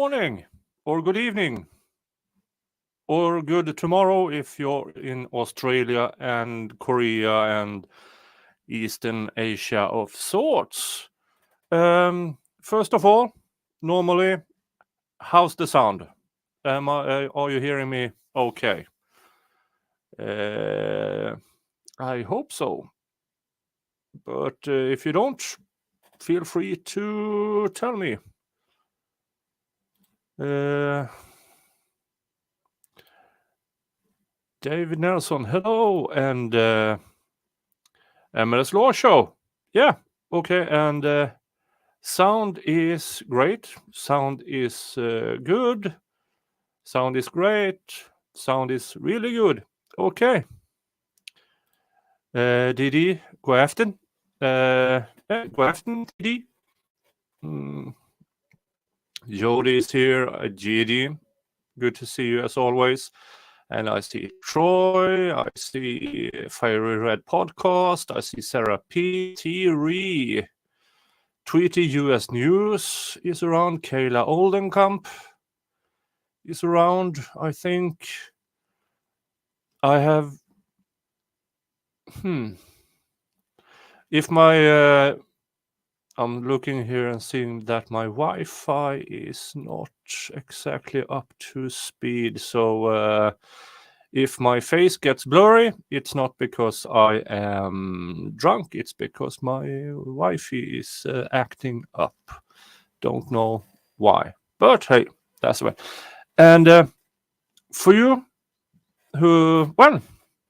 morning, or good evening, or good tomorrow if you're in Australia and Korea and Eastern Asia of sorts. First of all, normally, how's the sound? Are you hearing me okay? I hope so. But if you don't, feel free to tell me. David Nelson, hello, and MLS Law Show. Yeah, okay, and sound is great. Sound is good. Sound is great. Sound is really good. Okay. Didi, god aften. God aften, Didi. Jody is here. GD, good to see you as always. And I see Troy, I see Fiery Red Podcast, I see Sarah P, T-Ree, Tweety US News is around, Kayla Oldenkamp is around, I think. I have... If my... I'm looking here and seeing that my Wi-Fi is not exactly up to speed, so... if my face gets blurry, it's not because I am drunk, it's because my Wi-Fi is acting up. Don't know why. But hey, that's the way. And for you who, well,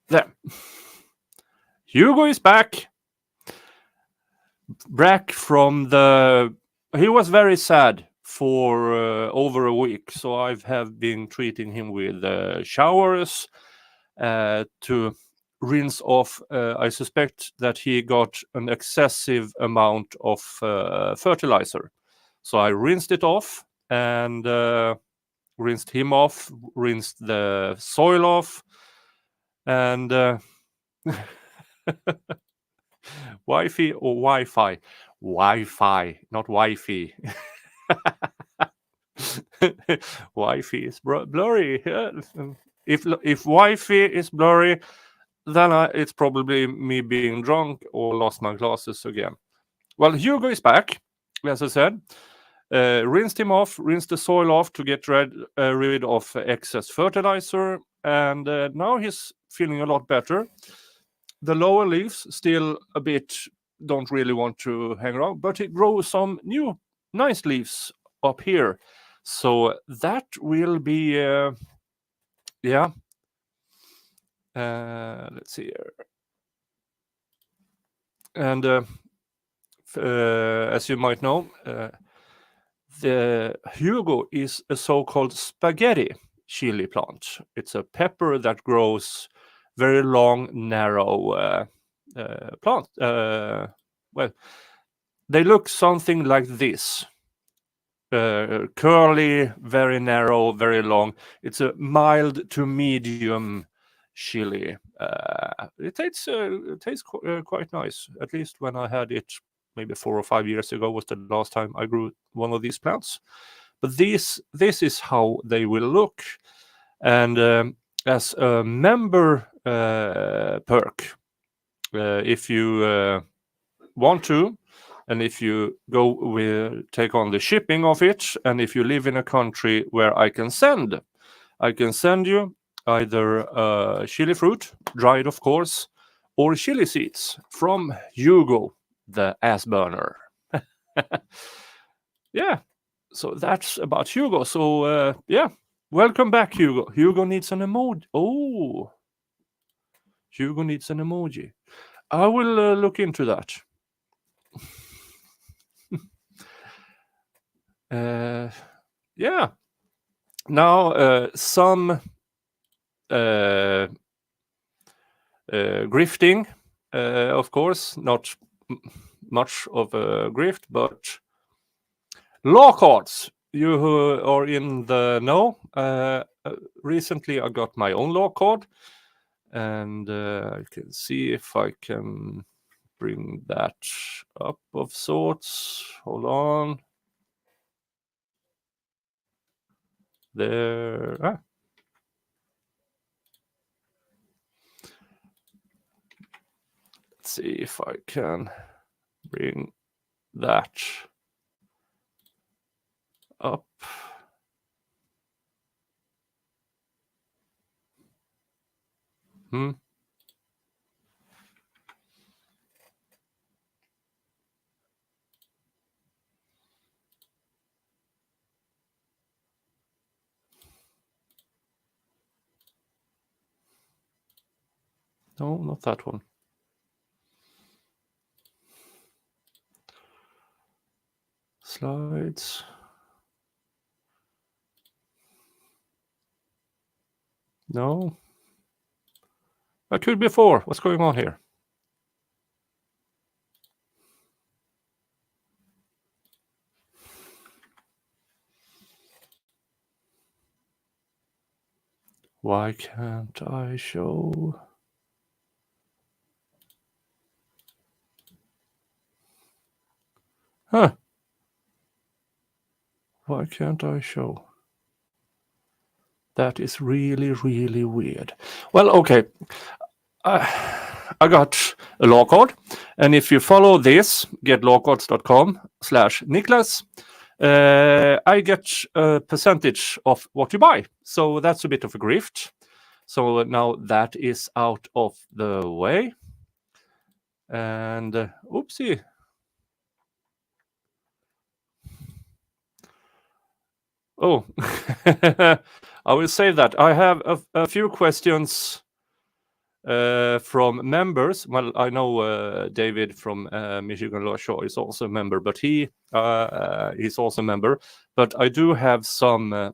there. Hugo is back. Back from the... He was very sad for over a week, so I have been treating him with showers to rinse off. I suspect that he got an excessive amount of fertilizer. So I rinsed it off and rinsed him off, rinsed the soil off, and Wi-Fi or Wi-Fi? Wi-Fi, not Wi-Fi. Wi-Fi is blurry. If Wi-Fi is blurry, then it's probably me being drunk or lost my glasses again. Well, Hugo is back, as I said. Rinsed him off, rinsed the soil off to get rid of excess fertilizer, and now he's feeling a lot better. The lower leaves still a bit don't really want to hang around, but it grows some new nice leaves up here. So that will be, yeah. Let's see here. And as you might know, the Hugo is a so-called spaghetti chili plant. It's a pepper that grows very long, narrow plant. Well, they look something like this. Curly, very narrow, very long. It's a mild to medium chili. It tastes quite nice. At least when I had it maybe 4 or 5 years ago was the last time I grew one of these plants. But this is how they will look. And as a member perk, if you want to, and if you take on the shipping of it, and if you live in a country where I can send you either chili fruit, dried of course, or chili seeds from Hugo the Ass-Burner. Yeah, so that's about Hugo. So yeah, welcome back, Hugo. Hugo needs an emoji. Oh, Hugo needs an emoji. I will look into that. Yeah. Now some grifting, of course, not much of a grift, but law cards. You who are in the know, recently I got my own law card, and I can see if I can bring that up of sorts. Hold on. There. Let's see if I can bring that up. No, not that one. Slides. No. That could be 4. What's going on here? Why can't I show? Huh. Why can't I show? That is really, really weird. Well, okay. I got a law card, and if you follow this, getlawcards.com/Niklas, I get a percentage of what you buy. So that's a bit of a grift. So now that is out of the way. And oopsie. Oh, I will save that. I have a few questions from members. Well, I know David from Michigan Law Show is also a member, but he's also a member. But I do have some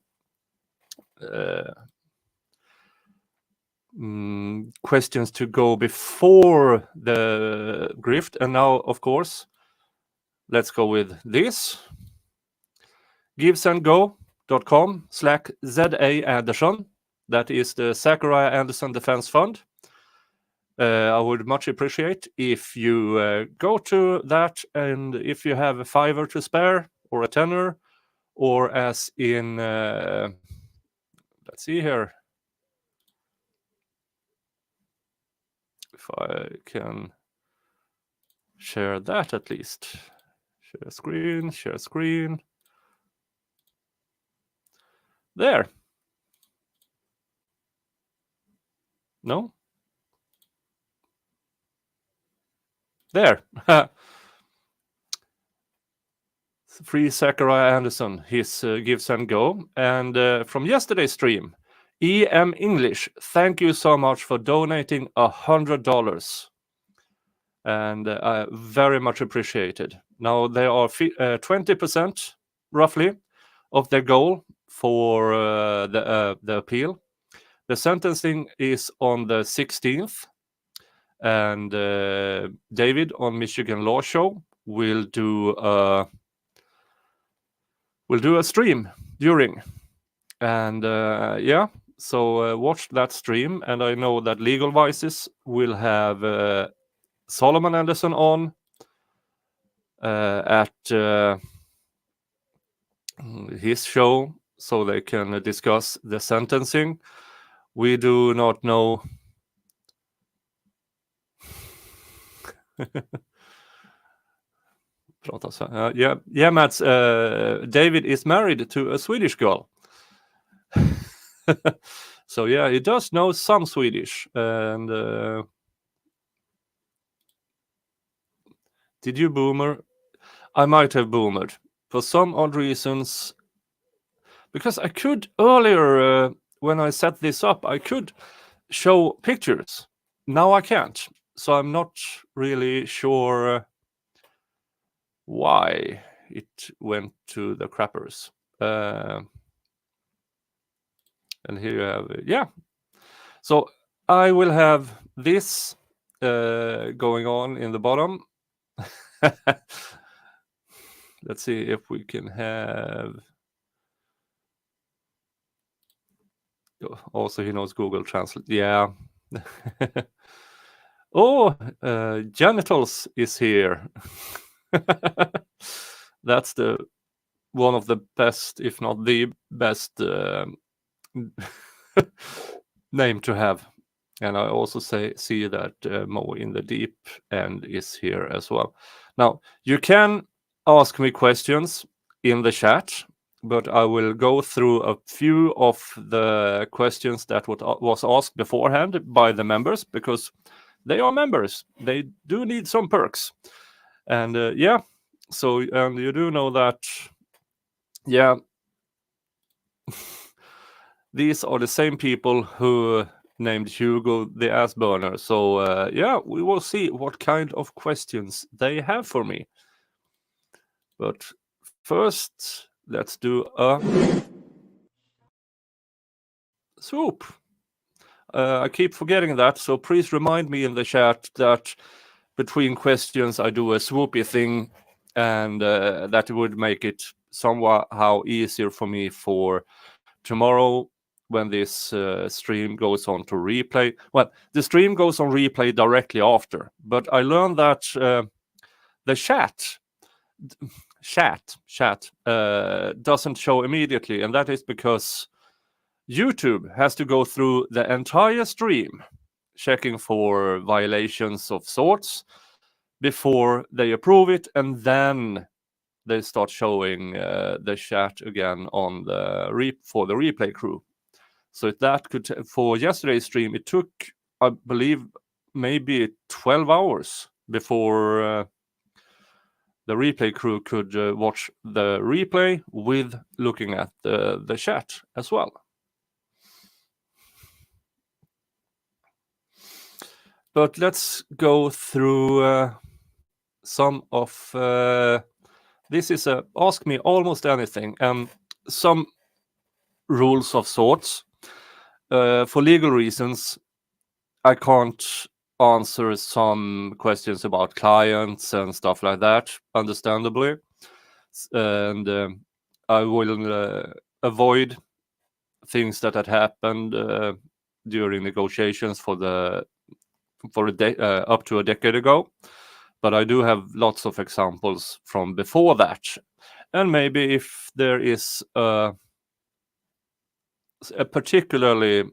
questions to go before the grift. And now, of course, let's go with this. givesandgo.com/ZA Anderson. That is the Zachariah Anderson Defense Fund. I would much appreciate if you go to that, and if you have a $5 to spare or a $10, or as in, let's see here, if I can share that at least. Share screen. There. No? There. Free Zachariah Anderson, his Gives and Go. And from yesterday's stream, EM English, thank you so much for donating $100. And I very much appreciated. Now they are 20% roughly of their goal for the appeal. The sentencing is on the 16th. And David on Michigan Law Show will do a stream during. And so watch that stream. And I know that Legal Vices will have Solomon Anderson on at his show, so they can discuss the sentencing. We do not know. Mats, David is married to a Swedish girl. So yeah, he does know some Swedish. And did you boomer? I might have boomered for some odd reasons, because I could earlier when I set this up, I could show pictures. Now I can't, so I'm not really sure why it went to the crappers. And here you have so I will have this going on in the bottom. Let's see if we can have. Also, he knows Google Translate. Yeah. Oh, genitals is here. That's the one of the best, if not the best, name to have. And I also see that Mo in the deep end is here as well. Now, you can ask me questions in the chat, but I will go through a few of the questions that was asked beforehand by the members, because they are members. They do need some perks. And yeah, so, and you do know that, yeah, these are the same people who named Hugo the Ass-Burner. So yeah, we will see what kind of questions they have for me. But first, let's do a swoop. I keep forgetting that, so please remind me in the chat that between questions I do a swoopy thing, and that would make it somehow easier for me for tomorrow when this stream goes on to replay. Well, the stream goes on replay directly after, but I learned that the chat doesn't show immediately, and that is because YouTube has to go through the entire stream, checking for violations of sorts before they approve it, and then they start showing the chat again on the for the replay crew. So that could, for yesterday's stream, it took, I believe, maybe 12 hours before the replay crew could watch the replay with looking at the chat as well. But let's go through some of this is a ask me almost anything, and some rules of sorts. For legal reasons, I can't answer some questions about clients and stuff like that, understandably. And I will avoid things that had happened during negotiations for up to a decade ago. But I do have lots of examples from before that. And maybe if there is a particularly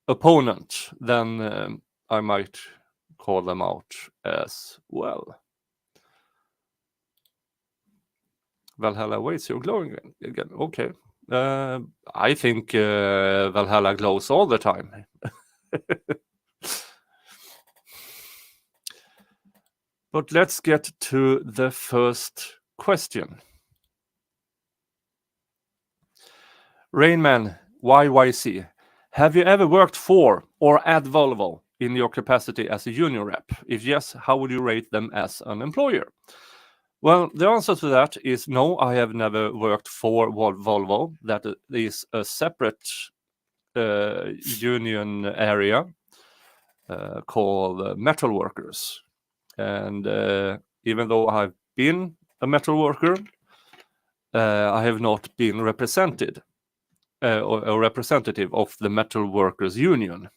opponent, then I might call them out as well. Valhalla waits, you're glowing again. Okay. I think Valhalla glows all the time. But let's get to the first question. Rainman YYC. Have you ever worked for or at Volvo in your capacity as a union rep? If yes, how would you rate them as an employer? Well, the answer to that is no, I have never worked for Volvo. That is a separate union area called metal workers. And even though I've been a metal worker, I have not been represented or a representative of the metal workers union.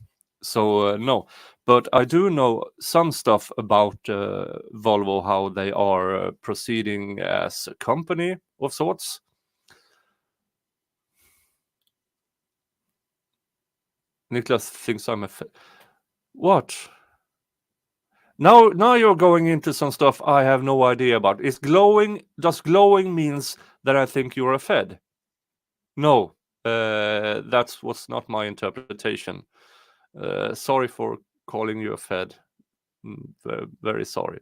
So no, but I do know some stuff about Volvo, how they are proceeding as a company of sorts. Niklas thinks I'm what? Now you're going into some stuff I have no idea about. Is glowing? Does glowing means that I think you're a Fed? No, that was not my interpretation. Sorry for calling you a Fed. Very sorry.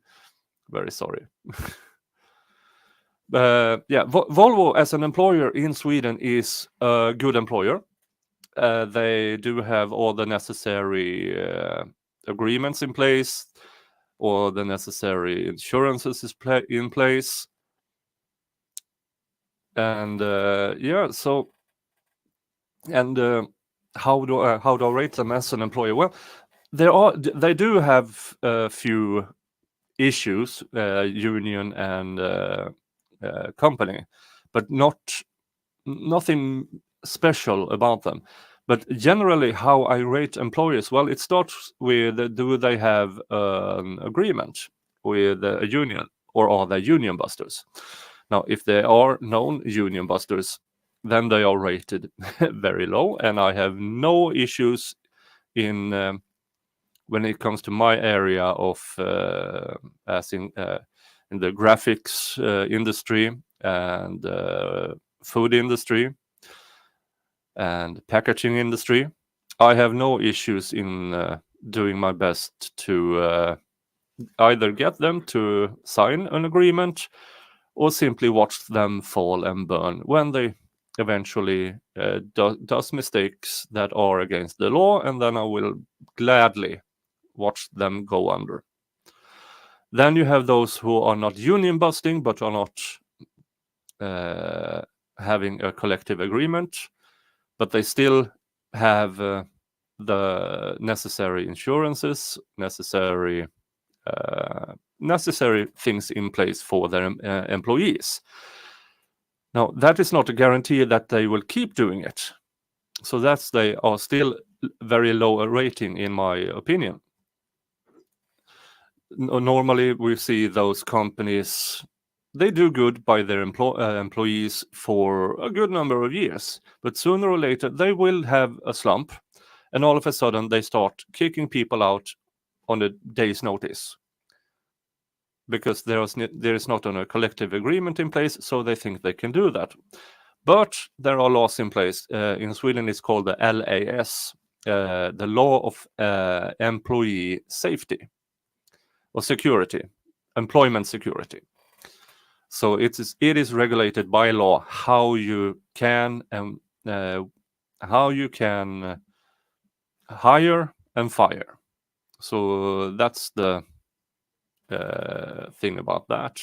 Very sorry. Yeah, Volvo as an employer in Sweden is a good employer. They do have all the necessary agreements in place, or the necessary insurances is in place. And yeah, so, and how do I rate them as an employer? Well, they do have a few issues, union and company, but nothing special about them. But generally, how I rate employers, well, it starts with do they have an agreement with a union, or are they union busters? Now, if they are known union busters, then they are rated very low, and I have no issues in when it comes to my area of as in the graphics industry and food industry and packaging industry. I have no issues in doing my best to either get them to sign an agreement or simply watch them fall and burn when they eventually does mistakes that are against the law, and then I will gladly watch them go under. Then you have those who are not union busting but are not having a collective agreement, but they still have the necessary insurances, necessary things in place for their employees. Now, that is not a guarantee that they will keep doing it. So they are still very low rating, in my opinion. Normally, we see those companies, they do good by their employees for a good number of years, but sooner or later they will have a slump, and all of a sudden they start kicking people out on a day's notice because there is not a collective agreement in place, so they think they can do that. But there are laws in place. In Sweden, it's called the LAS, the Law of Employee Safety or Security, Employment Security. So it is regulated by law how you can hire and fire. So that's the thing about that.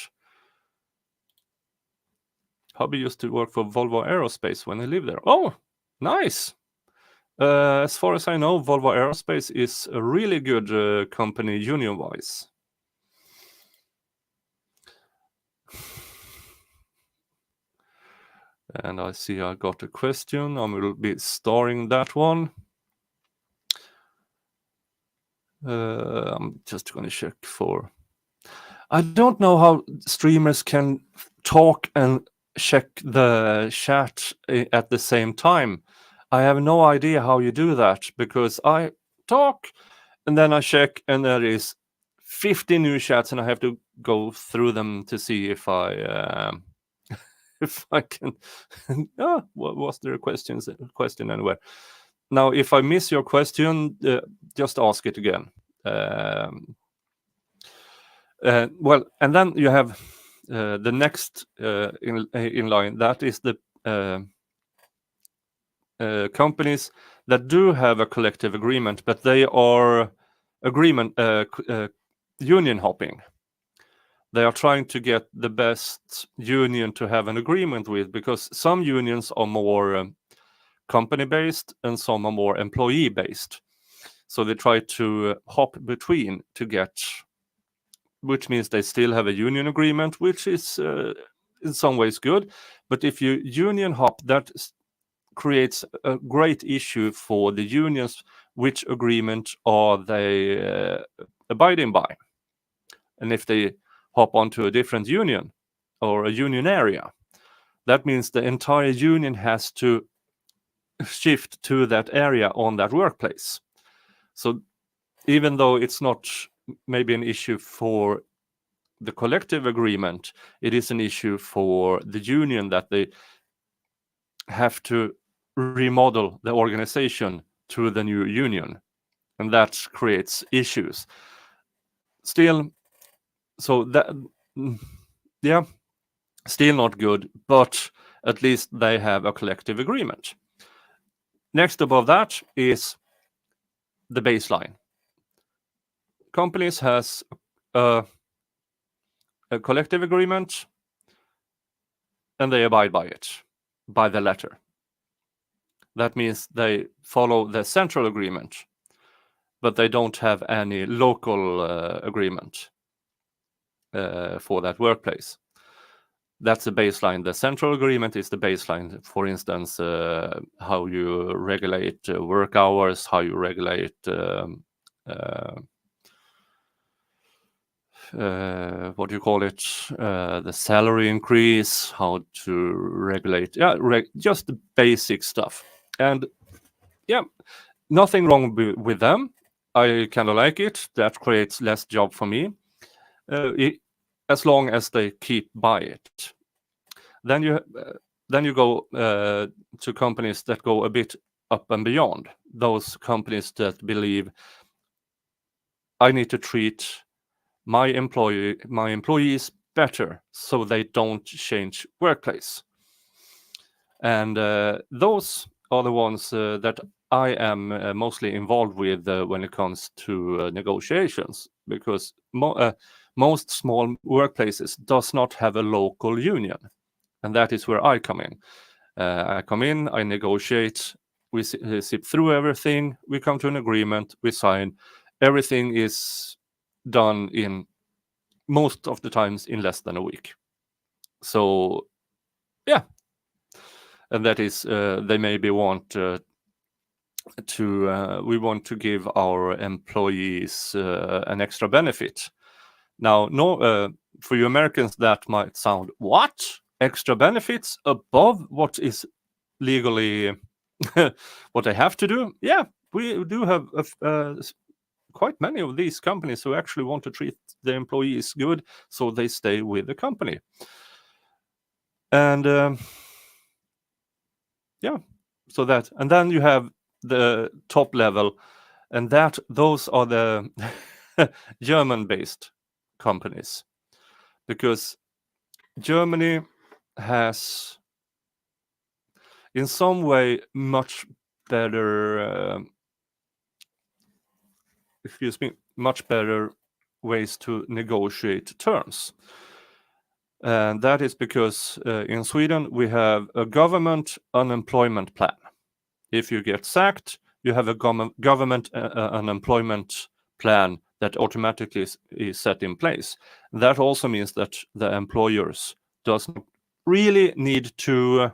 Hubby used to work for Volvo Aerospace when he lived there. Oh, nice. As far as I know, Volvo Aerospace is a really good company union-wise. And I see I got a question. I will be starring that one. I'm just going to check for... I don't know how streamers can talk and check the chat at the same time. I have no idea how you do that, because I talk and then I check and there is 50 new chats and I have to go through them to see if I if I can. What was there a question anywhere? Now, if I miss your question, just ask it again. Well, and then you have the next in line. That is the companies that do have a collective agreement, but they are union hopping. They are trying to get the best union to have an agreement with, because some unions are more company-based and some are more employee-based. So they try to hop between to get, which means they still have a union agreement, which is in some ways good. But if you union hop, that creates a great issue for the unions. Which agreement are they abiding by? And if they hop onto a different union or a union area, that means the entire union has to shift to that area on that workplace. So even though it's not maybe an issue for the collective agreement, it is an issue for the union that they have to remodel the organization to the new union, and that creates issues. Still, so that, yeah, still not good, but at least they have a collective agreement. Next above that is the baseline. Companies has a collective agreement and they abide by it, by the letter. That means they follow the central agreement, but they don't have any local agreement for that workplace. That's the baseline. The central agreement is the baseline. For instance, how you regulate work hours, how you regulate what do you call it? The salary increase, how to regulate, just the basic stuff. And yeah, nothing wrong with them. I kind of like it. That creates less job for me, as long as they keep by it. Then you go to companies that go a bit up and beyond. Those companies that believe I need to treat my employees better so they don't change workplace. And those are the ones that I am mostly involved with when it comes to negotiations, because most small workplaces does not have a local union, and that is where I come in. I come in, I negotiate, we zip through everything, we come to an agreement, we sign. Everything is done in most of the times in less than a week. So yeah, and that is they maybe want we want to give our employees an extra benefit. Now, for you Americans, that might sound, what? Extra benefits above what is legally what they have to do? Yeah, we do have quite many of these companies who actually want to treat their employees good, so they stay with the company. And yeah, so that, and then you have the top level, and those are the German-based companies, because Germany has in some way much better much better ways to negotiate terms. And that is because in Sweden we have a government unemployment plan. If you get sacked, you have a government unemployment plan that automatically is set in place. That also means that the employers does not really need to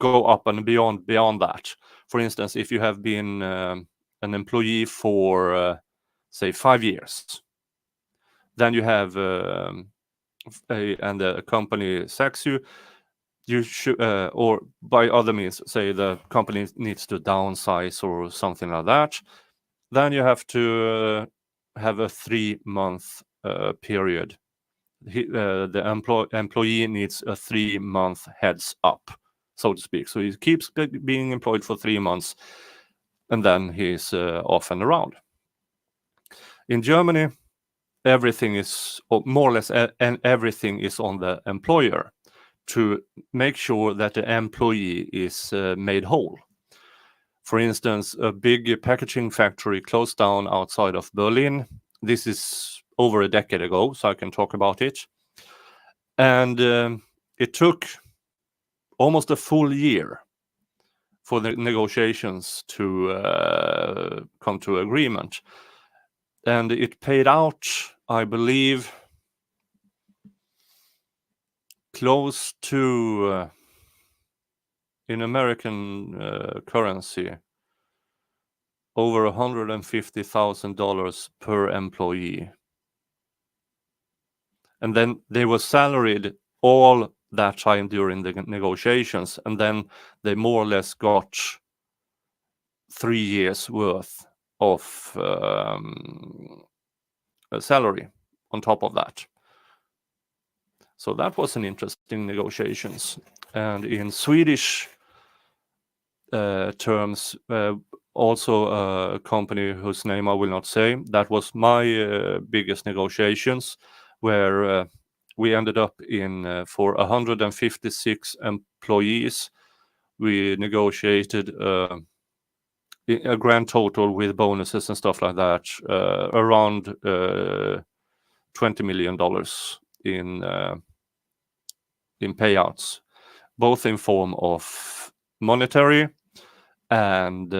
go up and beyond that. For instance, if you have been an employee for say 5 years, then you have and the company sacks you, you should or by other means, say the company needs to downsize or something like that, then you have to have a 3-month period. The employee needs a 3-month heads up, so to speak. So he keeps being employed for 3 months, and then he's off and around. In Germany, everything is, or more or less, and everything is on the employer to make sure that the employee is made whole. For instance, a big packaging factory closed down outside of Berlin. This is over a decade ago, so I can talk about it. And it took almost a full year for the negotiations to come to agreement. And it paid out, I believe, close to, in American currency, over $150,000 per employee. And then they were salaried all that time during the negotiations, and then they more or less got 3 years worth of salary on top of that. So that was an interesting negotiations. And in Swedish terms, also a company whose name I will not say, that was my biggest negotiations, where we ended up in for 156 employees, we negotiated a grand total with bonuses and stuff like that, around $20 million in payouts, both in form of monetary and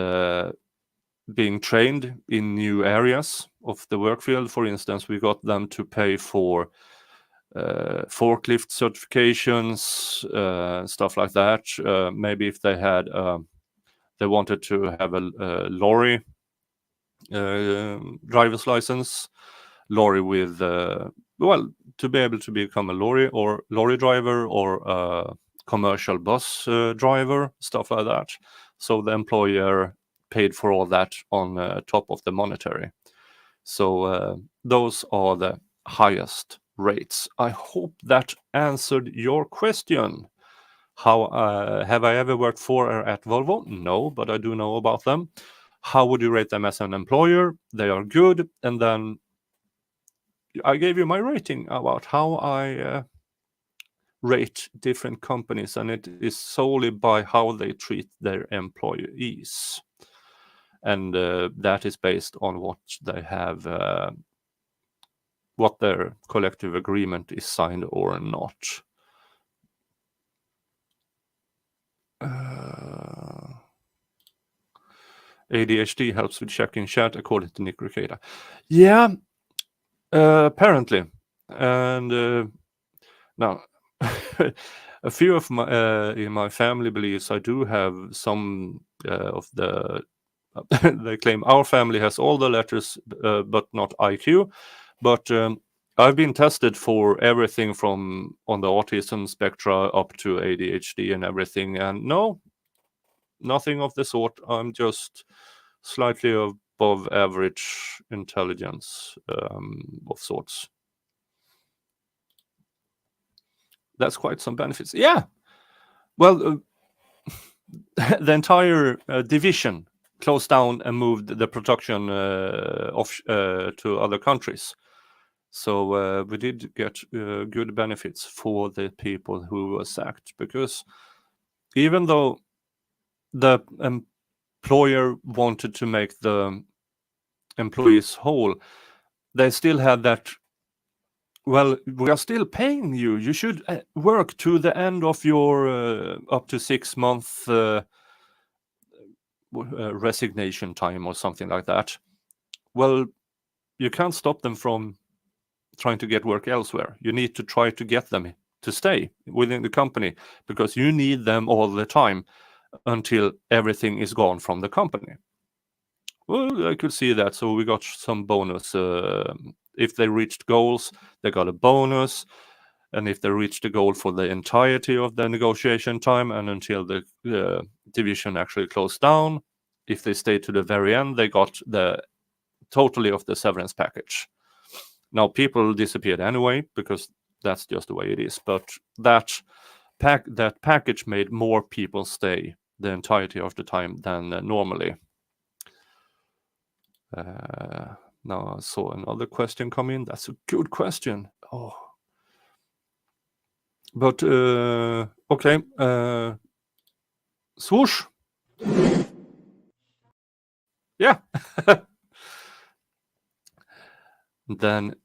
being trained in new areas of the work field. For instance, we got them to pay for forklift certifications, stuff like that. Maybe if they had they wanted to have a lorry driver's license, lorry with to be able to become a lorry driver or a commercial bus driver, stuff like that. So the employer paid for all that on top of the monetary. So those are the highest rates. I hope that answered your question. How have I ever worked for or at Volvo? No, but I do know about them. How would you rate them as an employer? They are good. And then I gave you my rating about how I rate different companies, and it is solely by how they treat their employees. And that is based on what they have, what their collective agreement is signed or not. ADHD helps with checking chat, according to Nick Ricada. Yeah, apparently. And now, a few of my in my family believes I do have some of the. They claim our family has all the letters, but not IQ. But I've been tested for everything from on the autism spectra up to ADHD and everything, and no, nothing of the sort. I'm just slightly above average intelligence of sorts. That's quite some benefits. Yeah. Well, the entire division closed down and moved the production off to other countries. So we did get good benefits for the people who were sacked, because even though the employer wanted to make the employees whole, they still had that, well, we are still paying you. You should work to the end of your up to 6 month resignation time or something like that. Well, you can't stop them from trying to get work elsewhere. You need to try to get them to stay within the company, because you need them all the time until everything is gone from the company. Well, I could see that. So we got some bonus. If they reached goals, they got a bonus. And if they reached the goal for the entirety of the negotiation time and until the division actually closed down, if they stayed to the very end, they got the totally of the severance package. Now, people disappeared anyway, because that's just the way it is. But that package made more people stay the entirety of the time than normally. Now I saw another question come in. That's a good question. Oh, but okay. Swoosh. Yeah. Then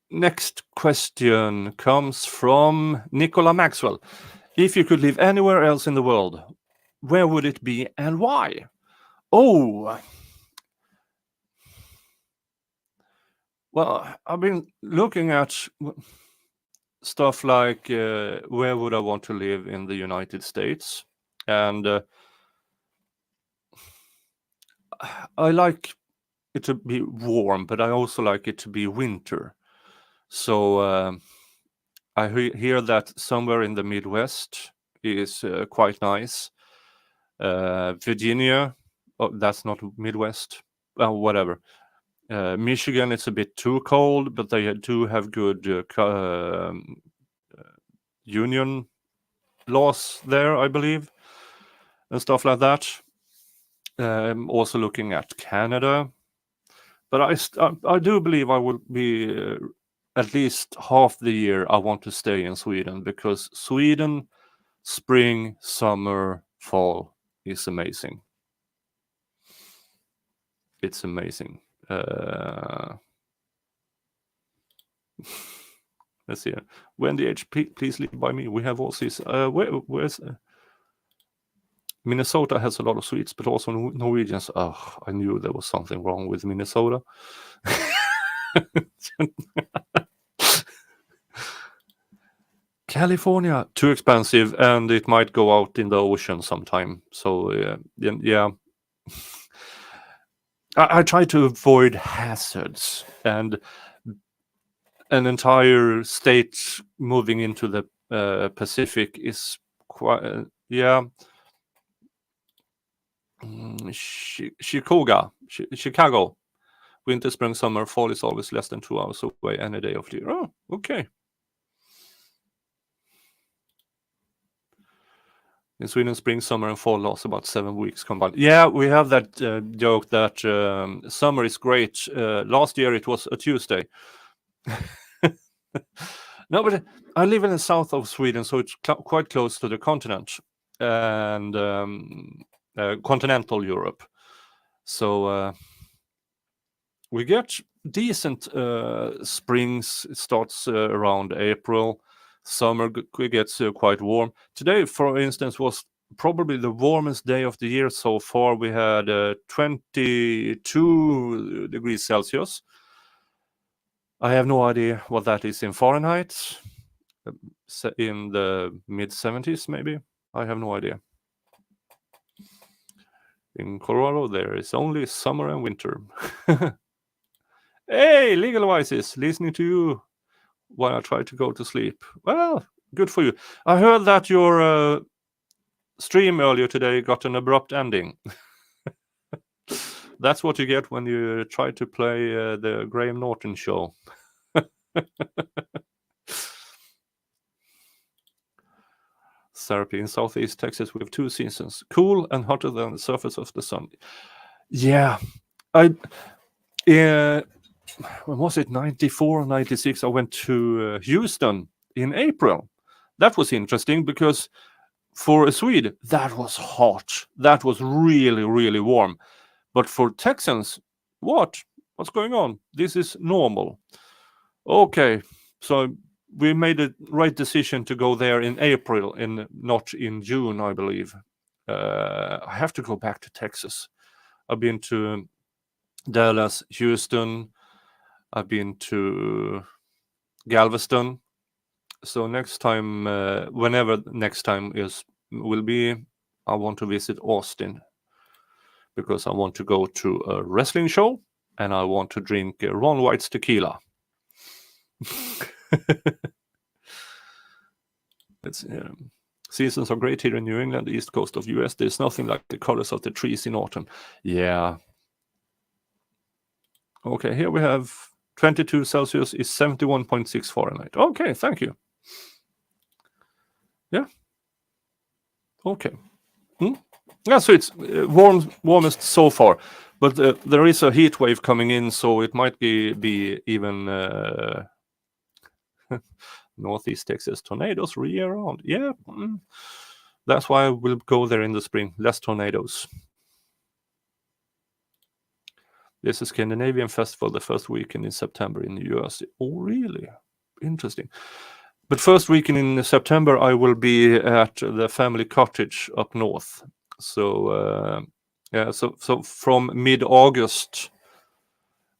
next question comes from Nicola Maxwell. If you could live anywhere else in the world, where would it be and why? Oh, well, I've been looking at stuff like where would I want to live in the United States, and I like it to be warm, but I also like it to be winter. So I hear that somewhere in the Midwest is quite nice. Virginia, oh, that's not Midwest. Whatever. Michigan, it's a bit too cold, but they do have good union laws there, I believe, and stuff like that. I'm also looking at Canada, but I do believe I will be at least half the year I want to stay in Sweden, because Sweden, spring, summer, fall is amazing. It's amazing. Let's see. Wendy H, please live by me. We have all these. Where's Minnesota has a lot of Swedes, but also Norwegians. Oh, I knew there was something wrong with Minnesota. California, too expensive, and it might go out in the ocean sometime. So yeah. I try to avoid hazards, and an entire state moving into the Pacific is quite Chicago. Winter, spring, summer, fall is always less than 2 hours away any day of the year. Oh, okay. In Sweden, spring, summer, and fall last about 7 weeks combined. Yeah, we have that joke that summer is great. Last year it was a Tuesday. No, but I live in the south of Sweden, so it's quite close to the continent and continental Europe. So we get decent springs. It starts around April. Summer gets quite warm. Today, for instance, was probably the warmest day of the year so far. We had 22 degrees Celsius. I have no idea what that is in Fahrenheit. In the mid-70s, maybe. I have no idea. In Colorado, there is only summer and winter. Hey, Legal Vices, listening to you while I try to go to sleep. Well, good for you. I heard that your stream earlier today got an abrupt ending. That's what you get when you try to play the Graham Norton show. Therapy in Southeast Texas with 2 seasons. Cool and hotter than the surface of the sun. Yeah. When was it? 94, 96. I went to Houston in April. That was interesting because for a Swede, that was hot. That was really, really warm. But for Texans, what's going on? This is normal. Okay, so we made the right decision to go there in April and not in June, I believe. I have to go back to Texas. I've been to Dallas, Houston. I've been to Galveston. So next time, whenever next time will be, I want to visit Austin because I want to go to a wrestling show and I want to drink Ron White's tequila. Seasons are great here in New England, the east coast of US. There's nothing like the colors of the trees in autumn. Yeah. Okay, here we have 22 Celsius is 71.6 Fahrenheit. Okay, thank you. Yeah. Okay. Yeah, so it's warmest so far, but there is a heat wave coming in, so it might be even Northeast Texas tornadoes year round. Yeah, that's why we'll go there in the spring. Less tornadoes. There's a Scandinavian festival the first weekend in September in the US. Oh, really? Interesting. But first weekend in September, I will be at the family cottage up north. So yeah, so from mid-August,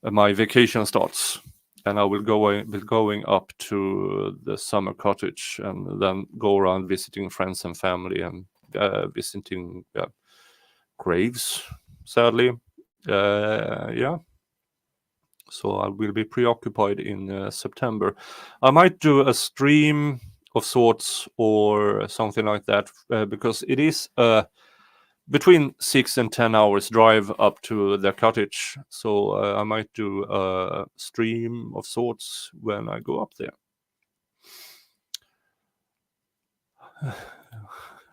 my vacation starts, and I will be going up to the summer cottage and then go around visiting friends and family and visiting graves. Sadly, yeah. So I will be preoccupied in September. I might do a stream of sorts or something like that because it is between 6 and 10 hours drive up to the cottage. So I might do a stream of sorts when I go up there.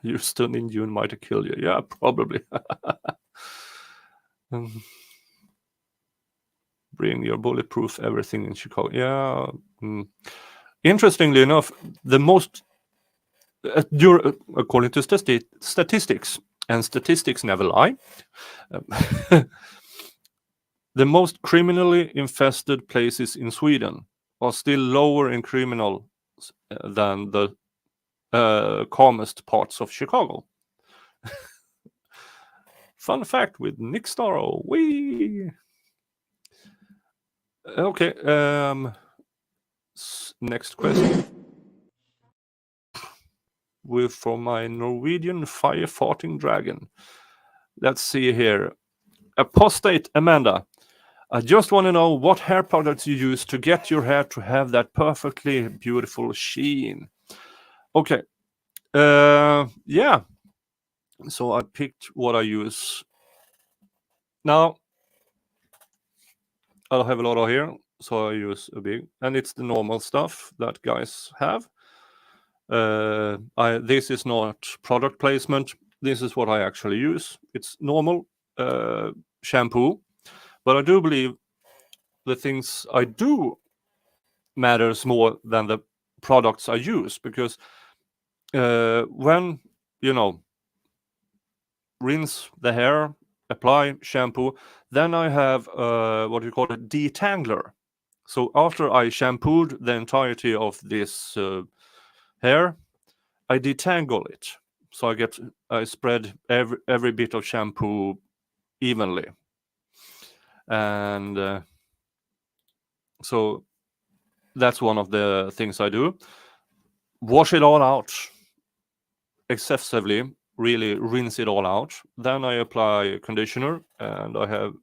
Houston in June might kill you. Yeah, probably. Bring your bulletproof everything in Chicago. Yeah. Interestingly enough, the most, according to statistics, and statistics never lie, the most criminally infested places in Sweden are still lower in criminal than the calmest parts of Chicago. Fun fact with Nick Starow. Okay. Next question. From my Norwegian fire-farting dragon. Let's see here. Apostate Amanda. I just want to know what hair products you use to get your hair to have that perfectly beautiful sheen. Okay. Yeah. So I picked what I use. Now, I have a lot of hair, so I use a big, and it's the normal stuff that guys have. This is not product placement. This is what I actually use. It's normal shampoo, but I do believe the things I do matters more than the products I use, because when rinse the hair, apply shampoo, then I have what you call a detangler. So after I shampooed the entirety of this hair, I detangle it. So I spread every bit of shampoo evenly, and so that's one of the things I do. Wash it all out excessively, really rinse it all out. Then I apply conditioner, and I have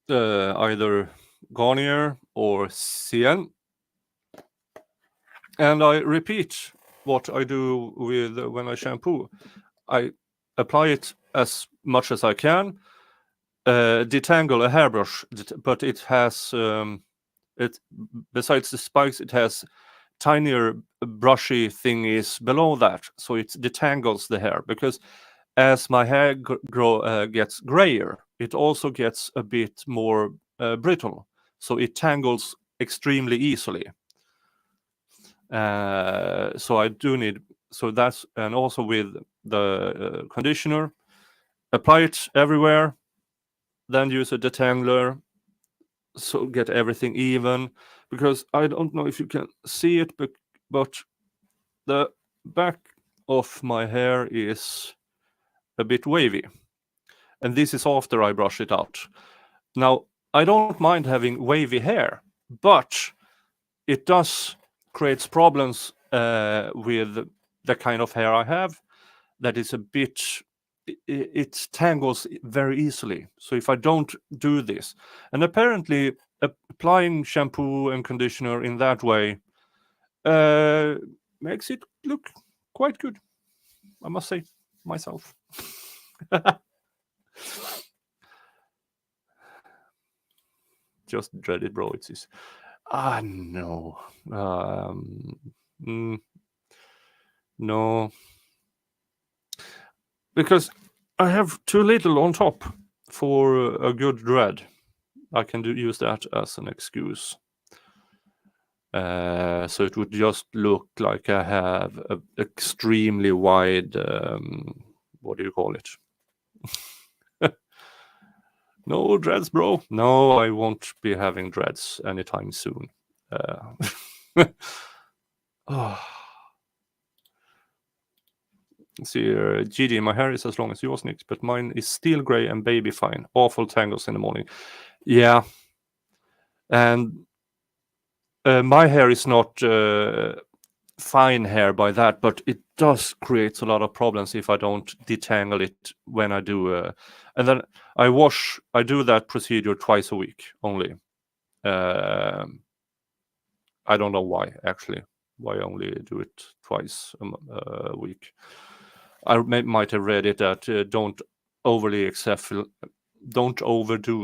either Garnier or Cien, and I repeat what I do with when I shampoo. I apply it as much as I can, detangle a hairbrush, but it has it besides the spikes, it has tinier brushy thingies below that, so it detangles the hair, because as my hair gets grayer, it also gets a bit more brittle, so it tangles extremely easily. So I do need, so that's, and also with the conditioner, apply it everywhere, then use a detangler, so get everything even, because I don't know if you can see it, but the back of my hair is a bit wavy, and this is after I brush it out. Now, I don't mind having wavy hair, but it does create problems with the kind of hair I have, that is a bit, it tangles very easily. So if I don't do this, and apparently applying shampoo and conditioner in that way makes it look quite good, I must say myself. Just dread it, bro. It is. No. No. Because I have too little on top for a good dread. I can use that as an excuse. So it would just look like I have an extremely wide, what do you call it? No dreads, bro. No, I won't be having dreads anytime soon. Oh. See, GD, my hair is as long as yours, Nick, but mine is still gray and baby fine. Awful tangles in the morning. Yeah. And my hair is not fine hair by that, but it does create a lot of problems if I don't detangle it when I do. And then I do that procedure twice a week only. I don't know why, actually. Why I only do it twice a week. I might have read it that don't overdo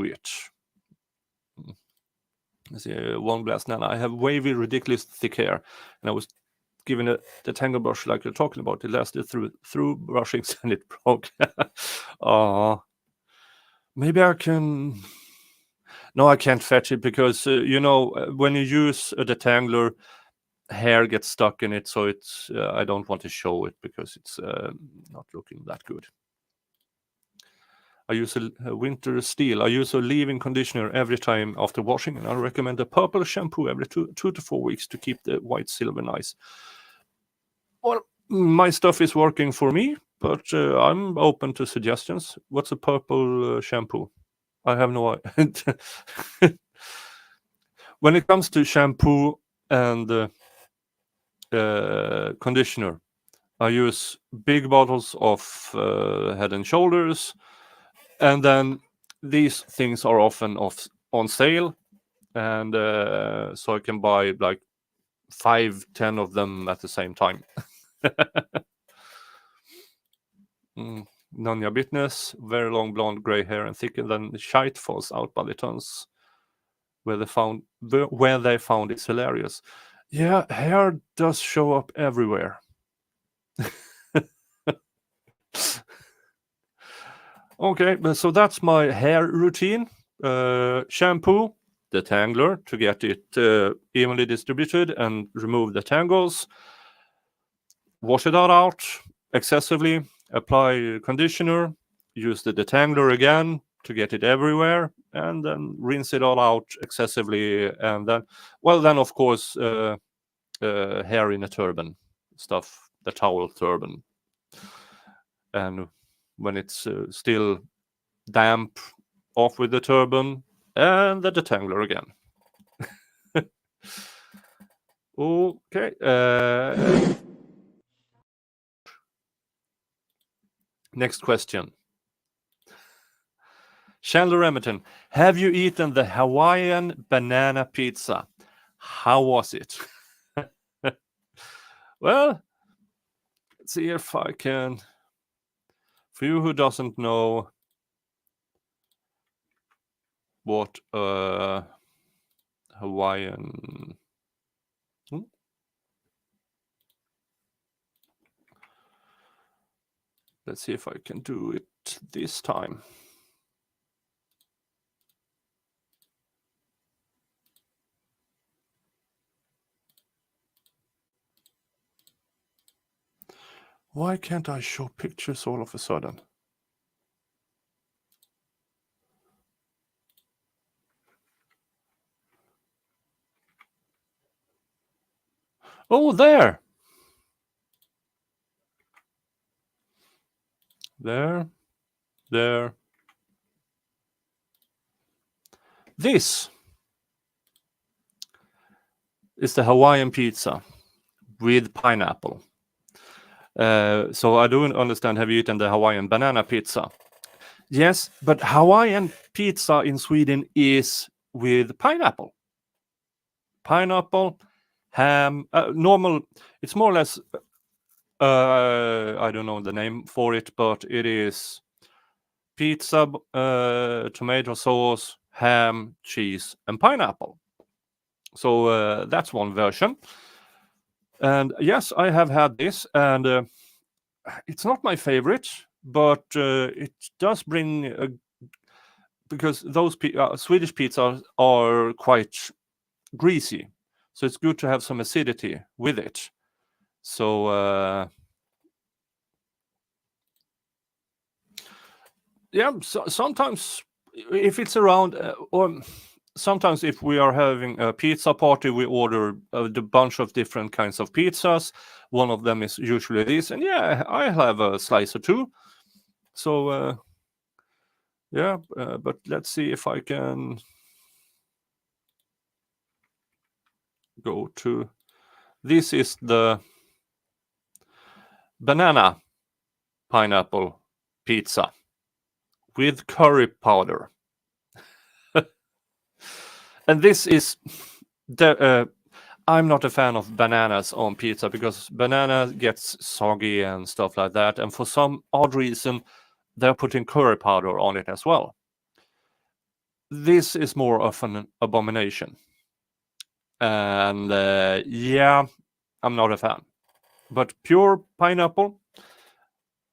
it. See, one blast now. I have wavy, ridiculous thick hair, and I was given the tangle brush like you're talking about. It lasted through brushings and it broke. Maybe I can. No, I can't fetch it, because when you use a detangler, hair gets stuck in it, so it's I don't want to show it because it's not looking that good. I use a winter steel. I use a leave-in conditioner every time after washing, and I recommend a purple shampoo every 2 to 4 weeks to keep the white silver nice. Well, my stuff is working for me, but I'm open to suggestions. What's a purple shampoo? I have no idea. When it comes to shampoo and conditioner, I use big bottles of Head and Shoulders, and then these things are often on sale, and so I can buy like 5-10 of them at the same time. Nanya Bitness, very long blonde grey hair and thicker than shite falls out by the tons. Where they found is hilarious. Yeah, hair does show up everywhere. Okay, so that's my hair routine. Shampoo, detangler to get it evenly distributed and remove the tangles. Wash it all out excessively. Apply conditioner. Use the detangler again to get it everywhere, and then rinse it all out excessively. And then, of course, hair in a turban stuff, the towel turban. And when it's still damp, off with the turban and the detangler again. Okay. Next question. Chandler Emerton, have you eaten the Hawaiian banana pizza? How was it? Well, let's see if I can. For you who doesn't know what Hawaiian... Let's see if I can do it this time. Why can't I show pictures all of a sudden? Oh, there. There. This is the Hawaiian pizza with pineapple. So I don't understand, have you eaten the Hawaiian banana pizza? Yes, but Hawaiian pizza in Sweden is with pineapple. Pineapple, ham, normal, it's more or less, I don't know the name for it, but it is pizza, tomato sauce, ham, cheese, and pineapple. So that's one version. And yes, I have had this, and it's not my favorite, but it does bring because those Swedish pizzas are quite greasy, so it's good to have some acidity with it. So yeah, so sometimes if it's around, or sometimes if we are having a pizza party, we order a bunch of different kinds of pizzas. One of them is usually this, and yeah, I have a slice or two. So yeah, but let's see if I can go to. This is the banana pineapple pizza with curry powder. And this is I'm not a fan of bananas on pizza because banana gets soggy and stuff like that. And for some odd reason, they're putting curry powder on it as well. This is more of an abomination. And yeah, I'm not a fan. But pure pineapple,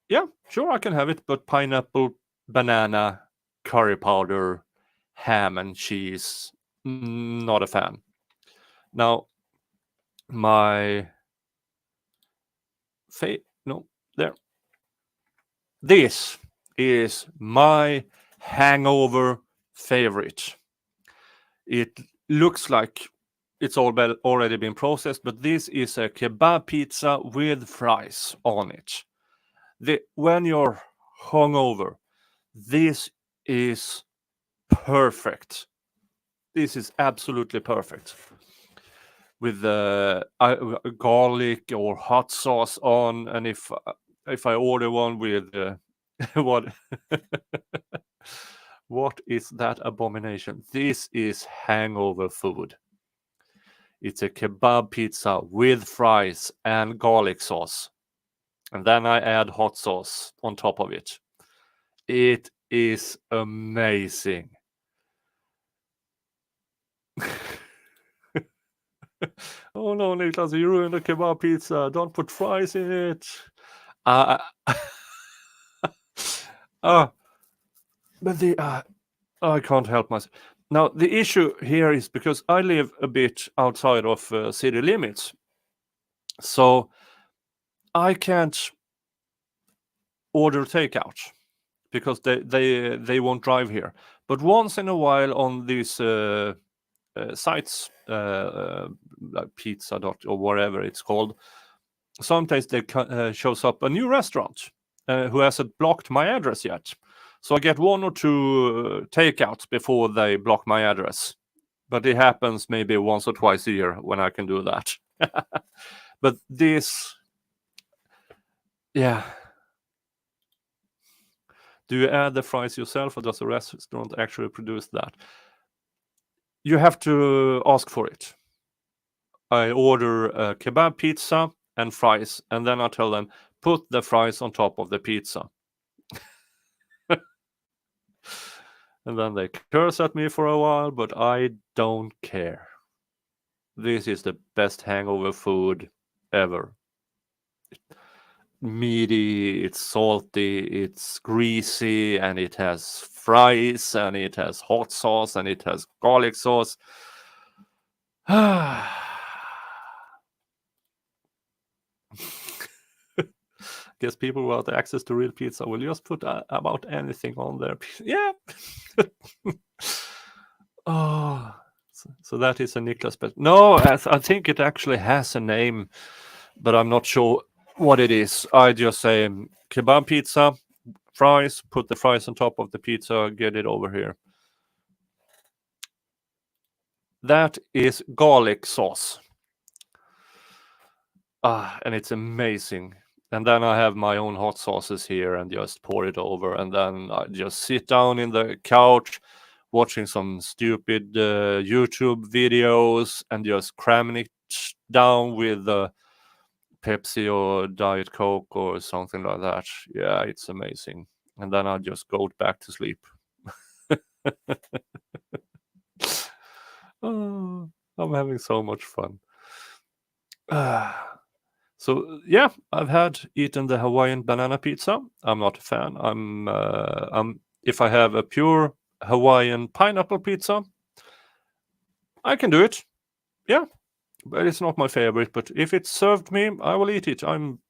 yeah, sure, I can have it. But pineapple, banana, curry powder, ham and cheese, not a fan. Now, my there. This is my hangover favorite. It looks like it's already been processed, but this is a kebab pizza with fries on it. When you're hungover, this is perfect. This is absolutely perfect. with garlic or hot sauce on, and if I order one with what what is that abomination? This is hangover food. It's a kebab pizza with fries and garlic sauce, and then I add hot sauce on top of it. It is amazing. Oh no, Niklas, you ruined the kebab pizza. Don't put fries in it. Uh, but I can't help myself. Now, the issue here is because I live a bit outside of city limits. So I can't order takeout because they won't drive here. But once in a while on these sites, like Pizza Dot or whatever it's called, sometimes there shows up a new restaurant who hasn't blocked my address yet. So I get one or two takeouts before they block my address. But it happens maybe once or twice a year when I can do that. But this, yeah. Do you add the fries yourself, or does the restaurant actually produce that? You have to ask for it. I order a kebab pizza and fries, and then I tell them, put the fries on top of the pizza. And then they curse at me for a while, but I don't care. This is the best hangover food ever. Meaty, it's salty, it's greasy, and it has fries, and it has hot sauce, and it has garlic sauce. Guess people without access to real pizza will just put about anything on their pizza. Yeah. Oh, so that is a Niklas bet. No, I think it actually has a name, but I'm not sure what it is. I just say kebab pizza, fries, put the fries on top of the pizza, get it over here. That is garlic sauce. And it's amazing. And then I have my own hot sauces here and just pour it over. And then I just sit down in the couch watching some stupid YouTube videos and just cramming it down with Pepsi or Diet Coke or something like that. Yeah, it's amazing. And then I just go back to sleep. Oh, I'm having so much fun. So yeah, I've eaten the Hawaiian banana pizza. I'm not a fan. If I have a pure Hawaiian pineapple pizza, I can do it. Yeah, but it's not my favorite. But if it's served me, I will eat it. I'm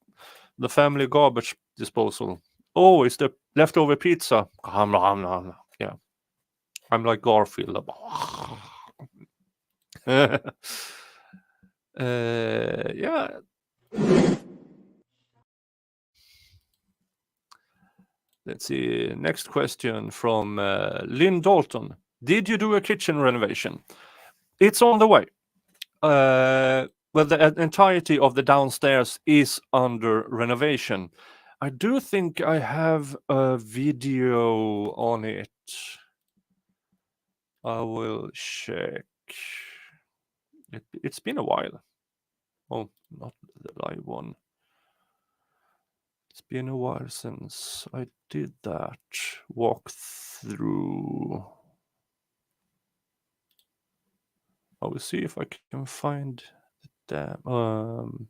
the family garbage disposal. Oh, it's the leftover pizza. Yeah, I'm like Garfield. Yeah. Let's see. Next question from Lynn Dalton. Did you do a kitchen renovation? It's on the way. Well, the entirety of the downstairs is under renovation. I do think I have a video on it. I will check. It's been a while. Oh, not the live one. It's been a while since I did that walkthrough. I will see if I can find the damn.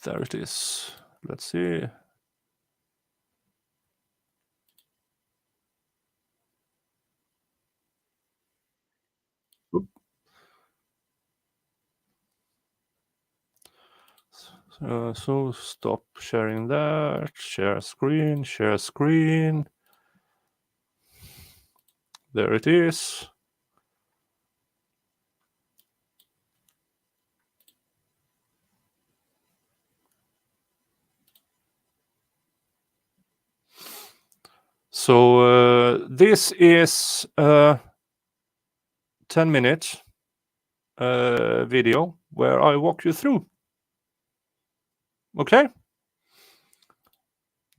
There it is. Let's see. So stop sharing that. Share screen. Share screen. There it is. So this is a 10-minute video where I walk you through. Okay?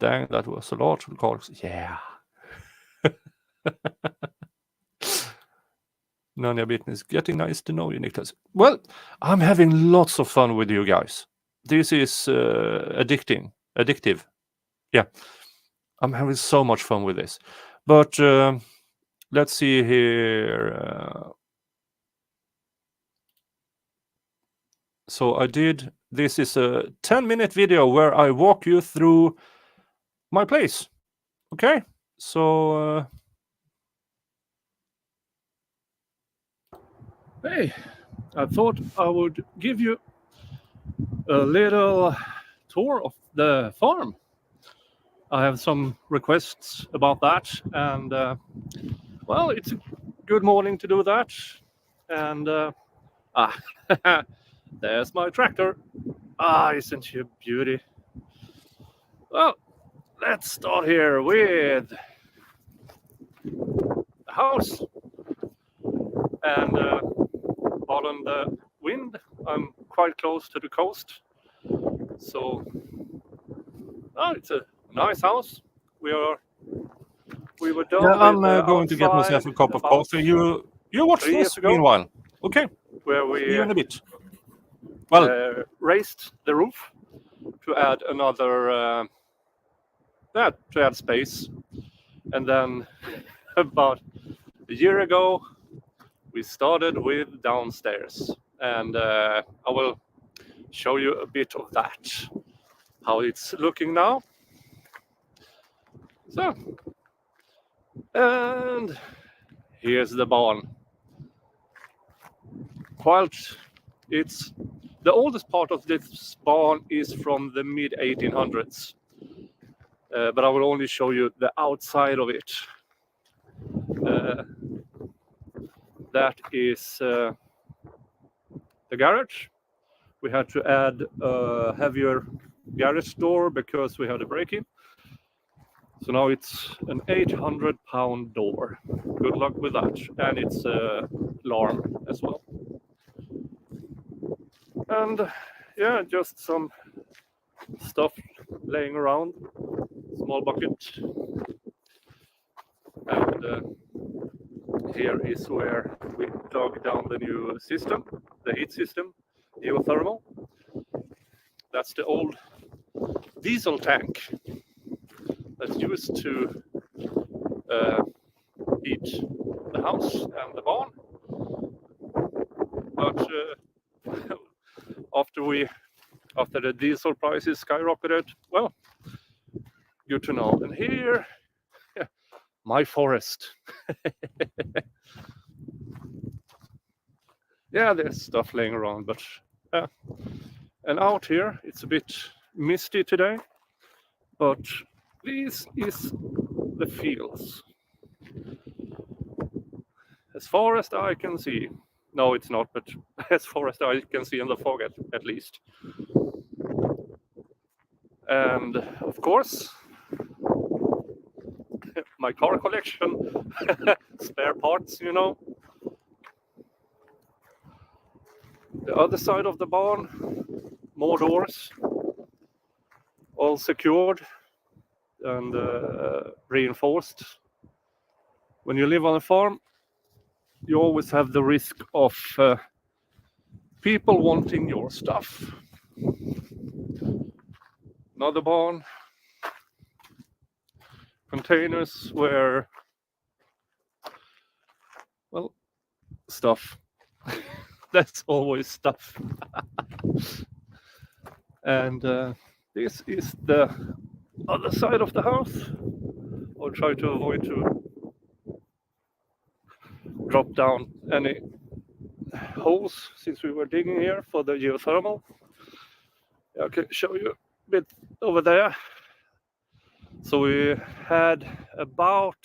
Dang, that was a lot. Yeah. Nanya Bitten is getting nice to know you, Niklas. Well, I'm having lots of fun with you guys. This is addictive. Yeah, I'm having so much fun with this. But let's see here. So this is a 10-minute video where I walk you through my place. Okay, so hey, I thought I would give you a little tour of the farm. I have some requests about that, and well, it's a good morning to do that. And there's my tractor. Isn't she a beauty? Well, let's start here with the house. And pardon the wind, I'm quite close to the coast. So, it's a nice house. We were done. Yeah, I'm going to get myself a cup of coffee. You watch this meanwhile. Okay. Where we see you in a bit. Well, raised the roof to add another to add space, and then about a year ago we started with downstairs, and I will show you a bit of that, how it's looking now. So, and here's the barn. It's the oldest part of this barn is from the mid 1800s, but I will only show you the outside of it. That is the garage. We had to add a heavier garage door because we had a break-in. So now it's an 800-pound door. Good luck with that. And it's alarm as well. And yeah, just some stuff laying around. Small bucket. And here is where we dug down the new system, the heat system, geothermal. That's the old diesel tank that's used to heat the house and the barn. But after the diesel prices skyrocketed, well, good to know. And here, my forest. Yeah, there's stuff laying around, but and out here it's a bit misty today, but this is the fields as far as I can see. No, it's not, but as far as I can see in the fog at least. And of course, my car collection, spare parts, you know. The other side of the barn, more doors, all secured and reinforced. When you live on a farm, you always have the risk of people wanting your stuff. Another barn, containers where, well, stuff. That's always stuff. And this is the other side of the house. I'll try to avoid to drop down any holes since we were digging here for the geothermal. I can show you a bit over there. So we had about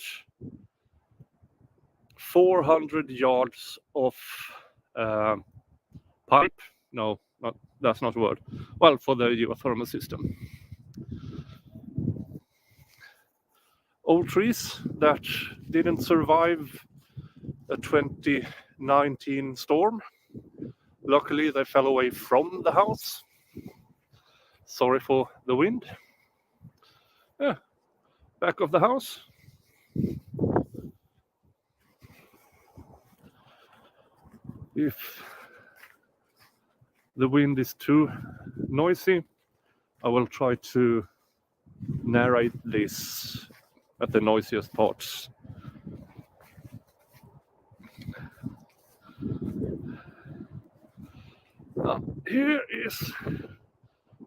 400 yards of pipe. No, that's not a word. Well, for the geothermal system. old trees that didn't survive a 2019 storm. Luckily, they fell away from the house. Sorry for the wind. Yeah, back of the house. If the wind is too noisy, I will try to narrate this at the noisiest parts. Here is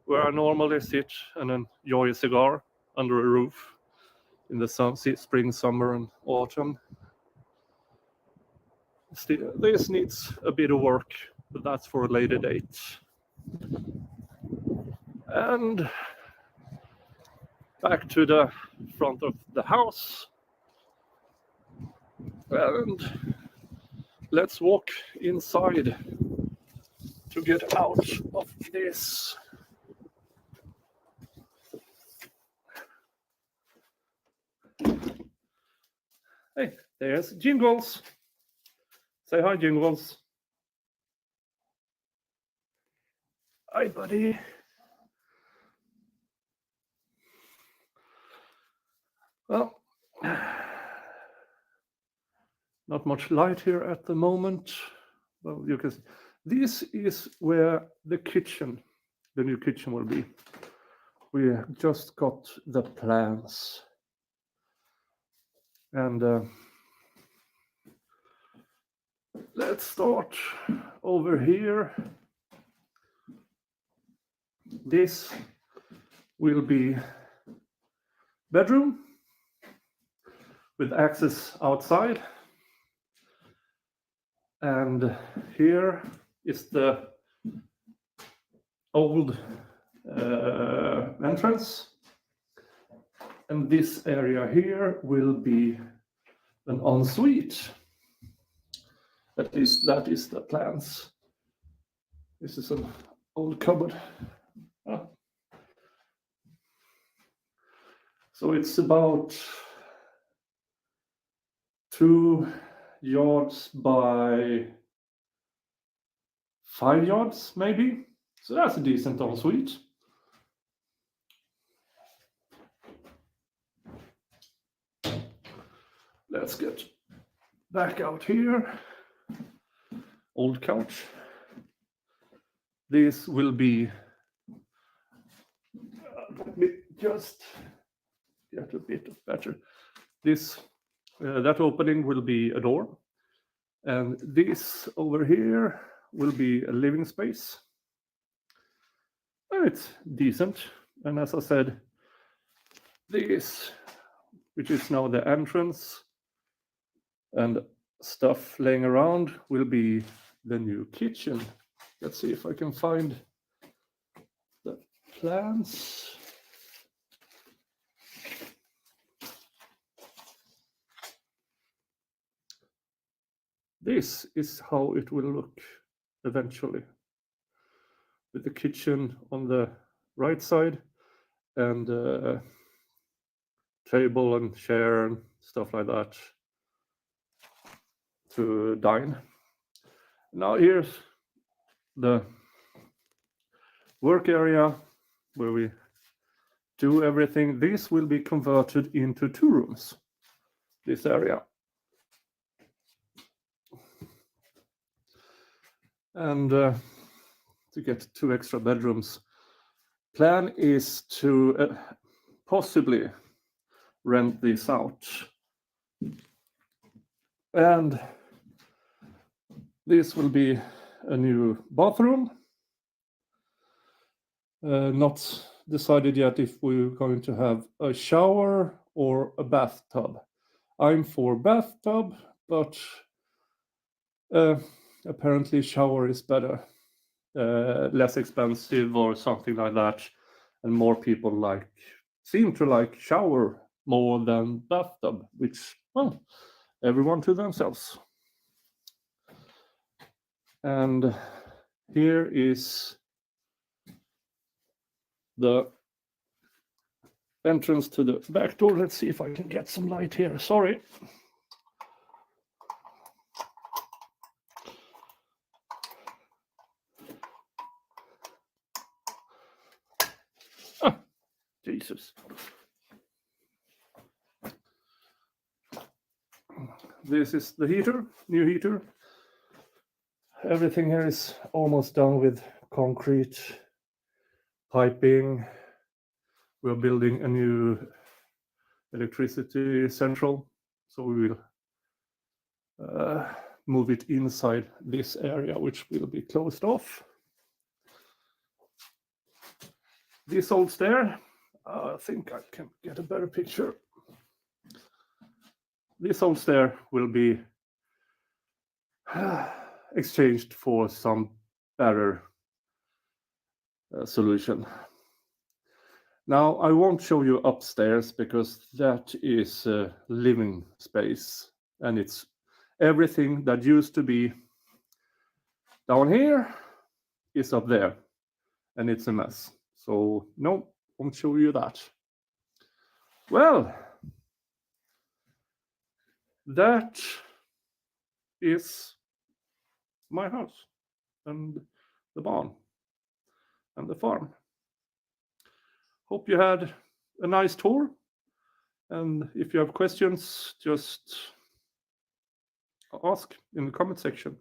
where I normally sit and enjoy a cigar under a roof in the spring, summer, and autumn. This needs a bit of work, but that's for a later date. And back to the front of the house. And let's walk inside to get out of this. Hey, there's Jingles. Say hi, Jingles. Hi, buddy. Well, not much light here at the moment. Well, you can see. This is where the kitchen, the new kitchen will be. We just got the plans. And let's start over here. This will be bedroom with access outside. And here is the old entrance. And this area here will be an ensuite. At least that is the plans. This is an old cupboard. So it's about 2 yards by 5 yards, maybe. So that's a decent ensuite. Let's get back out here. Old couch. This will be, let me just get a bit better. This, that opening will be a door. And this over here will be a living space. And it's decent. And as I said, this, which is now the entrance and stuff laying around, will be the new kitchen. Let's see if I can find the plans. This is how it will look eventually, with the kitchen on the right side and table and chair and stuff like that to dine. Now here's the work area where we do everything. This will be converted into 2 rooms, this area. And to get 2 extra bedrooms. Plan is to possibly rent this out. And this will be a new bathroom. Not decided yet if we're going to have a shower or a bathtub. I'm for bathtub, but apparently shower is better. Less expensive or something like that. And more people seem to like shower more than bathtub, which, well, everyone to themselves. And here is the entrance to the back door. Let's see if I can get some light here. Sorry. Ah, Jesus. This is the heater, new heater. Everything here is almost done with concrete piping. We're building a new electricity central, so we will move it inside this area, which will be closed off. This old stair, I think I can get a better picture. This old stair will be exchanged for some better solution. Now, I won't show you upstairs because that is a living space, and it's everything that used to be down here is up there, and it's a mess. So no, won't show you that. Well, that is my house and the barn and the farm. Hope you had a nice tour, and if you have questions, just ask in the comment section.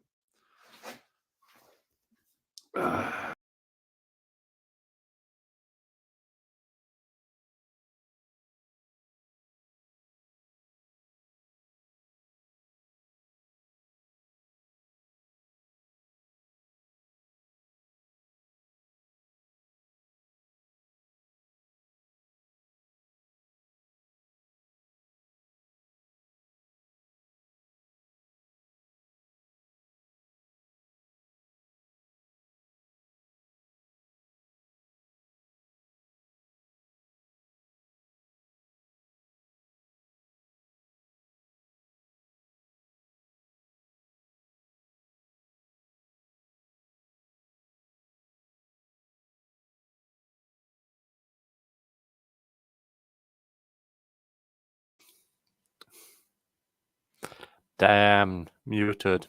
Damn, muted.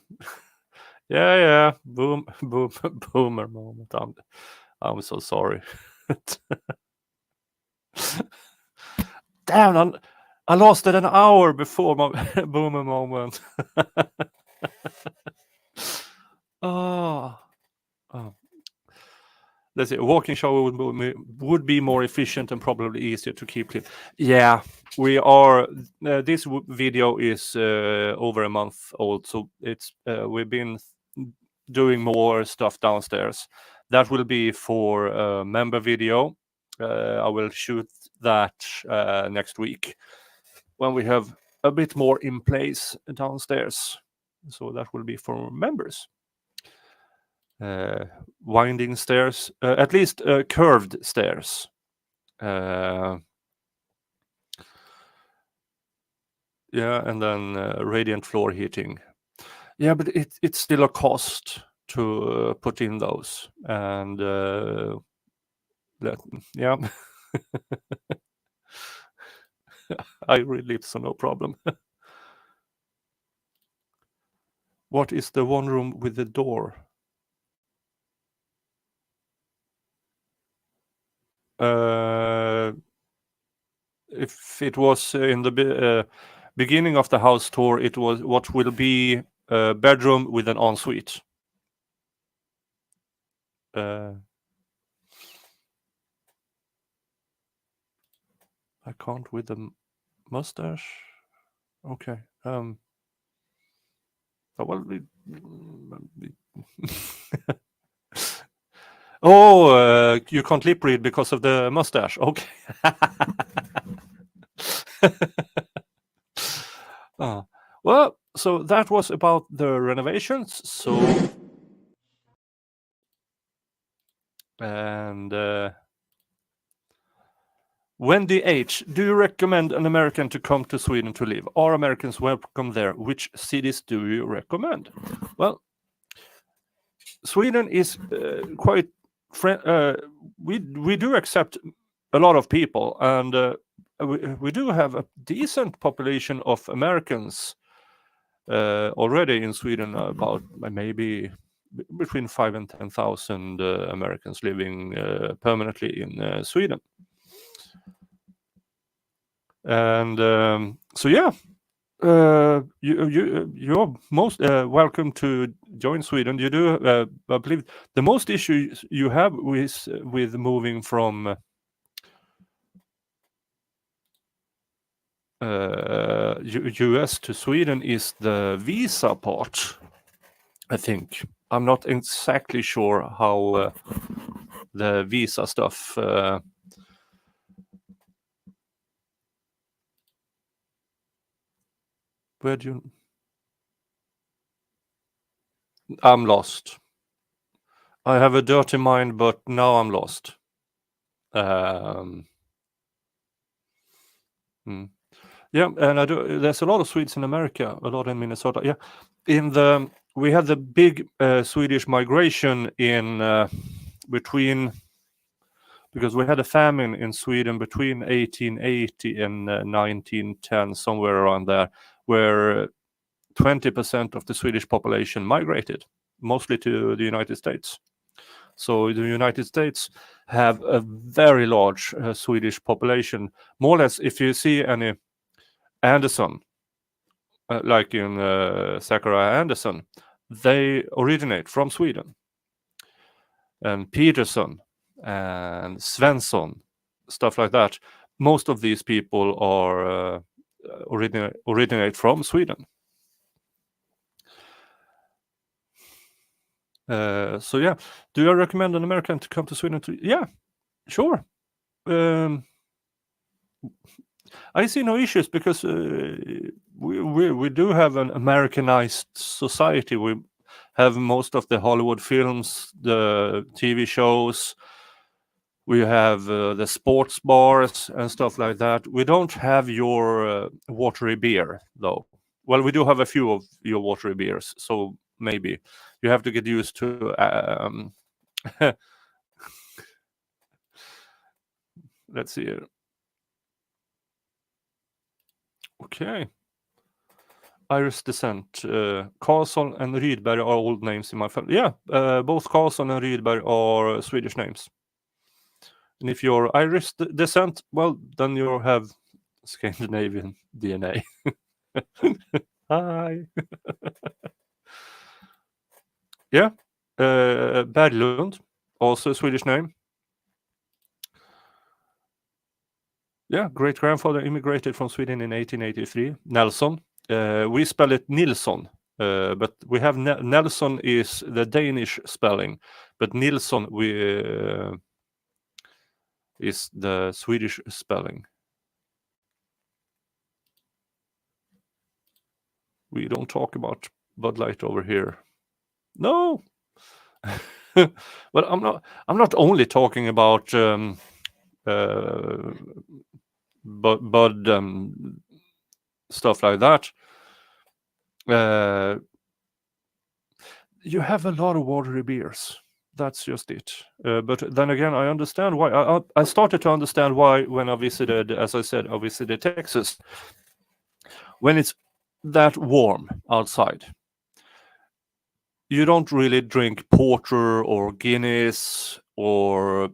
Yeah, boomer moment. I'm so sorry. Damn, I lost it an hour before my boomer moment. Oh. Let's see, a walking shower would be more efficient and probably easier to keep clean. Yeah, we are. This video is over a month old, so it's we've been doing more stuff downstairs. That will be for a member video. I will shoot that next week when we have a bit more in place downstairs. So that will be for members. Winding stairs, at least curved stairs. Yeah, and then radiant floor heating. Yeah, but it's still a cost to put in those, and yeah, I relive, so no problem. What is the one room with the door? If it was in the beginning of the house tour, it was what will be a bedroom with an ensuite. I can't with the mustache. Okay. Well, oh, you can't lip read because of the mustache. Okay. Well, so that was about the renovations. So, and Wendy H, do you recommend an American to come to Sweden to live? Are Americans welcome there? Which cities do you recommend? Well, Sweden is quite we do accept a lot of people, and we do have a decent population of Americans already in Sweden. About maybe between 5 and 10,000 Americans living permanently in Sweden. And so yeah, you're most welcome to join Sweden. You do, I believe, the most issues you have with moving from US to Sweden is the visa part, I think. I'm not exactly sure how the visa stuff. Where do you? I'm lost. I have a dirty mind, but now I'm lost. Yeah, and there's a lot of Swedes in America, a lot in Minnesota. Yeah, we had the big Swedish migration in between, because we had a famine in Sweden between 1880 and 1910, somewhere around there, where 20% of the Swedish population migrated, mostly to the United States. So the United States have a very large Swedish population. More or less, if you see any Anderson, like in Zachariah Anderson, they originate from Sweden. And Peterson and Svensson, stuff like that. Most of these people are originate from Sweden. So yeah, do I recommend an American to come to Sweden? Yeah, sure. I see no issues because we do have an Americanized society. We have most of the Hollywood films, the TV shows. We have the sports bars and stuff like that. We don't have your watery beer, though. Well, we do have a few of your watery beers, so maybe you have to get used to. Let's see here. Okay. Irish descent. Karlsson and Rydberg are old names in my family. Yeah, both Karlsson and Rydberg are Swedish names. And if you're Irish descent, well, then you have Scandinavian DNA. Hi. Yeah. Berglund, also a Swedish name. Yeah, great-grandfather immigrated from Sweden in 1883. Nelson. We spell it Nilsson, but we have Nelson is the Danish spelling, but Nilsson is the Swedish spelling. We don't talk about Bud Light over here. No. Well, I'm not only talking about Bud stuff like that. You have a lot of watery beers. That's just it. But then again, I understand why. I started to understand why when I visited, as I said, I visited Texas. When it's that warm outside, you don't really drink porter or Guinness or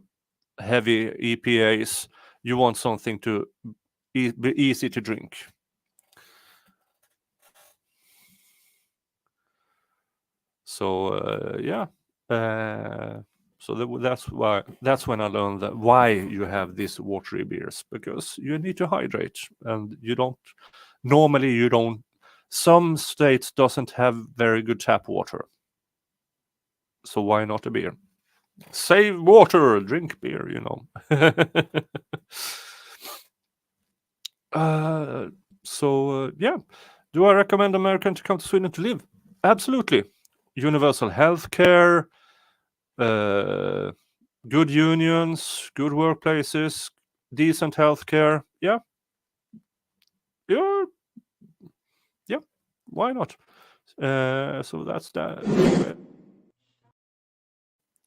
heavy EPAs. You want something to be easy to drink. So yeah. So that's when I learned that why you have these watery beers, because you need to hydrate, and you don't. Some states doesn't have very good tap water, so why not a beer? Save water, drink beer, you know. Yeah, do I recommend American to come to Sweden to live? Absolutely. Universal health care, good unions, good workplaces, decent healthcare. Yeah. Why not? So that's that.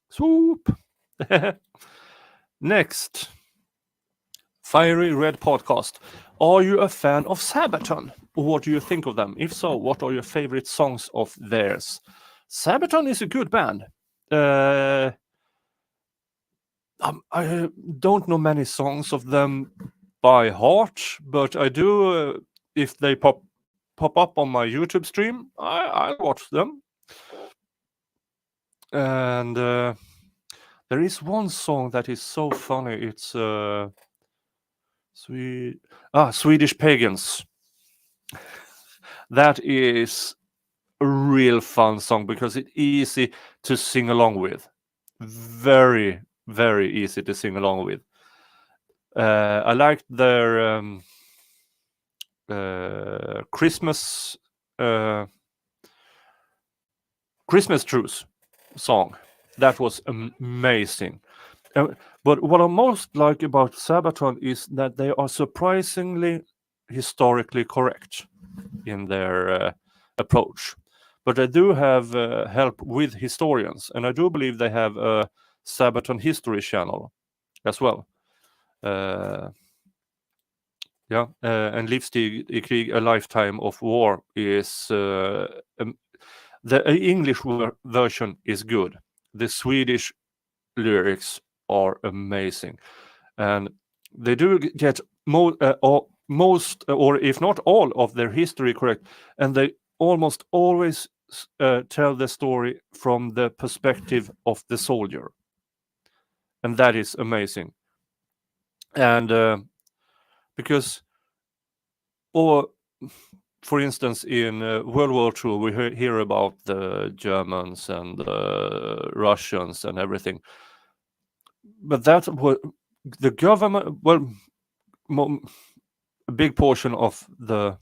Swoop. Next, Fiery Red Podcast. Are you a fan of Sabaton? What do you think of them? If so, what are your favorite songs of theirs? Sabaton is a good band. I don't know many songs of them by heart, but I do. If they pop up on my YouTube stream, I'll watch them. And there is one song that is so funny. It's Swedish Pagans. That is a real fun song because it's easy to sing along with. Very, very easy to sing along with. I liked their Christmas truce song. That was amazing. But what I most like about Sabaton is that they are surprisingly historically correct in their approach. But they do have help with historians, and I do believe they have a Sabaton history channel as well. And Livstid i krig, A Lifetime of War is the English version is good. The Swedish lyrics are amazing, and they do get most, or if not all, of their history correct, and they almost always tell the story from the perspective of the soldier, and that is amazing. And because, or for instance, in World War II, we hear about the Germans and the Russians and everything, but that was the government. Well, a big portion of the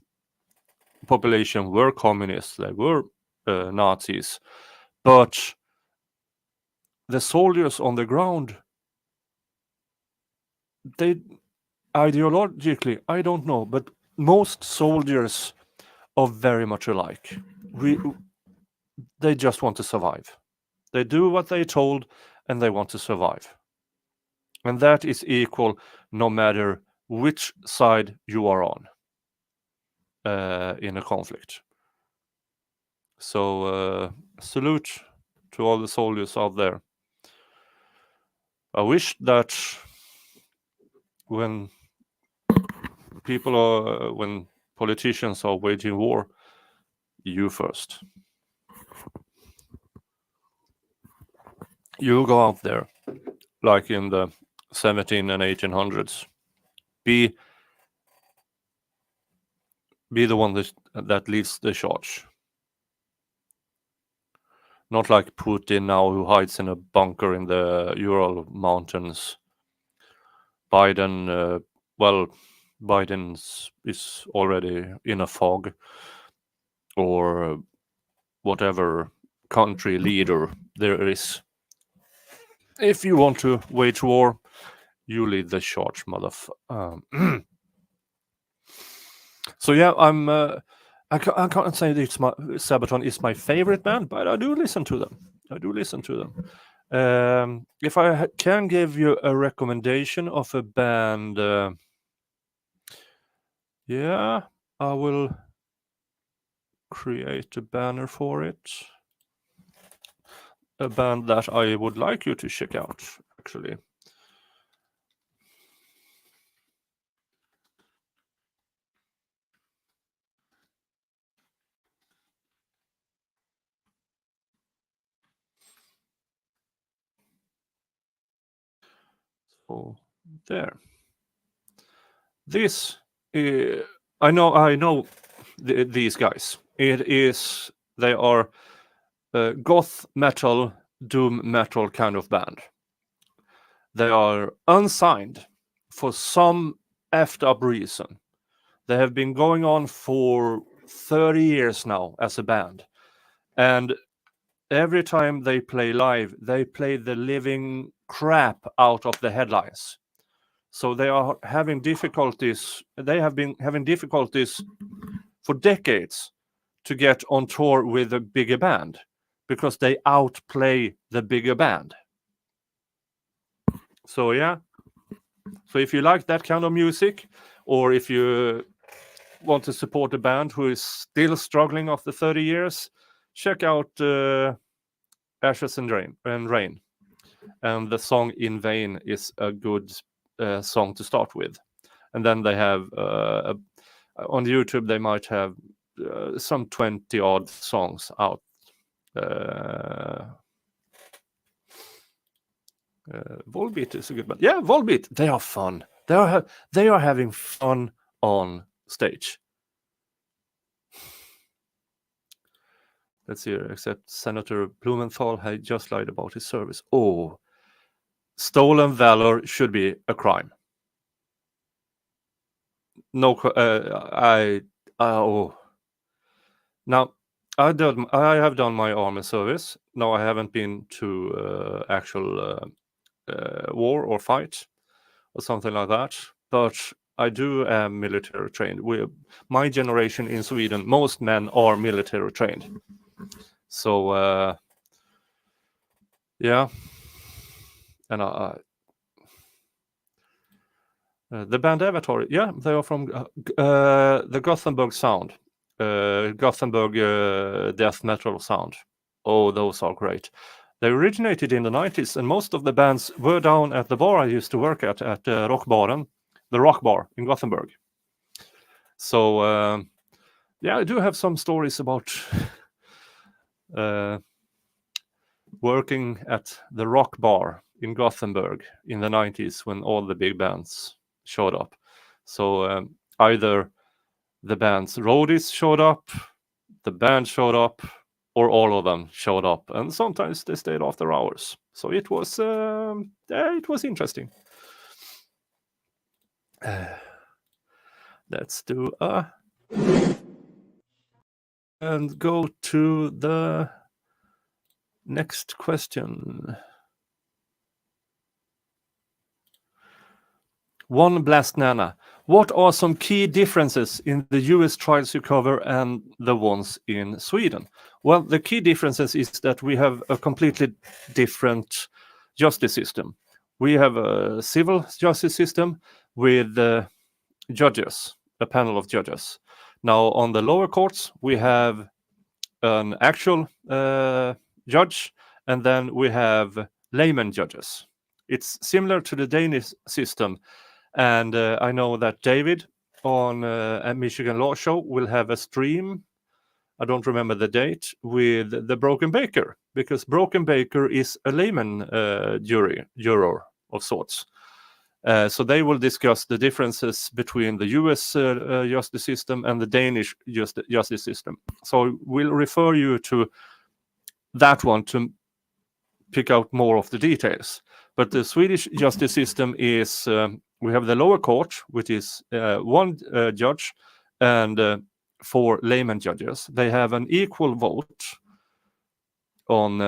population were communists, they were Nazis, but the soldiers on the ground, they ideologically, I don't know, but most soldiers are very much alike. They just want to survive. They do what they're told, and they want to survive, and that is equal no matter which side you are on in a conflict. So salute to all the soldiers out there. I wish that when politicians are waging war, you first. You go out there, like in the 17 and 1800s. Be the one that leads the charge. Not like Putin now, who hides in a bunker in the Ural Mountains. Biden, Biden is already in a fog, or whatever country leader there is. If you want to wage war, you lead the charge, motherfucker. So yeah, I can't say that Sabaton is my favorite band, but I do listen to them. If I can give you a recommendation of a band, I will create a banner for it. A band that I would like you to check out, actually. So there. This I know these guys. They are goth metal, doom metal kind of band. They are unsigned for some effed up reason. They have been going on for 30 years now as a band, and every time they play live, they play the living crap out of the headlines. So they are having difficulties. They have been having difficulties for decades to get on tour with a bigger band because they outplay the bigger band. So yeah, So if you like that kind of music, or if you want to support a band who is still struggling after 30 years, check out Ashes and Rain. And the song In Vain is a good song to start with. And then they have, on YouTube, they might have some 20 odd songs out. Volbeat is a good band. Yeah, Volbeat, they are fun. They are having fun on stage. Let's see, except Senator Blumenthal had just lied about his service. Oh, stolen valor should be a crime. No, Now, I have done my army service. No, I haven't been to actual war or fight or something like that. But I do am military trained. My generation in Sweden, most men are military trained. So, yeah. And the band Avatar, yeah, they are from the Gothenburg sound. Gothenburg death metal sound. Oh, those are great. They originated in the 90s, and most of the bands were down at the bar I used to work at Rockbaren, the Rock Bar in Gothenburg. So, yeah, I do have some stories about working at the Rock Bar in Gothenburg in the 90s when all the big bands showed up. So either the band's roadies showed up, the band showed up, or all of them showed up, and sometimes they stayed after hours. So it was interesting. Let's do and go to the next question. One Blast Nana. What are some key differences in the US trials you cover and the ones in Sweden? Well, the key differences is that we have a completely different justice system. We have a civil justice system with judges, a panel of judges. Now, on the lower courts, we have an actual judge, and then we have layman judges. It's similar to the Danish system. And I know that David on a Michigan Law Show will have a stream, I don't remember the date, with the Broken Baker, because Broken Baker is a layman juror of sorts. So they will discuss the differences between the US justice system and the Danish justice system. So we'll refer you to that one to pick out more of the details. But the Swedish justice system is, we have the lower court, which is one judge and 4 layman judges. They have an equal vote on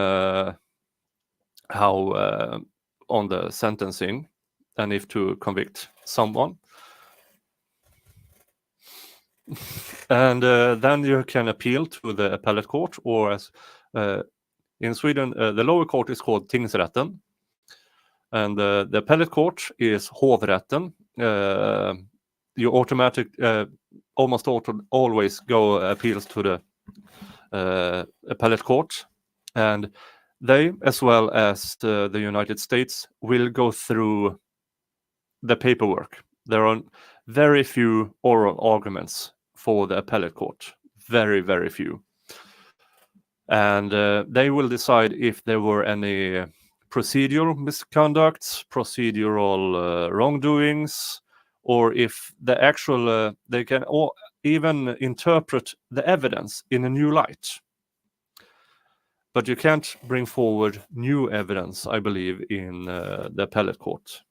how on the sentencing and if to convict someone. And then you can appeal to the appellate court, or as in Sweden, the lower court is called tingsrätten, and the appellate court is hovrätten. You almost always go appeals to the appellate court, and they, as well as the United States, will go through the paperwork. There are very few oral arguments for the appellate court, very, very few. And they will decide if there were any procedural misconducts, procedural wrongdoings, or if the actual, they can even interpret the evidence in a new light. But you can't bring forward new evidence, I believe, in the appellate court.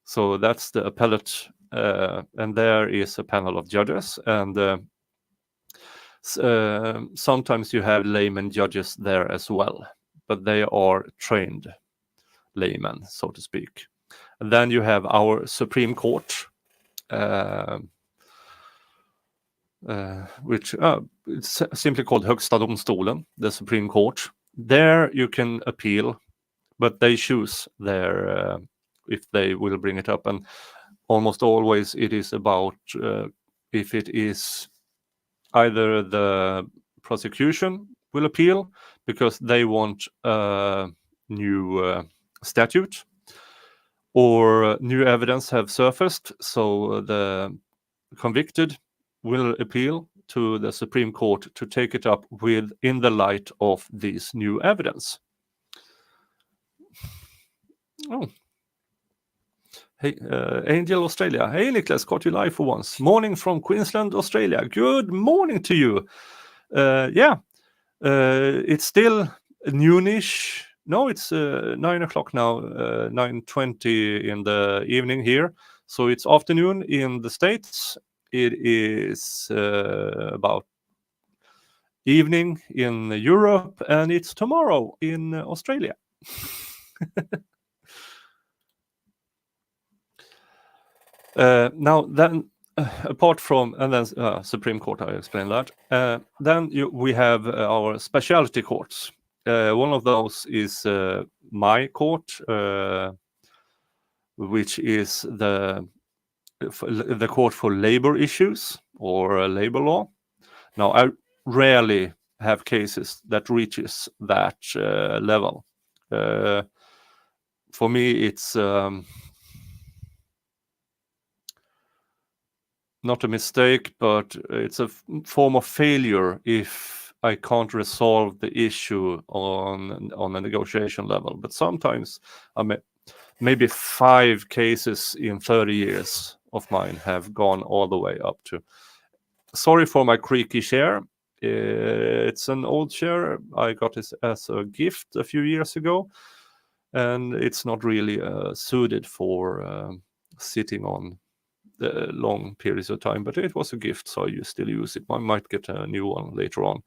So that's the appellate, and there is a panel of judges, and sometimes you have layman judges there as well, but they are trained laymen, so to speak. And then you have our Supreme Court, which it's simply called Högsta domstolen, the Supreme Court. There you can appeal, but they choose their if they will bring it up, and almost always it is about if it is either the prosecution will appeal because they want a new statute, or new evidence have surfaced, so the convicted will appeal to the Supreme Court to take it up in the light of this new evidence. Oh. Hey, Angel Australia. Hey, Niklas, caught you live for once. Morning from Queensland, Australia. Good morning to you. It's still noonish. No, it's 9 o'clock now, 9:20 in the evening here. So it's afternoon in the States. It is about evening in Europe, and it's tomorrow in Australia. Now then, apart from, and then Supreme Court, I explained that. Then we have our specialty courts. One of those is my court, which is the court for labor issues or labor law. Now, I rarely have cases that reaches that level. For me, it's not a mistake, but it's a form of failure if I can't resolve the issue on a negotiation level. But sometimes, maybe 5 cases in 30 years of mine have gone all the way up to. Sorry for my creaky chair. It's an old chair. I got it as a gift a few years ago, and it's not really suited for sitting on long periods of time, but it was a gift, so you still use it. I might get a new one later on.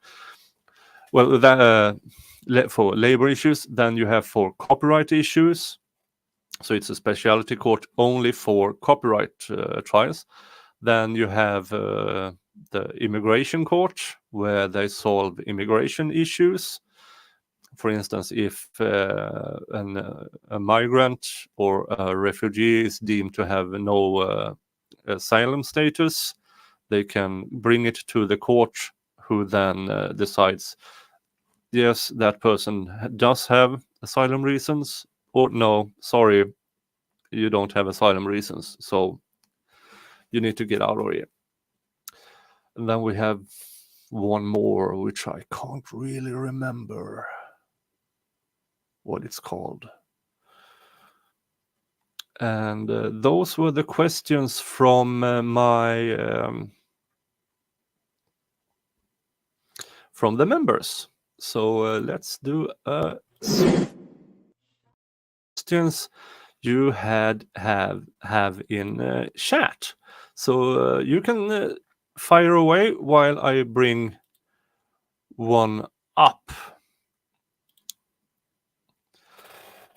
Well, for labor issues, then you have for copyright issues. So it's a specialty court only for copyright trials. Then you have the immigration court, where they solve immigration issues. For instance, if a migrant or a refugee is deemed to have no asylum status, they can bring it to the court, who then decides, yes, that person does have asylum reasons, or no, sorry, you don't have asylum reasons, so you need to get out of here. And then we have one more, which I can't really remember what it's called. And those were the questions from from the members. So let's do questions you have in chat. So you can fire away while I bring one up.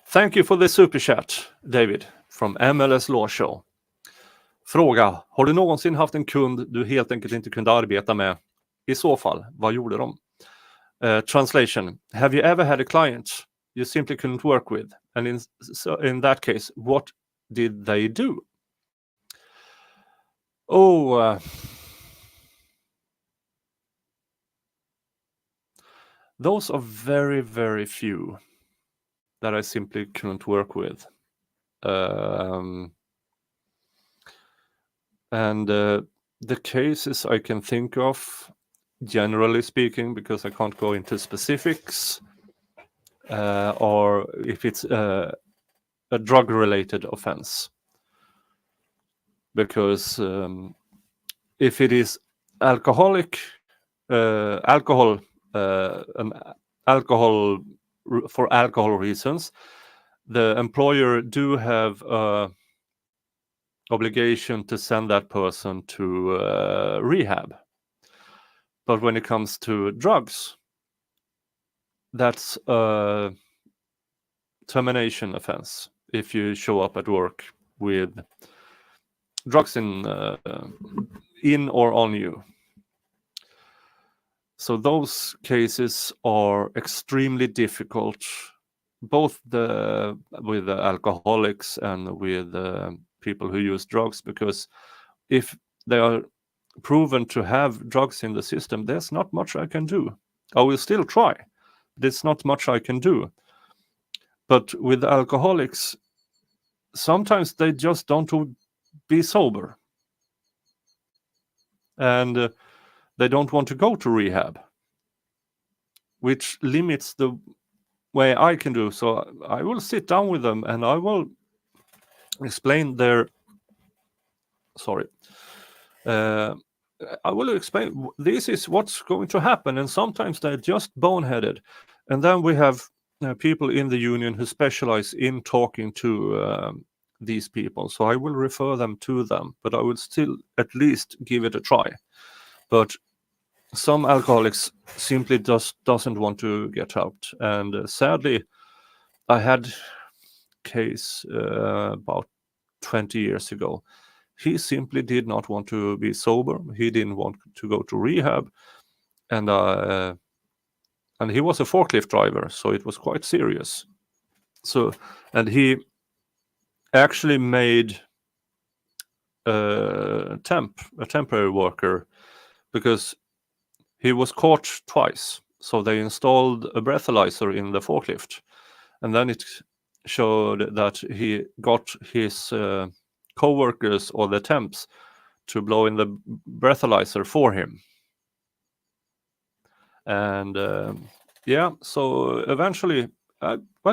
Thank you for the super chat, David, from MLS Law Show. Fråga, har du någonsin haft en kund du helt enkelt inte kunde arbeta med? I så fall, vad gjorde de? Translation, have you ever had a client you simply couldn't work with? And in that case, what did they do? Those are very, very few that I simply couldn't work with. And the cases I can think of, generally speaking, because I can't go into specifics, or if it's a drug-related offense. Because if it is alcohol for alcohol reasons, the employer do have obligation to send that person to rehab. But when it comes to drugs, that's a termination offense if you show up at work with drugs in or on you. So those cases are extremely difficult both with the alcoholics and with people who use drugs, because if they are proven to have drugs in the system, there's not much I can do. I will still try. There's not much I can do. But with alcoholics, sometimes they just don't want to be sober. And they don't want to go to rehab, which limits the way I can do. So I will sit down with them and I will explain I will explain this is what's going to happen, and sometimes they're just boneheaded. And then we have people in the union who specialize in talking to these people, so I will refer them to them, but I will still at least give it a try. But some alcoholics simply doesn't want to get out, and sadly I had case about 20 years ago. He simply did not want to be sober. He didn't want to go to rehab, and he was a forklift driver, so it was quite serious. So, and he actually made a temporary worker, because he was caught twice. So they installed a breathalyzer in the forklift, and then it showed that he got his co-workers or the temps to blow in the breathalyzer for him. And so eventually,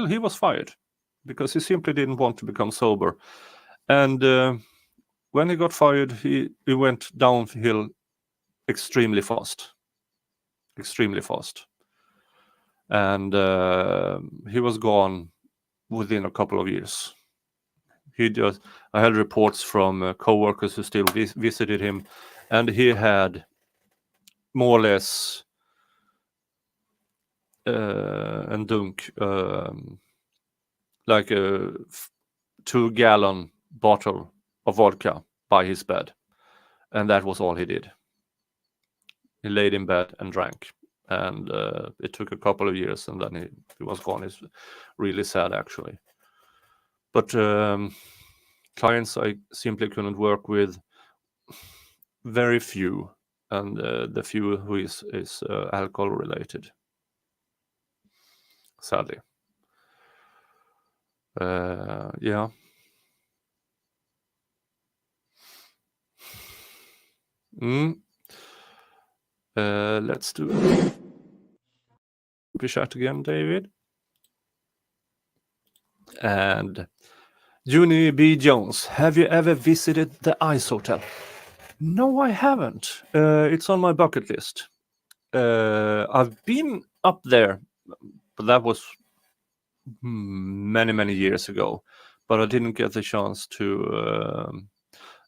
he was fired because he simply didn't want to become sober. And when he got fired, he went downhill extremely fast. And he was gone within a couple of years. I had reports from co-workers who still visited him, and he had more or less en dunk, like a 2-gallon bottle of vodka by his bed, and that was all he did. He laid in bed and drank, and it took a couple of years, and then he was gone. It's really sad, actually. But clients I simply couldn't work with, very few, and the few who is alcohol related, sadly. Yeah. Let's do a chat again, David. And Juni B. Jones, have you ever visited the Ice Hotel? No, I haven't. It's on my bucket list. I've been up there, but that was many years ago. But I didn't get the chance to.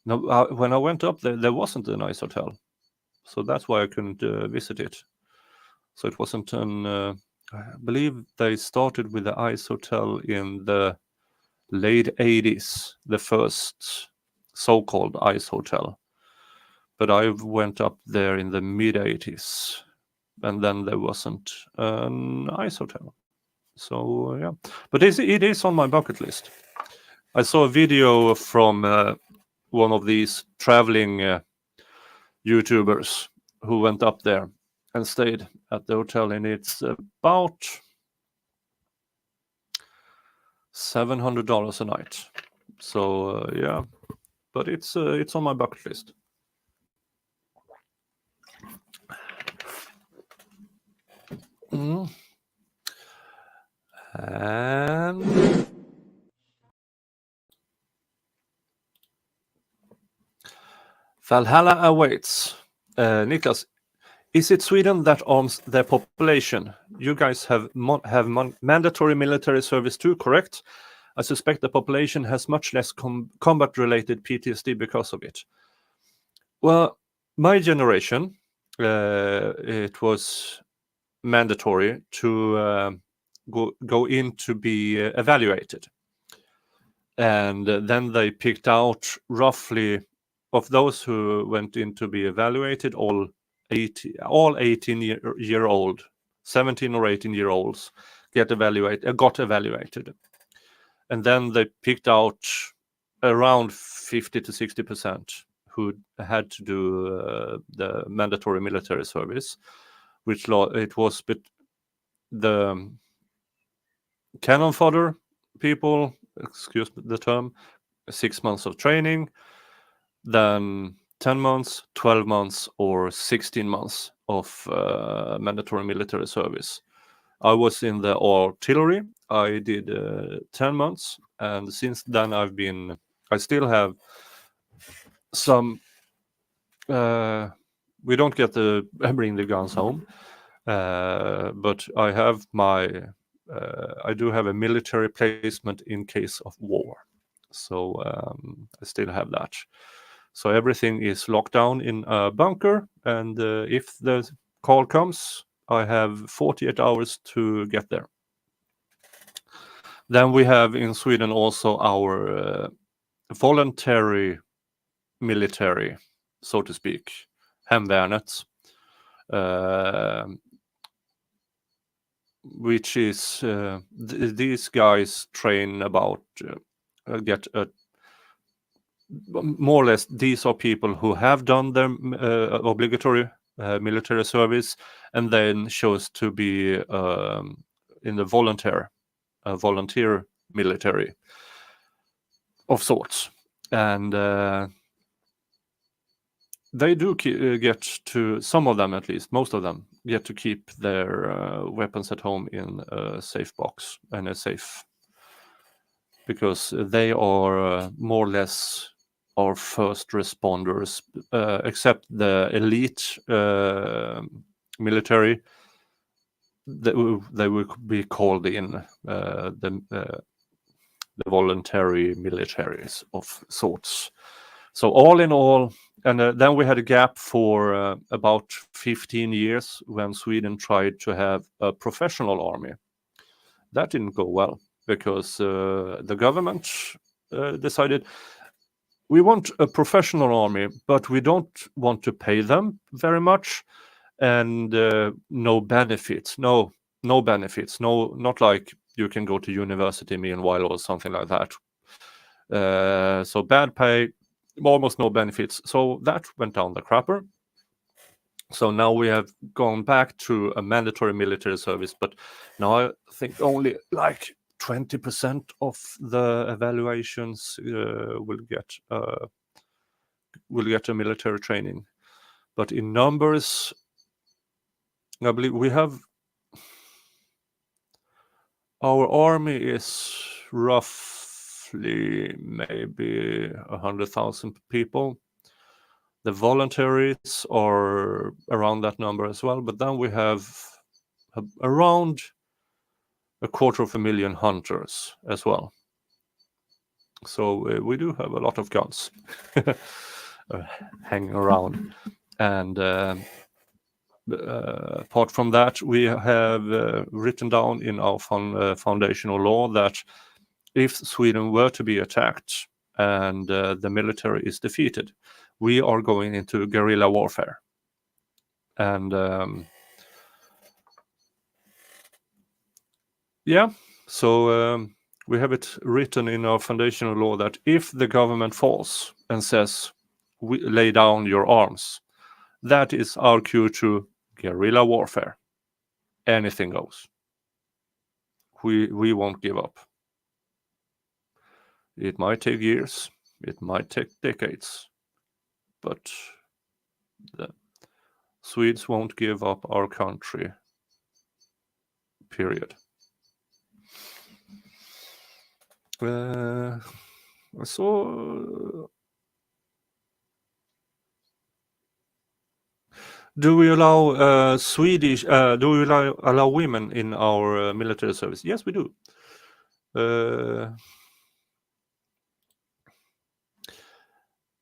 When I went up there wasn't an Ice Hotel, so that's why I couldn't visit it. So it wasn't I believe they started with the Ice Hotel in the late 80s, the first so-called Ice Hotel. But I went up there in the mid 80s, and then there wasn't an Ice Hotel. So yeah, but it is on my bucket list. I saw a video from one of these traveling YouTubers who went up there and stayed at the hotel, and it's about $700 a night. So yeah, but it's on my bucket list. And Valhalla awaits. Niklas, is it Sweden that arms their population? You guys have mandatory military service too, correct? I suspect the population has much less combat-related PTSD because of it. Well, my generation, it was mandatory to go in to be evaluated. And then they picked out roughly, of those who went in to be evaluated, all 18-year-old, 17 or 18-year-olds got evaluated, and then they picked out around 50 to 60% who had to do the mandatory military service, which it was the cannon fodder people, excuse the term, 6 months of training, then 10 months, 12 months, or 16 months of mandatory military service. I was in the artillery. I did 10 months, and since then I still have some. We don't get to bring the guns home, but I have I do have a military placement in case of war, so I still have that. So everything is locked down in a bunker, and if the call comes, I have 48 hours to get there. Then we have in Sweden also our voluntary military, so to speak, hemvärnet, which is these guys train about more or less. These are people who have done their obligatory military service and then chose to be in the volunteer military of sorts, and they do get to, some of them at least, most of them get to keep their weapons at home in a safe box and a safe, because they are more or less our first responders, except the elite military. They will be called in the voluntary militaries of sorts. So all in all, and then we had a gap for about 15 years when Sweden tried to have a professional army. That didn't go well because the government decided, we want a professional army, but we don't want to pay them very much, and no benefits. No benefits. Not like you can go to university meanwhile or something like that. So bad pay, almost no benefits. So that went down the crapper. So now we have gone back to a mandatory military service, but now I think only like 20% of the evaluations will get a military training. But in numbers, I believe we have, our army is roughly maybe 100,000 people. The voluntaries are around that number as well, but then we have around 250,000 hunters as well. So we do have a lot of guns hanging around, and apart from that, we have written down in our foundational law that if Sweden were to be attacked and the military is defeated, we are going into guerrilla warfare. And so we have it written in our foundational law that if the government falls and says, lay down your arms, that is our cue to guerrilla warfare. Anything goes. We won't give up. It might take years, it might take decades, but the Swedes won't give up our country, period. So do we allow Swedish? Do we allow women in our military service? Yes, we do.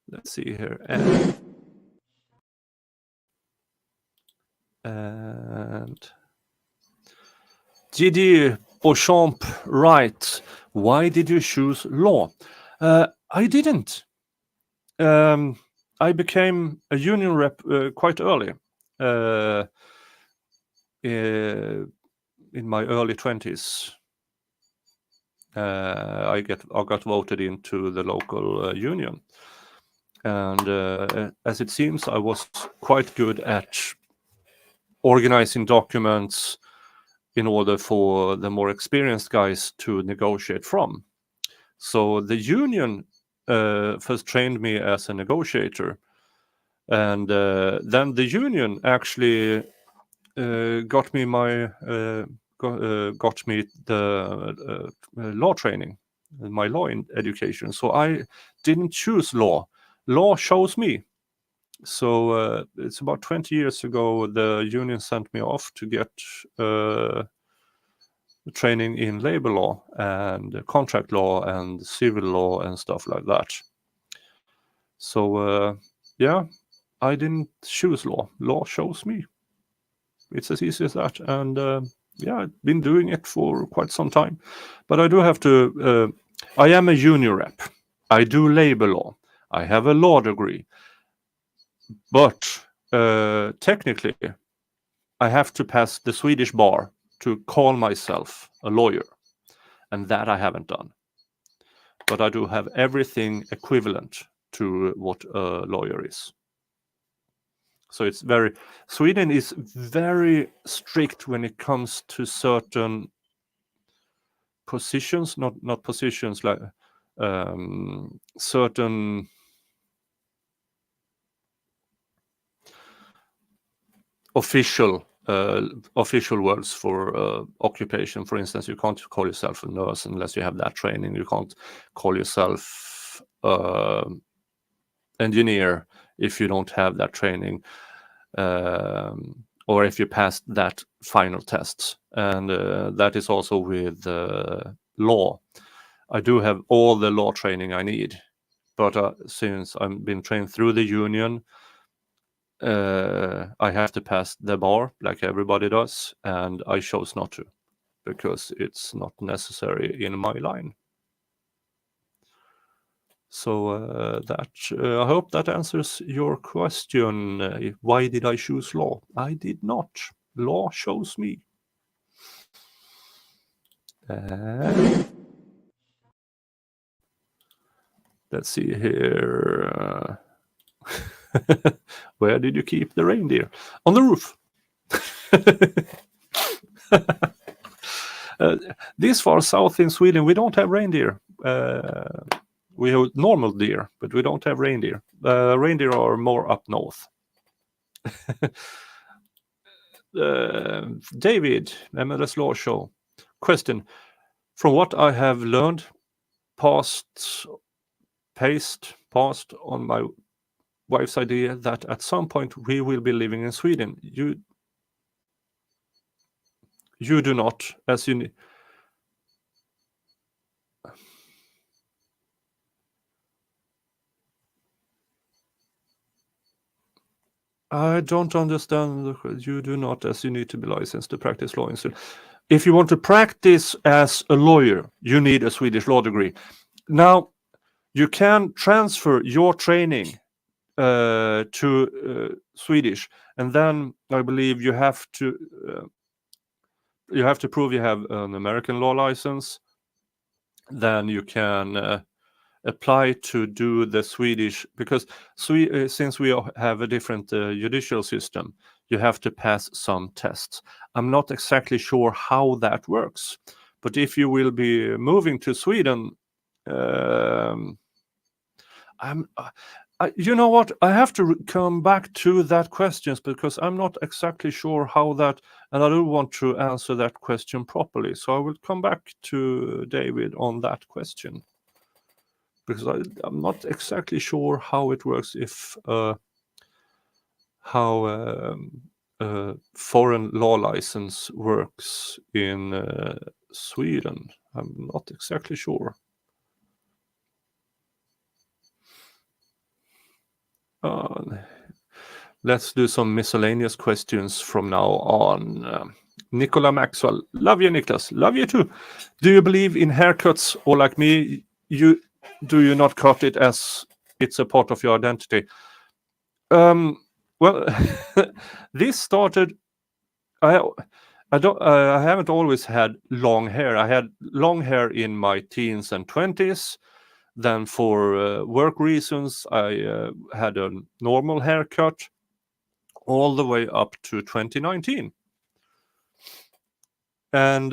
Let's see here. And GD Beauchamp writes, why did you choose law? I didn't. I became a union rep quite early. In in my early 20s, I got voted into the local union, and as it seems, I was quite good at organizing documents in order for the more experienced guys to negotiate from. So the union first trained me as a negotiator, and then the union actually got me the law training, my law education. So I didn't choose law. Law chose me. So it's about 20 years ago, the union sent me off to get training in labor law and contract law and civil law and stuff like that. So yeah, I didn't choose law. Law chose me. It's as easy as that. And yeah, I've been doing it for quite some time. But I do have to, I am a union rep. I do labor law. I have a law degree. But technically, I have to pass the Swedish bar to call myself a lawyer. And that I haven't done. But I do have everything equivalent to what a lawyer is. So it's Sweden is very strict when it comes to certain positions, not positions, like certain official words for occupation. For instance, you can't call yourself a nurse unless you have that training. You can't call yourself engineer if you don't have that training, or if you passed that final tests. And that is also with law. I do have all the law training I need, but since I've been trained through the union, I have to pass the bar like everybody does, and I chose not to because it's not necessary in my line. So I hope that answers your question. Why did I choose law? I did not. Law chose me. Let's see here. Where did you keep the reindeer? On the roof. This far south in Sweden, we don't have reindeer. We have normal deer, but we don't have reindeer. Reindeer are more up north. David, MLS Law Show. Question. From what I have learned, passed on my wife's idea that at some point we will be living in Sweden. You do not, as you... I don't understand. You do not, as you need to be licensed to practice law in Sweden. If you want to practice as a lawyer, you need a Swedish law degree. Now, you can transfer your training to Swedish, and then I believe you have to prove you have an American law license. Then you can apply to do the Swedish, because since we have a different judicial system, you have to pass some tests. I'm not exactly sure how that works, but if you will be moving to Sweden, you know what? I have to come back to that question because I'm not exactly sure how that, and I don't want to answer that question properly. So I will come back to David on that question, because I'm not exactly sure how it works, if how foreign law license works in Sweden. I'm not exactly sure. Let's do some miscellaneous questions from now on. Nicola Maxwell. Love you, Niklas. Love you too. Do you believe in haircuts, or like me, do you not cut it as it's a part of your identity? Well, this started... I haven't always had long hair. I had long hair in my teens and 20s. Then for work reasons, I had a normal haircut all the way up to 2019. And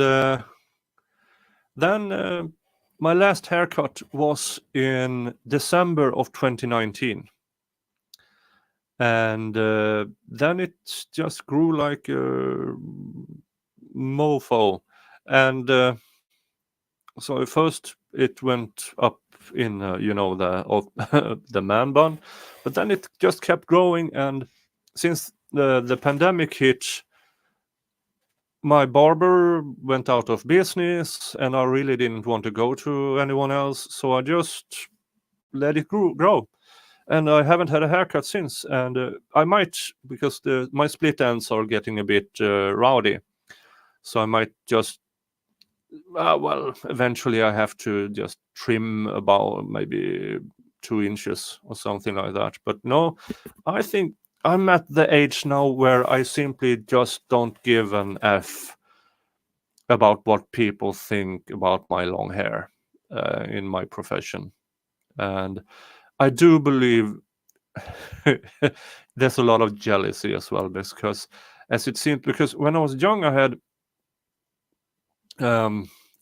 then my last haircut was in December of 2019. And then it just grew like a mofo. And so first it went up in the man bun, but then it just kept growing. And since the pandemic hit, my barber went out of business, and I really didn't want to go to anyone else, so I just let it grow. And I haven't had a haircut since. And I might, because my split ends are getting a bit rowdy, so I might just eventually I have to just trim about maybe 2 inches or something like that. But no, I think I'm at the age now where I simply just don't give an F about what people think about my long hair in my profession. And I do believe there's a lot of jealousy as well, because as it seems, because when I was young I had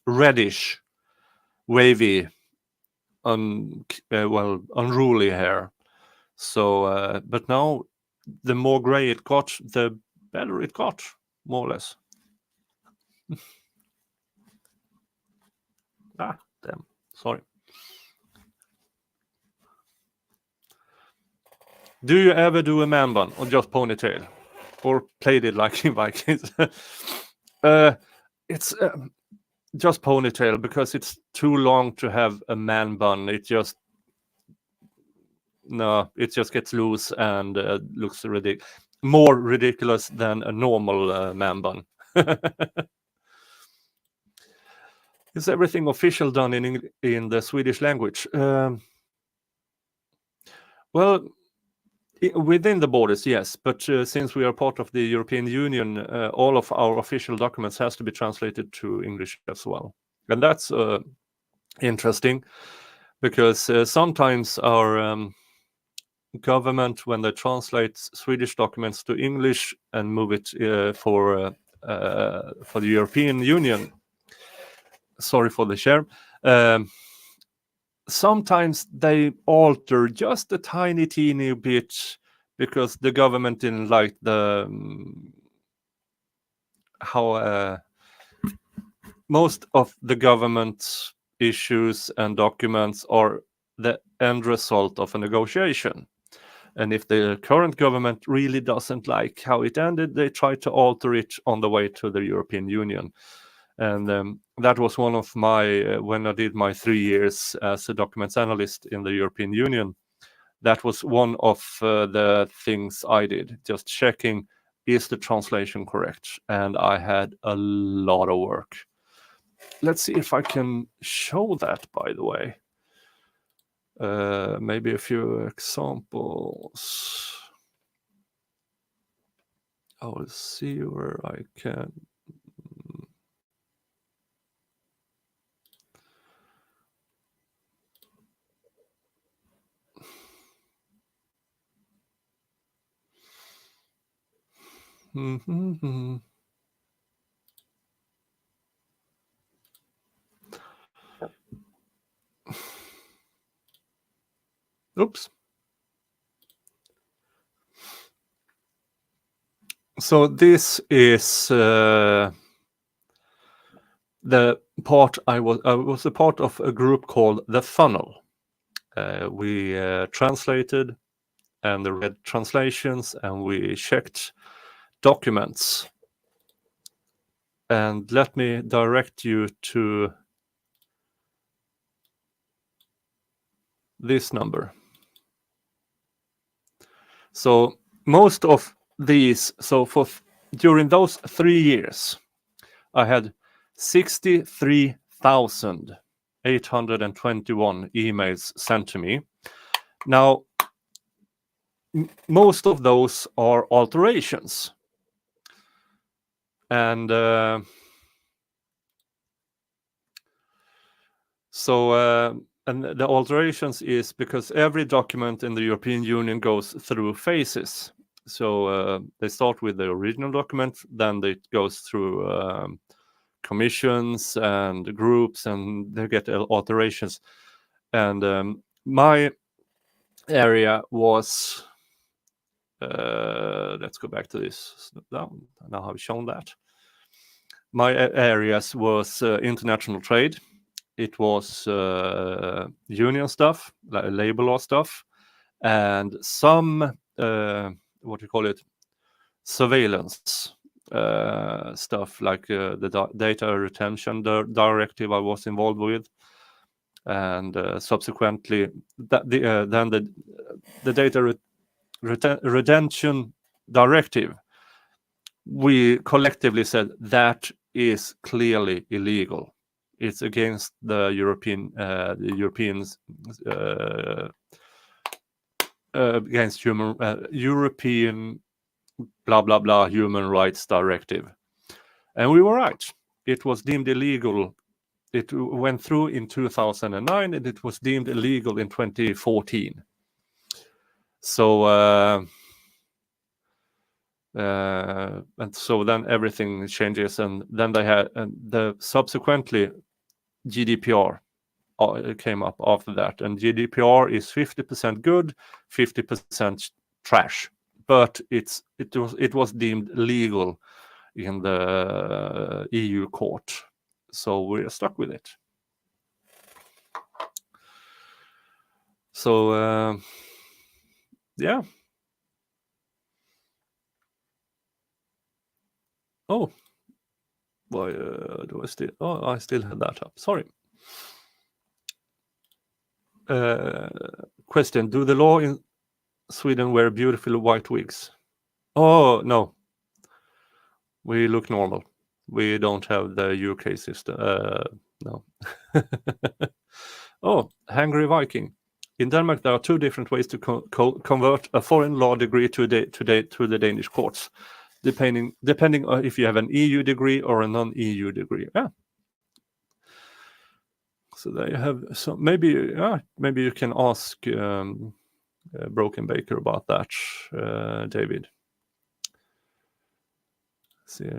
reddish, wavy, unruly hair. So, but now the more gray it got, the better it got, more or less. Damn. Sorry. Do you ever do a man bun or just ponytail, or played it like in Vikings? It's just ponytail, because it's too long to have a man bun. It just gets loose and looks more ridiculous than a normal man bun. Is everything official done in the Swedish language? Well, within the borders, yes, but since we are part of the European Union, all of our official documents has to be translated to English as well. And that's interesting, because sometimes our government, when they translate Swedish documents to English and move it for the European Union, sorry for the share, sometimes they alter just a tiny, teeny bit, because the government didn't like the how most of the government's issues and documents are the end result of a negotiation. And if the current government really doesn't like how it ended, they try to alter it on the way to the European Union. And that was one of my, when I did my 3 years as a documents analyst in the European Union, that was one of the things I did, just checking, is the translation correct? And I had a lot of work. Let's see if I can show that, by the way. Maybe a few examples. I'll see where I can. Oops. So this is the part I was a part of a group called The Funnel. We translated and read translations, and we checked documents. And let me direct you to this number. So most of these, during those 3 years, I had 63,821 emails sent to me. Now, most of those are alterations. And and the alterations is because every document in the European Union goes through phases. So they start with the original document, then it goes through commissions and groups, and they get alterations. And my area was, let's go back to this. Now I've shown that. My areas was international trade. It was union stuff, like labor law stuff, and some what do you call it, surveillance stuff, like the data retention directive I was involved with, and subsequently then the data retention directive. We collectively said that is clearly illegal. It's against the Europeans against European blah blah blah human rights directive, and we were right. It was deemed illegal. It went through in 2009, and it was deemed illegal in 2014. So and so then everything changes, and then they had the subsequently GDPR came up after that, and GDPR is 50% good, 50% trash, but it was deemed legal in the EU court, so we're stuck with it. So yeah. Oh, why do I still? Oh, I still had that up. Sorry. Question: do the law in Sweden wear beautiful white wigs? Oh no, we look normal. We don't have the UK system. No. Oh, Hungry Viking. In Denmark, there are two different ways to convert a foreign law degree to the Danish courts, depending on if you have an EU degree or a non-EU degree. Yeah. So there you have. So maybe you can ask Broken Baker about that, David. See,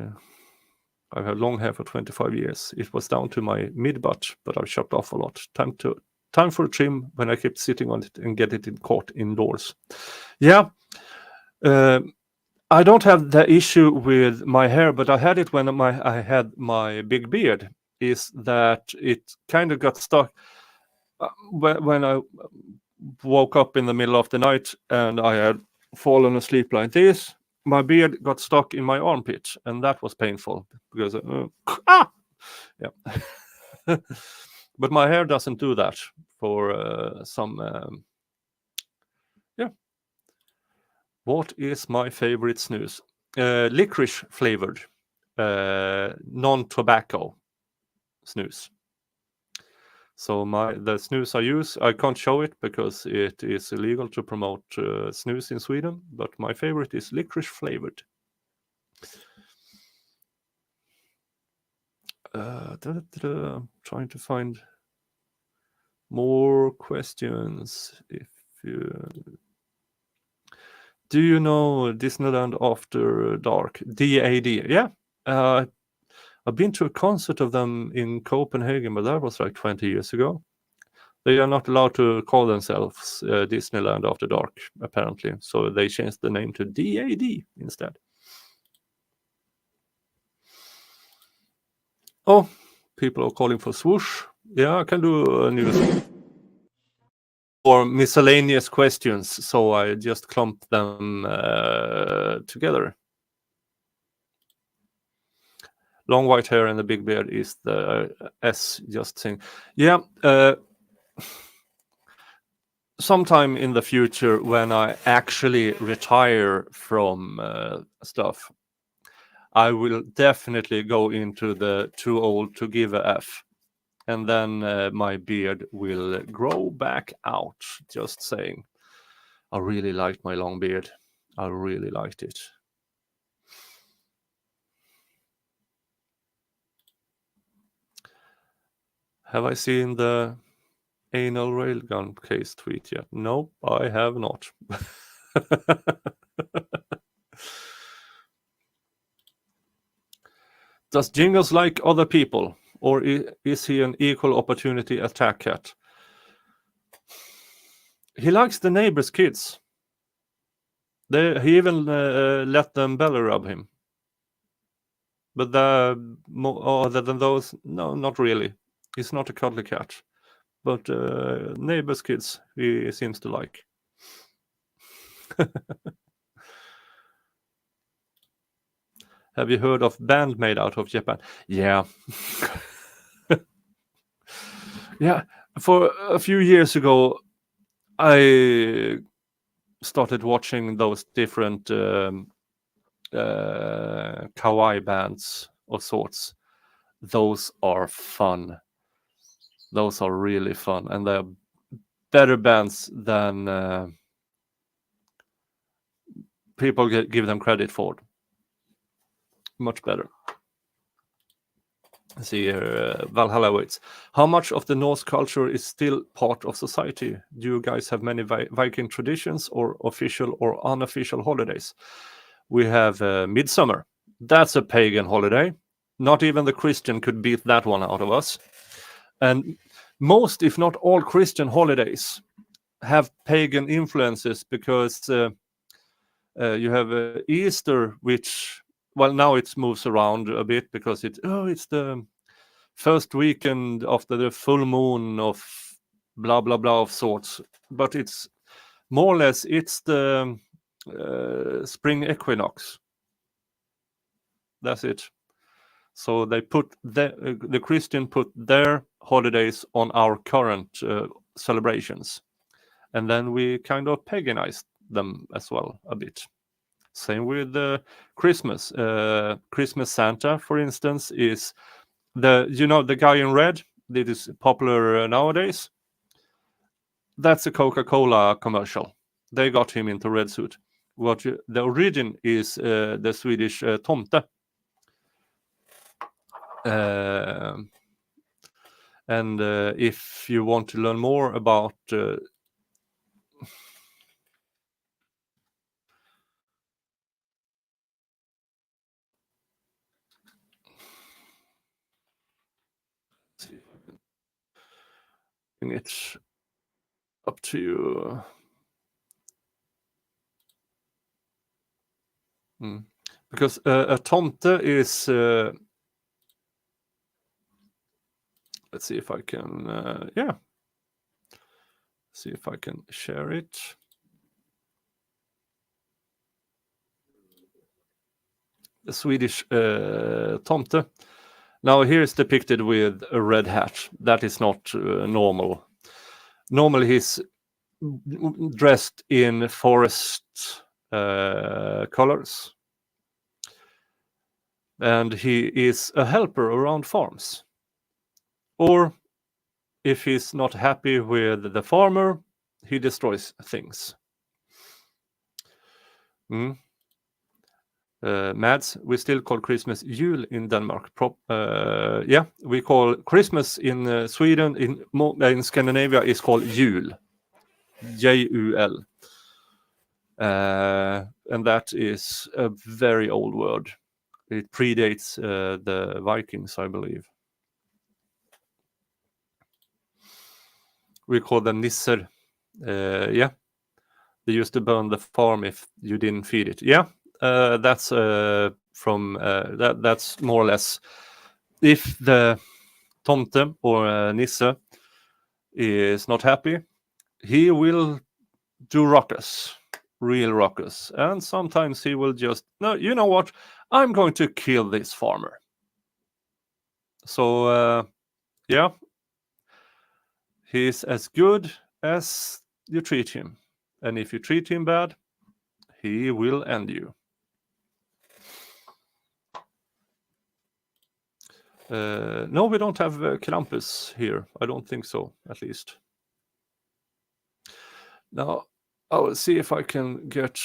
I've had long hair for 25 years. It was down to my mid-butt, but I've chopped off a lot. Time for a trim when I kept sitting on it and get it caught indoors. Yeah. I don't have the issue with my hair, but I had it when I had my big beard, is that it kind of got stuck when I woke up in the middle of the night and I had fallen asleep like this. My beard got stuck in my armpit, and that was painful because yeah. But my hair doesn't do that for some. Yeah. What is my favorite snus? Licorice flavored, non-tobacco snus. So the snus I use, I can't show it because it is illegal to promote snus in Sweden, but my favorite is licorice flavored. Trying to find more questions. Do you know Disneyland After Dark? DAD, yeah. I've been to a concert of them in Copenhagen, but that was like 20 years ago. They are not allowed to call themselves Disneyland After Dark, apparently. So they changed the name to DAD instead. Oh, people are calling for swoosh. Yeah, I can do a news or miscellaneous questions. So I just clump them together. Long white hair and the big beard is the S just saying. Yeah. Sometime in the future, when I actually retire from stuff, I will definitely go into the too old to give a F, and then my beard will grow back out. Just saying. I really liked my long beard. I really liked it. Have I seen the anal railgun case tweet yet? Nope, I have not. Does Jingles like other people, or is he an equal opportunity attack cat? He likes the neighbors' kids. He even let them belly rub him. But other than those, no, not really. He's not a cuddly cat. But neighbors' kids, he seems to like. Have you heard of band made out of Japan? Yeah. Yeah. For a few years ago, I started watching those different kawaii bands of sorts. Those are fun. Those are really fun, and they're better bands than people give them credit for. Much better. Let's see here, Valhalla waits. How much of the Norse culture is still part of society? Do you guys have many Viking traditions or official or unofficial holidays? We have Midsummer. That's a pagan holiday. Not even the Christian could beat that one out of us. And most, if not all, Christian holidays have pagan influences because you have Easter, which, well, now it moves around a bit because it's the first weekend after the full moon of blah blah blah of sorts, but it's more or less it's the spring equinox. That's it. So they put the Christian put their holidays on our current celebrations, and then we kind of paganized them as well a bit. Same with Christmas. Christmas Santa, for instance, is the guy in red that is popular nowadays. That's a Coca-Cola commercial. They got him into red suit. The origin is the Swedish tomte. And if you want to learn more about it's up to you. Because a tomte is let's see if I can see if I can share it. The Swedish tomte. Now here is depicted with a red hat. That is not normal. Normally he's dressed in forest colors. And he is a helper around farms. Or if he's not happy with the farmer, he destroys things. Mads, we still call Christmas jul in Denmark. Yeah, we call Christmas in Sweden, in Scandinavia, is called jul. J-U-L. And that is a very old word. It predates the Vikings, I believe. We call them nisser. Yeah. They used to burn the farm if you didn't feed it. Yeah. That's from that's more or less if the tomte or nisse is not happy, he will do ruckus, real ruckus, and sometimes he will just no, you know what? I'm going to kill this farmer. So yeah, he's as good as you treat him, and if you treat him bad, he will end you. No, we don't have Krampus here. I don't think so, at least. Now, I will see if I can get...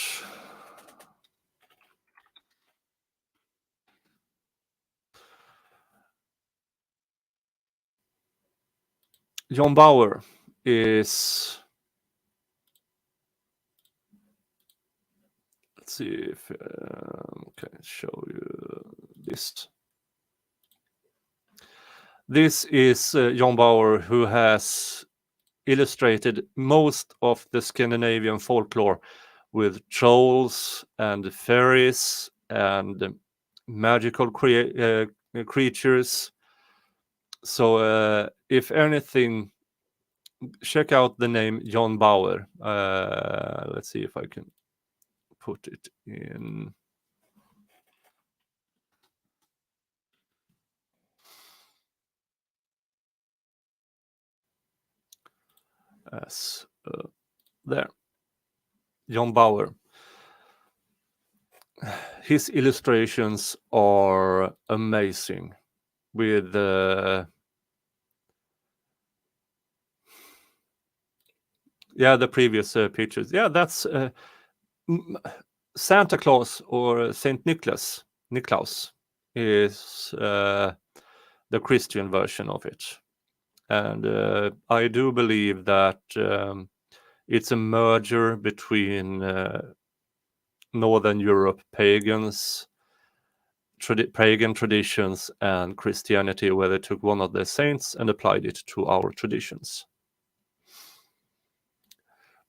John Bauer is... Let's see if I can show you this. This is John Bauer, who has illustrated most of the Scandinavian folklore with trolls and fairies and magical creatures. So if anything, check out the name John Bauer. Let's see if I can put it in. As there, John Bauer. His illustrations are amazing with the previous pictures. Yeah, that's Santa Claus or Saint Nicholas is the Christian version of it. And I do believe that it's a merger between Northern Europe pagans, pagan traditions, and Christianity, where they took one of their saints and applied it to our traditions.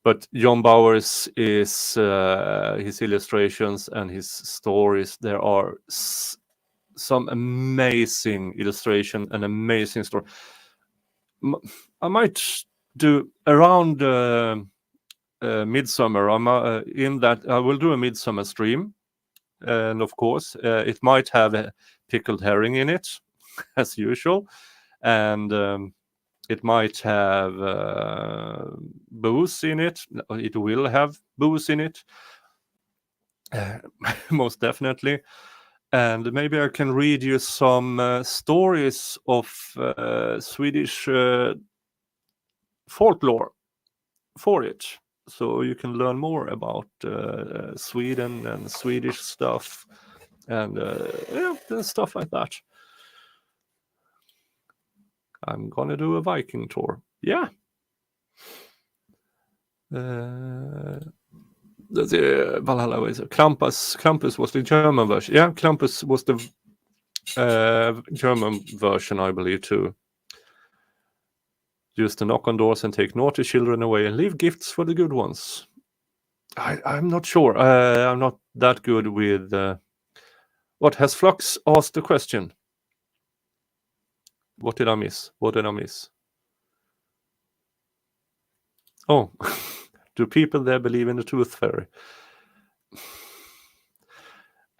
But John Bauer's is his illustrations and his stories. There are some amazing illustration and amazing story. I might do around midsummer. In that I will do a midsummer stream, and of course it might have a pickled herring in it, as usual, and it might have booze in it. It will have booze in it, most definitely. And maybe I can read you some stories of Swedish folklore for it, so you can learn more about Sweden and Swedish stuff and stuff like that. I'm gonna do a Viking tour. Yeah. Valhalla was Krampus was the German version. Yeah, Krampus was the German version, I believe, too. Used to knock on doors and take naughty children away and leave gifts for the good ones. I'm not sure. I'm not that good with... What has Flux asked the question? What did I miss? Oh, do people there believe in the tooth fairy?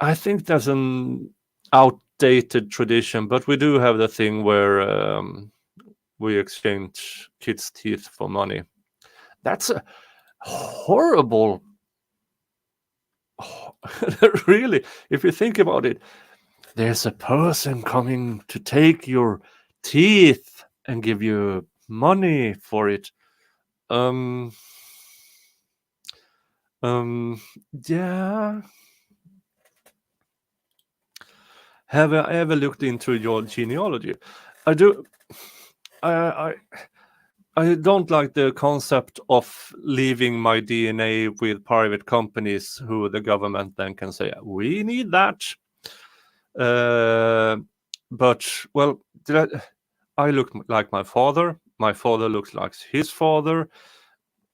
I think there's an outdated tradition, but we do have the thing where we exchange kids' teeth for money. That's a horrible... really, if you think about it, there's a person coming to take your teeth and give you money for it. Yeah. Have I ever looked into your genealogy? I do. I don't like the concept of leaving my DNA with private companies who the government then can say, we need that. But, well, I look like my father. My father looks like his father.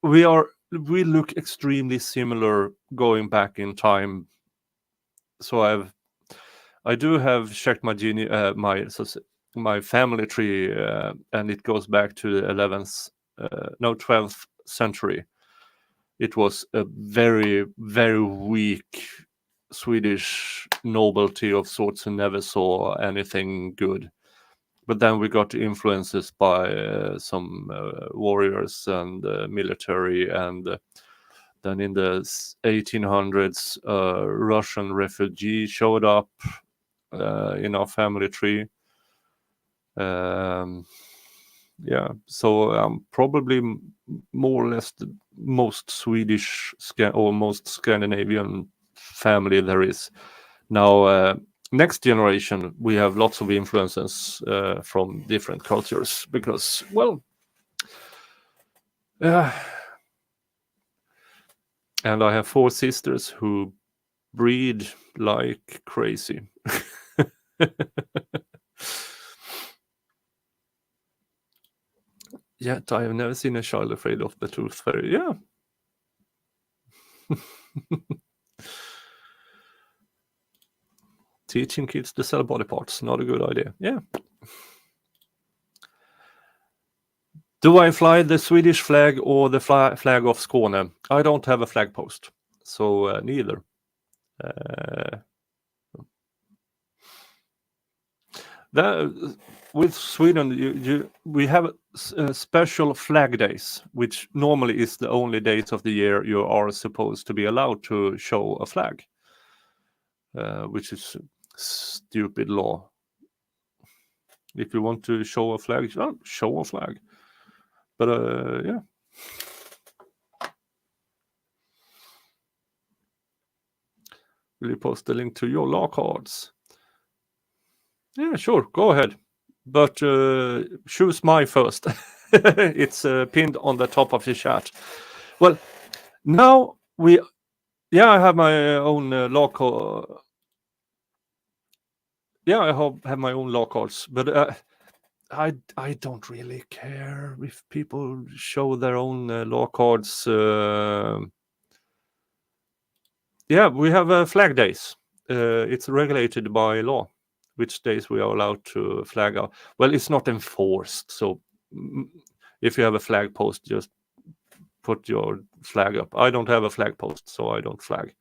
We look extremely similar going back in time. So I do have checked my my family tree, and it goes back to the 12th century. It was a very, very weak Swedish nobility of sorts who never saw anything good. But then we got influences by some warriors and military, and then in the 1800s, Russian refugee showed up in our family tree. Yeah, so probably more or less the most Swedish or most Scandinavian family there is. Now, next generation, we have lots of influences from different cultures because, well, And I have 4 sisters who breed like crazy. Yet I have never seen a child afraid of the tooth fairy. Yeah. Teaching kids to sell body parts, not a good idea. Yeah. Do I fly the Swedish flag or the flag of Skåne? I don't have a flag post, so neither. With Sweden, we have special flag days, which normally is the only days of the year you are supposed to be allowed to show a flag, which is stupid law. If you want to show a flag, show a flag. But yeah. Will you post the link to your law cards? Yeah, sure. Go ahead. But choose my first. It's pinned on the top of the chat. Well, now I have my own law card. Yeah, I have my own law cards, but I don't really care if people show their own law cards. Yeah, we have flag days. It's regulated by law which days we are allowed to flag out. Well, it's not enforced, so if you have a flag post, just put your flag up. I don't have a flag post, so I don't flag.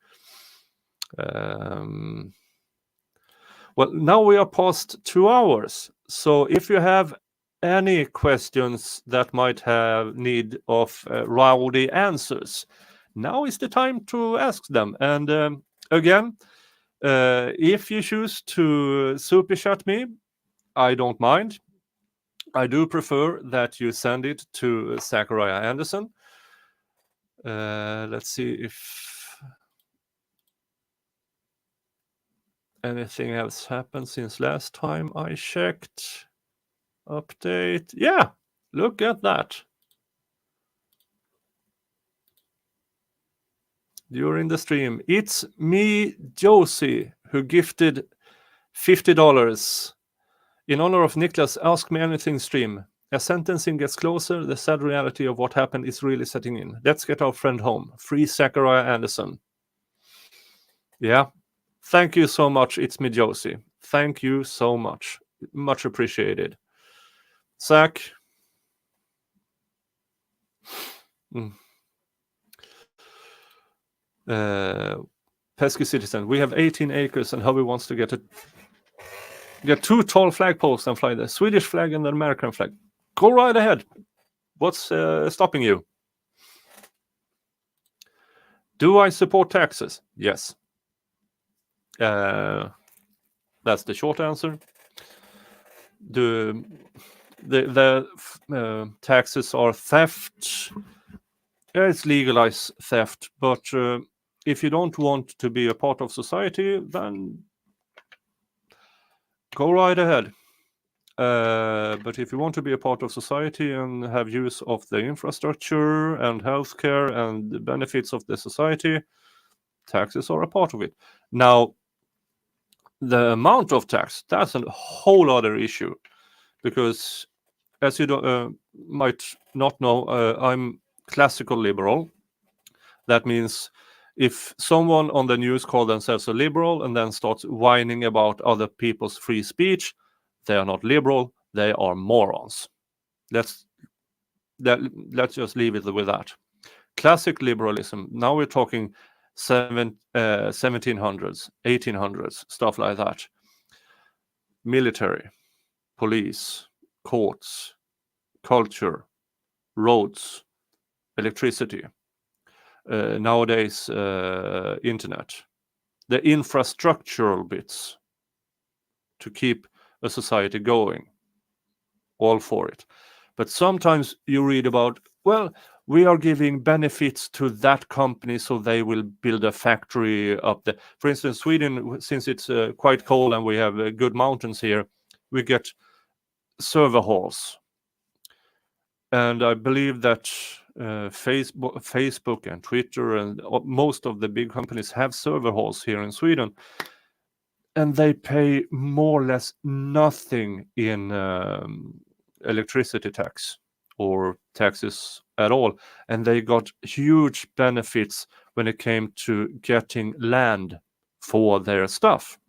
Well, now we are past 2 hours, so if you have any questions that might have need of rowdy answers, now is the time to ask them. And again, if you choose to super chat me, I don't mind. I do prefer that you send it to Zachariah Anderson. Let's see if anything else happened since last time I checked. Update. Yeah, look at that. During the stream, it's me, Josie, who gifted $50 in honor of Niklas Ask Me Anything stream. As sentencing gets closer, the sad reality of what happened is really setting in. Let's get our friend home. Free Zachariah Anderson. Yeah. Thank you so much. It's me, Josie. Thank you so much. Much appreciated. Zach. Pesky Citizen. We have 18 acres and Hubby wants to get 2 tall flagpoles and fly the Swedish flag and the American flag. Go right ahead. What's stopping you? Do I support taxes? Yes. That's the short answer. The taxes are theft. It's legalized theft, but if you don't want to be a part of society, then go right ahead. But if you want to be a part of society and have use of the infrastructure and healthcare and the benefits of the society, taxes are a part of it. Now, the amount of tax, that's a whole other issue, because as you might not know, I'm classical liberal. That means if someone on the news calls themselves a liberal and then starts whining about other people's free speech, they are not liberal, they are morons. Let's just leave it with that. Classic liberalism, now we're talking 1700s, 1800s, stuff like that. Military, police, courts, culture, roads, electricity, nowadays internet, the infrastructural bits to keep a society going, all for it. But sometimes you read about, well, we are giving benefits to that company so they will build a factory up there. For instance, Sweden, since it's quite cold and we have good mountains here, we get server halls. And I believe that Facebook and Twitter and most of the big companies have server halls here in Sweden, and they pay more or less nothing in electricity tax or taxes at all, and they got huge benefits when it came to getting land for their stuff.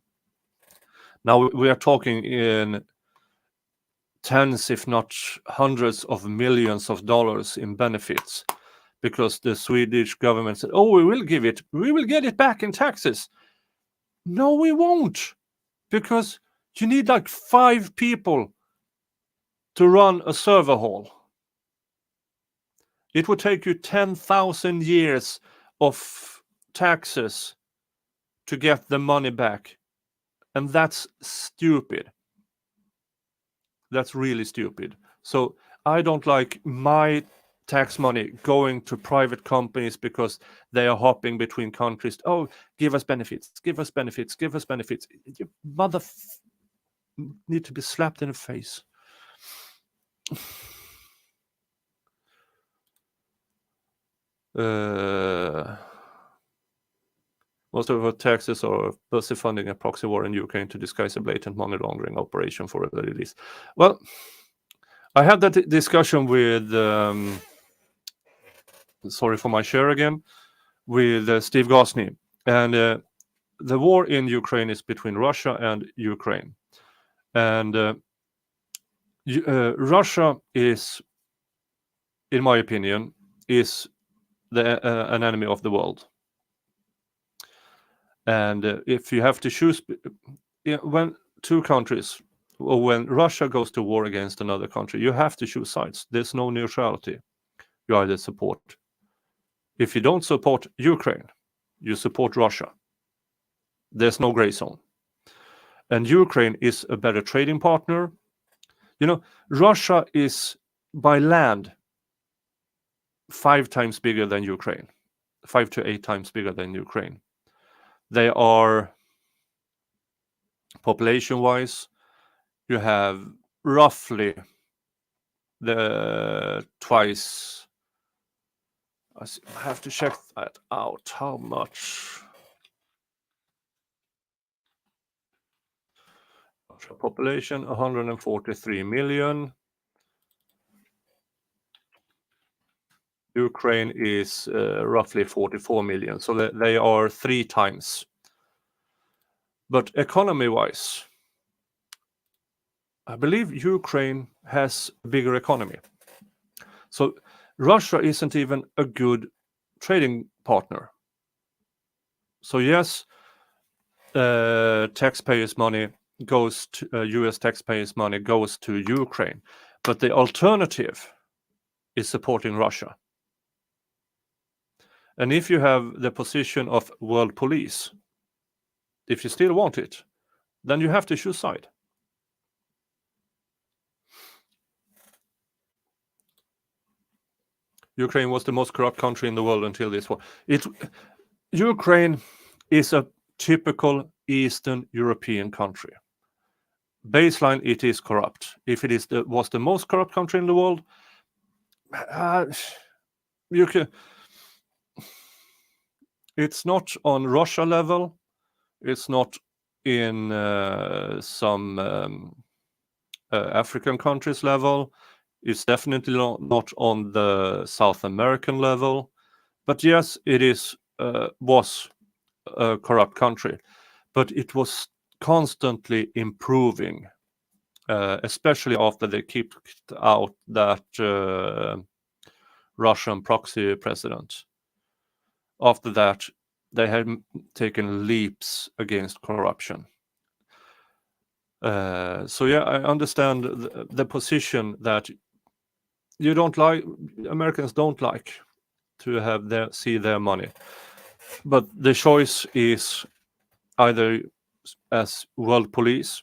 Now we are talking in tens, if not hundreds of millions of dollars in benefits, because the Swedish government said, "Oh, we will get it back in taxes." No, we won't, because you need like 5 people to run a server hall. It would take you 10,000 years of taxes to get the money back. And that's stupid. That's really stupid. So I don't like my tax money going to private companies because they are hopping between countries. Oh, give us benefits, give us benefits, give us benefits. You need to be slapped in the face. Most of our taxes are busy funding a proxy war in Ukraine to disguise a blatant money laundering operation for the release. Well, I had that discussion with, sorry for my share again, with Steve Gosney. And the war in Ukraine is between Russia and Ukraine. And Russia is, in my opinion, is an enemy of the world. And if you have to choose, when two countries, or when Russia goes to war against another country, you have to choose sides. There's no neutrality. You either support. If you don't support Ukraine, you support Russia. There's no gray zone. And Ukraine is a better trading partner. You know, Russia is by land 5 times bigger than Ukraine, 5 to 8 times bigger than Ukraine. They are, population-wise, you have roughly the twice. I have to check that out. How much? Population 143 million. Ukraine is roughly 44 million, so they are 3 times. But economy-wise, I believe Ukraine has a bigger economy. So Russia isn't even a good trading partner. So yes, taxpayers' money goes to US taxpayers' money goes to Ukraine, but the alternative is supporting Russia. And if you have the position of world police, if you still want it, then you have to choose side. Ukraine was the most corrupt country in the world until this war. Ukraine is a typical Eastern European country. Baseline, it is corrupt. If it was the most corrupt country in the world, it's not on Russia level. It's not in some African countries level. It's definitely not on the South American level. But yes, it was a corrupt country. But it was constantly improving, especially after they kicked out that Russian proxy president. After that, they had taken leaps against corruption. So yeah, I understand the position that you don't like. Americans don't like to have see their money, but the choice is either as world police,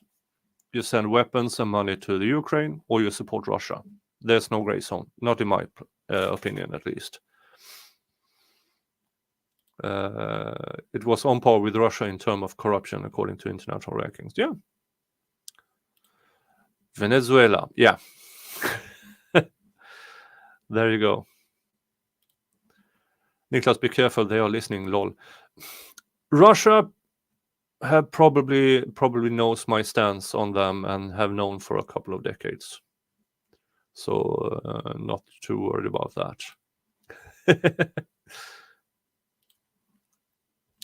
you send weapons and money to the Ukraine, or you support Russia. There's no gray zone, not in my opinion, at least. It was on par with Russia in terms of corruption, according to international rankings. Yeah. Venezuela. Yeah. There you go. Niklas, be careful, they are listening, lol. Russia have probably knows my stance on them and have known for a couple of decades. So not too worried about that.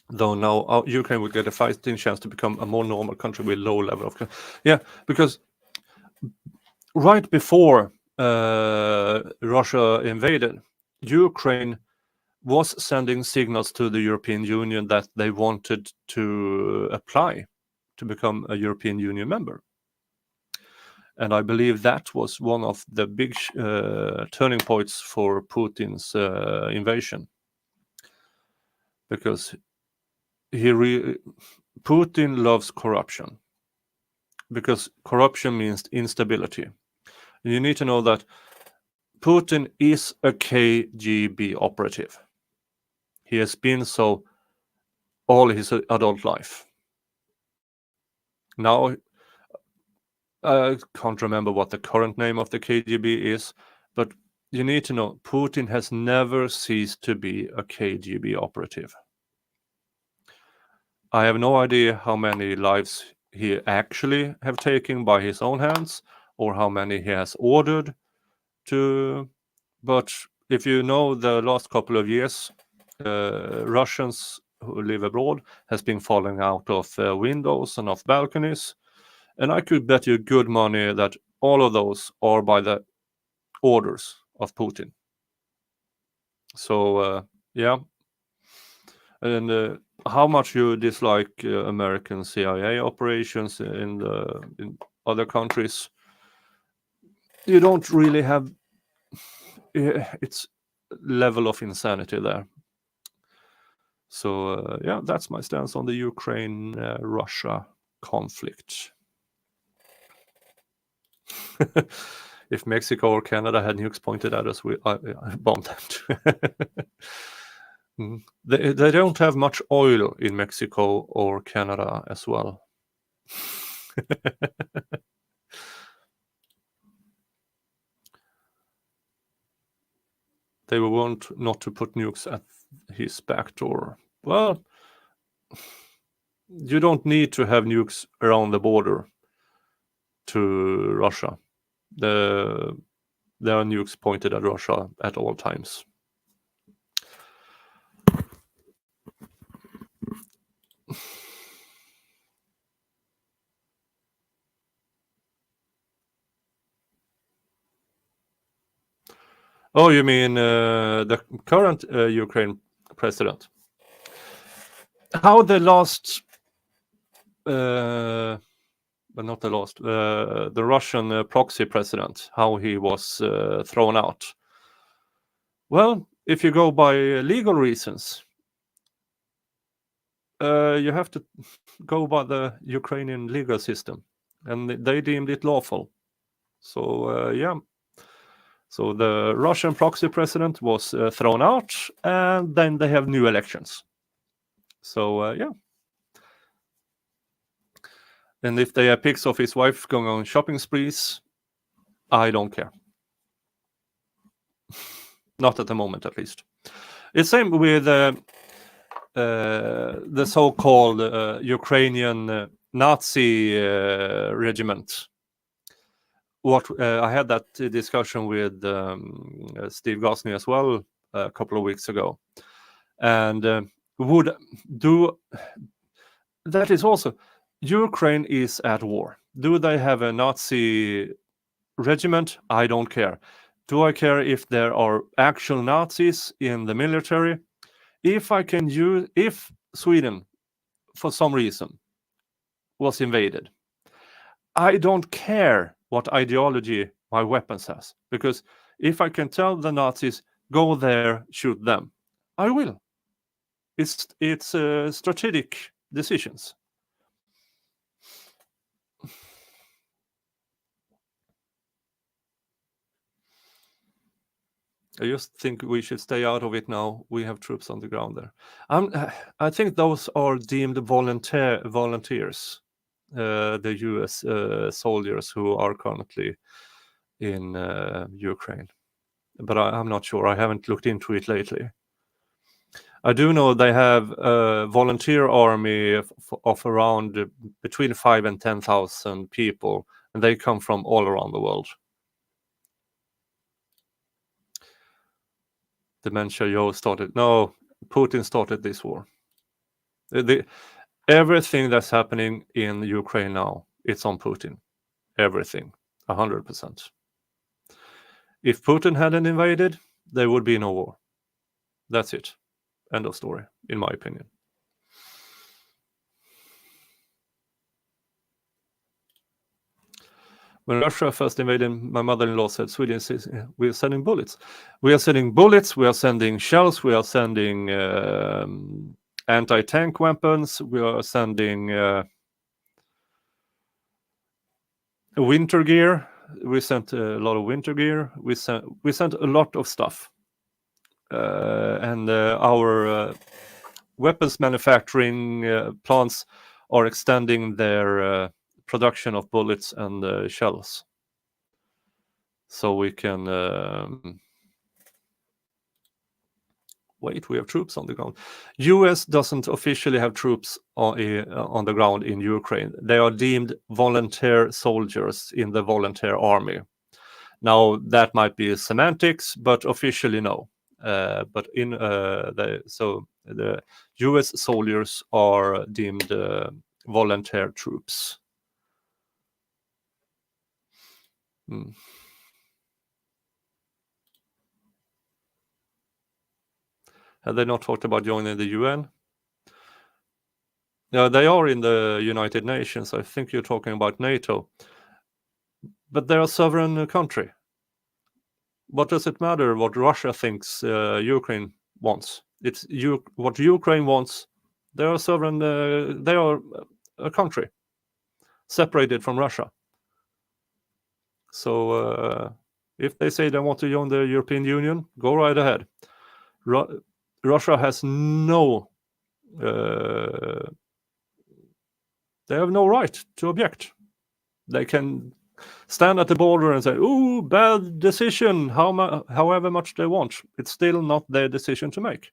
Though now Ukraine will get a fighting chance to become a more normal country with low level of... Yeah, because right before Russia invaded, Ukraine was sending signals to the European Union that they wanted to apply to become a European Union member. And I believe that was one of the big turning points for Putin's invasion. Because Putin loves corruption. Because corruption means instability. And you need to know that Putin is a KGB operative. He has been so all his adult life. Now, I can't remember what the current name of the KGB is, but you need to know Putin has never ceased to be a KGB operative. I have no idea how many lives he actually have taken by his own hands or how many he has ordered to, but if you know the last couple of years, Russians who live abroad has been falling out of windows and off balconies, and I could bet you good money that all of those are by the orders of Putin. So yeah, and how much you dislike American CIA operations in other countries, you don't really have its level of insanity there. So yeah, that's my stance on the Ukraine-Russia conflict. If Mexico or Canada had nukes pointed at us, I bombed them. They don't have much oil in Mexico or Canada as well. They will want not to put nukes at his back door. Well, you don't need to have nukes around the border to Russia. There are nukes pointed at Russia at all times. Oh, you mean the current Ukraine president? How the last, but not the last, the Russian proxy president, how he was thrown out. Well, if you go by legal reasons, you have to go by the Ukrainian legal system, and they deemed it lawful. So yeah. So the Russian proxy president was thrown out, and then they have new elections. So yeah. And if they have pics of his wife going on shopping sprees, I don't care. Not at the moment, at least. It's same with the so-called Ukrainian Nazi regiment. I had that discussion with Steve Gosney as well a couple of weeks ago, and that is also Ukraine is at war. Do they have a Nazi regiment? I don't care. Do I care if there are actual Nazis in the military? If Sweden, for some reason, was invaded, I don't care what ideology my weapons has, because if I can tell the Nazis, go there, shoot them, I will. It's strategic decisions. I just think we should stay out of it now. We have troops on the ground there. I think those are deemed volunteers, the US soldiers who are currently in Ukraine. But I'm not sure. I haven't looked into it lately. I do know they have a volunteer army of around between 5 and 10,000 people, and they come from all around the world. Dementia Joe started. No, Putin started this war. Everything that's happening in Ukraine now, it's on Putin. Everything, 100%. If Putin hadn't invaded, there would be no war. That's it. End of story, in my opinion. When Russia first invaded, my mother-in-law said, Sweden says, we are sending bullets. We are sending bullets, we are sending shells, we are sending anti-tank weapons, we are sending winter gear. We sent a lot of winter gear. We sent a lot of stuff. And our weapons manufacturing plants are extending their production of bullets and shells, so we can wait. We have troops on the ground. US doesn't officially have troops on the ground in Ukraine. They are deemed volunteer soldiers in the volunteer army. Now that might be semantics, but officially no. But in the US soldiers are deemed volunteer troops. Have they not talked about joining the UN? Yeah, they are in the United Nations. I think you're talking about NATO. But they're a sovereign country. What does it matter what Russia thinks Ukraine wants? It's what Ukraine wants. They are sovereign. They are a country separated from Russia. So if they say they want to join the European Union, go right ahead. Russia has no. They have no right to object. They can stand at the border and say, "Ooh, bad decision," however much they want. It's still not their decision to make.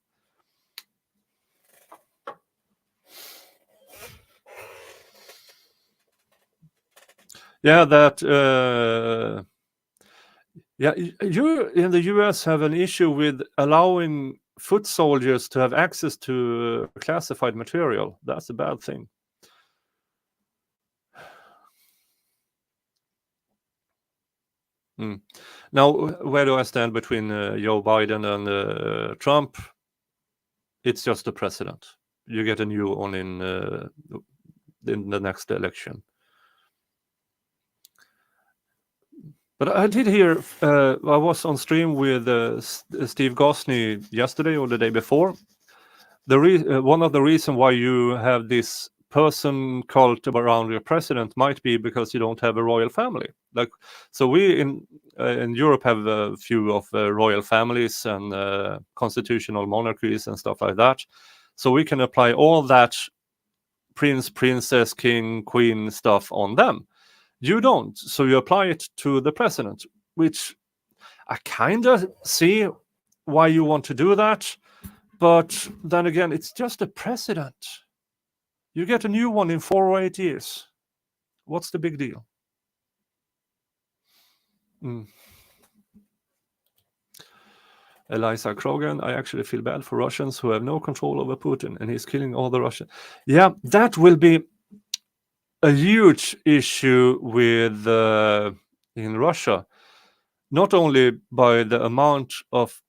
Yeah, that. You in the US have an issue with allowing foot soldiers to have access to classified material. That's a bad thing. Now, where do I stand between Joe Biden and Trump? It's just the president. You get a new one in the next election. But I did hear, I was on stream with Steve Gosney yesterday or the day before. One of the reasons why you have this person cult around your president might be because you don't have a royal family. So we in Europe have a few of royal families and constitutional monarchies and stuff like that. So we can apply all that prince, princess, king, queen stuff on them. You don't. So you apply it to the president, which I kind of see why you want to do that. But then again, it's just a president. You get a new one in 4 or 8 years. What's the big deal? Eliza Krogan, I actually feel bad for Russians who have no control over Putin and he's killing all the Russians. Yeah, that will be a huge issue with in Russia, not only by the amount of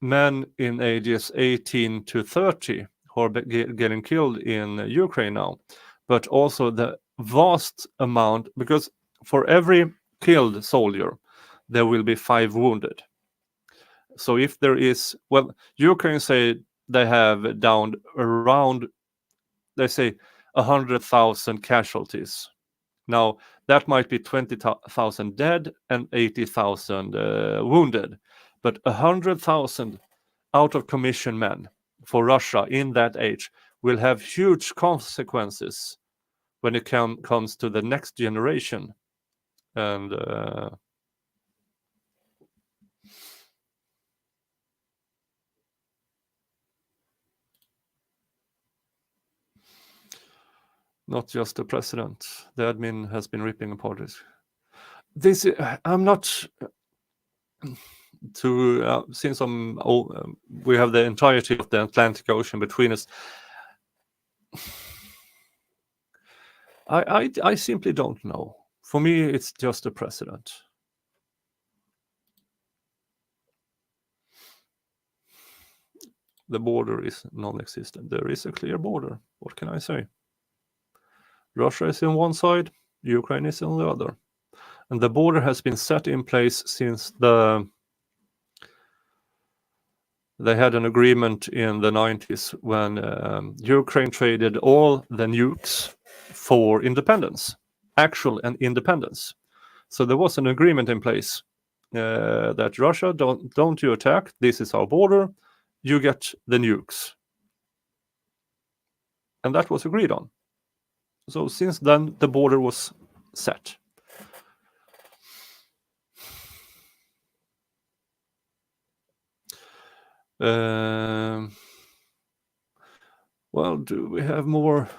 men in ages 18 to 30 who are getting killed in Ukraine now, but also the vast amount, because for every killed soldier, there will be 5 wounded. So if there is, well, Ukraine say they have downed around, they say 100,000 casualties. Now, that might be 20,000 dead and 80,000 wounded, but 100,000 out of commission men for Russia in that age will have huge consequences when it comes to the next generation. And not just the president. The admin has been ripping apart this. I'm not to since we have the entirety of the Atlantic Ocean between us. I simply don't know. For me, it's just the president. The border is non-existent. There is a clear border. What can I say? Russia is on one side, Ukraine is on the other. And the border has been set in place since they had an agreement in the 90s when Ukraine traded all the nukes for independence, actual and independence. So there was an agreement in place that Russia, don't you attack, this is our border, you get the nukes. And that was agreed on. So since then, the border was set. Well, do we have more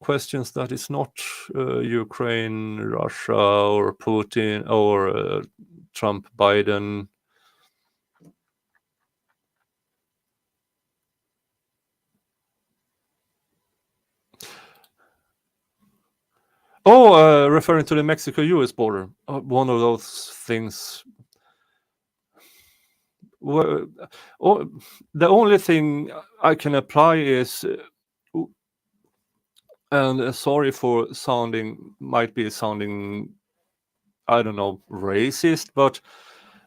questions that is not Ukraine, Russia, or Putin, or Trump, Biden? Oh, referring to the Mexico-US border. One of those things. Well, the only thing I can apply is, and sorry for might be sounding, I don't know, racist, but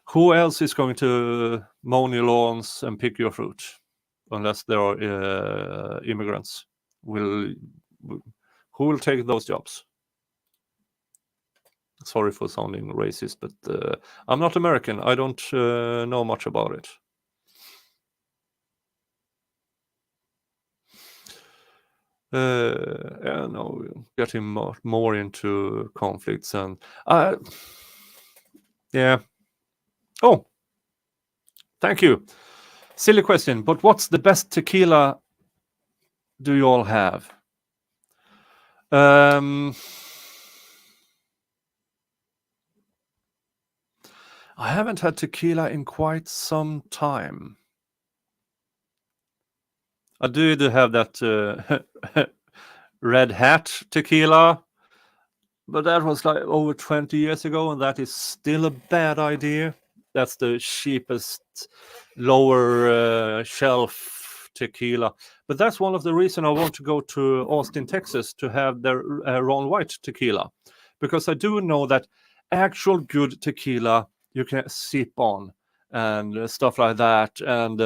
who else is going to mow your lawns and pick your fruit unless there are immigrants? Who will take those jobs? Sorry for sounding racist, but I'm not American. I don't know much about it. No, getting more into conflicts and yeah. Oh, thank you. Silly question, but what's the best tequila do you all have? I haven't had tequila in quite some time. I did have that Red Hat tequila, but that was like over 20 years ago, and that is still a bad idea. That's the cheapest, lower shelf tequila. But that's one of the reasons I want to go to Austin, Texas to have their Ron White tequila. Because I do know that actual good tequila you can sip on and stuff like that. And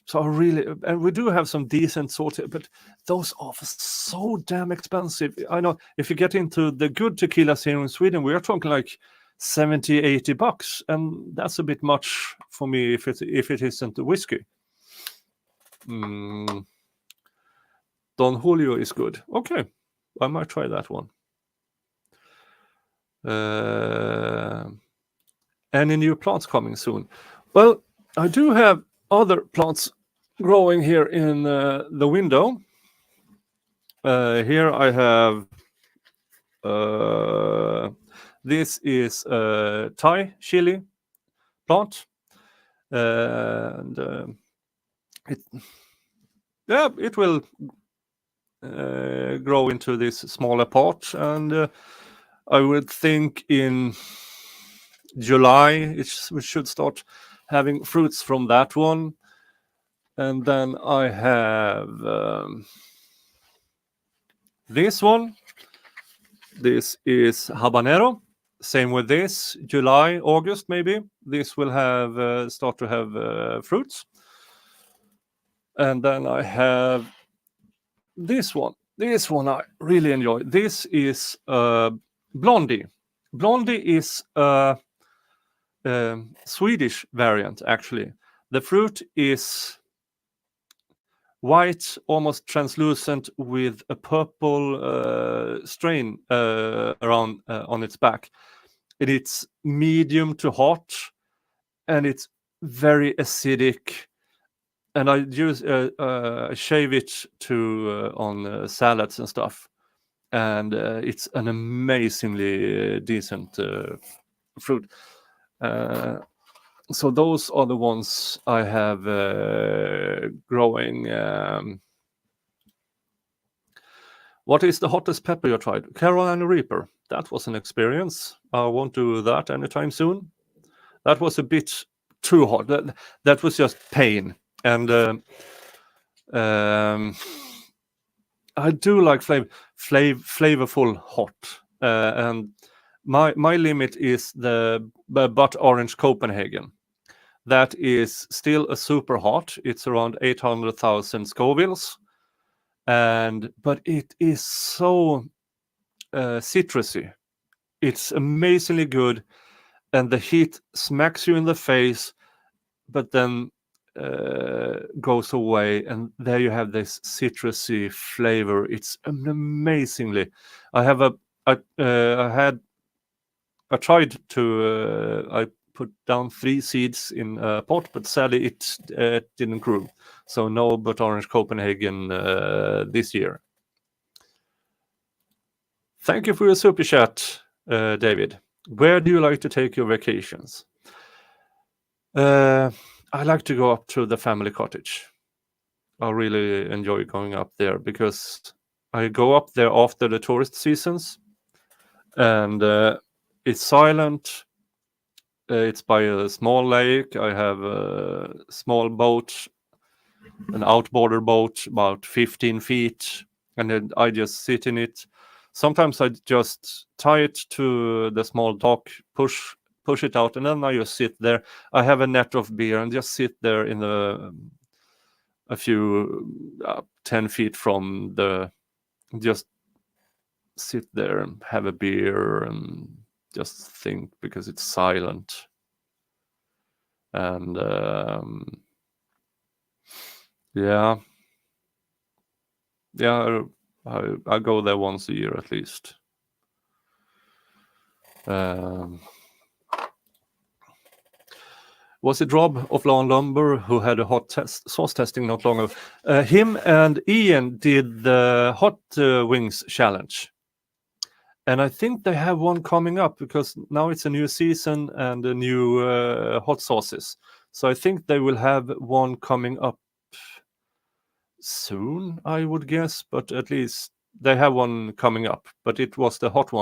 so and we do have some decent sorted, but those are so damn expensive. I know if you get into the good tequilas here in Sweden, we are talking like $70-$80, and that's a bit much for me if it isn't a whiskey. Don Julio is good. Okay, I might try that one. Any new plants coming soon? Well, I do have other plants growing here in the window. Here I have this is a Thai chili plant, and it will grow into this smaller pot, and I would think in July we should start having fruits from that one. And then I have this one. This is habanero. Same with this, July, August maybe. This will have start to have fruits. And then I have this one. This one I really enjoy. This is Blondie. Blondie is a Swedish variant, actually. The fruit is white, almost translucent, with a purple strain around on its back. It's medium to hot, and it's very acidic and I use shave it to on salads and stuff, and it's an amazingly decent fruit. So those are the ones I have growing. What is the hottest pepper you tried? Carolina Reaper. That was an experience. I won't do that anytime soon. That was a bit too hot. That was just pain. And I do like flavorful hot. And my limit is the But Orange Copenhagen. That is still a super hot. It's around 800,000 Scovilles. But it is so citrusy. It's amazingly good, and the heat smacks you in the face, but then goes away, and there you have this citrusy flavor. It's amazingly. I tried to. I put down 3 seeds in a pot, but sadly it didn't grow. So no But Orange Copenhagen this year. Thank you for your super chat, David. Where do you like to take your vacations? I like to go up to the family cottage. I really enjoy going up there because I go up there after the tourist seasons, and it's silent. It's by a small lake. I have a small boat, an outboarder boat, about 15 feet, and then I just sit in it. Sometimes I just tie it to the small dock, push it out, and then I just sit there. I have a net of beer and just sit there in a few 10 feet from the, just sit there and have a beer and just think, because it's silent. And yeah, I go there once a year at least. Was it Rob of Lawn Lumber who had a hot sauce testing not long ago? Him and Ian did the hot wings challenge. And I think they have one coming up, because now it's a new season and a new hot sauces. So I think they will have one coming up soon, I would guess. But at least they have one coming up. But it was the hot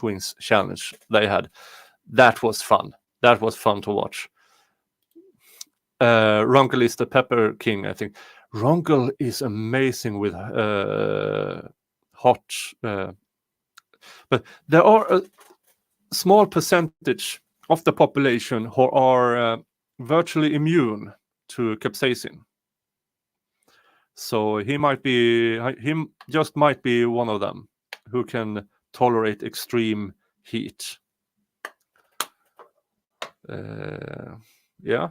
wings challenge they had. That was fun. That was fun to watch. Runkel is the pepper king, I think. Runkel is amazing with hot. But there are a small percentage of the population who are virtually immune to capsaicin. So he might be one of them who can tolerate extreme heat. Yeah.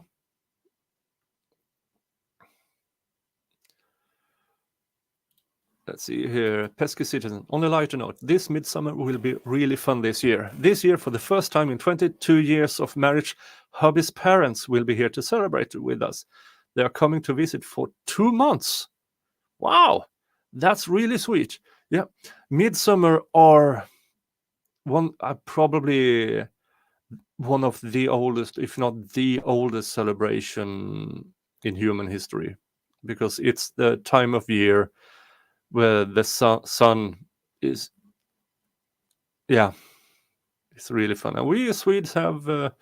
Let's see here. Pesky Citizen. On a lighter note, this midsummer will be really fun this year. This year, for the first time in 22 years of marriage, hubby's parents will be here to celebrate with us. They are coming to visit for 2 months. Wow, that's really sweet. Yeah, midsummer are probably one of the oldest, if not the oldest, celebration in human history, because it's the time of year where the sun is, yeah, it's really fun. And we Swedes have let's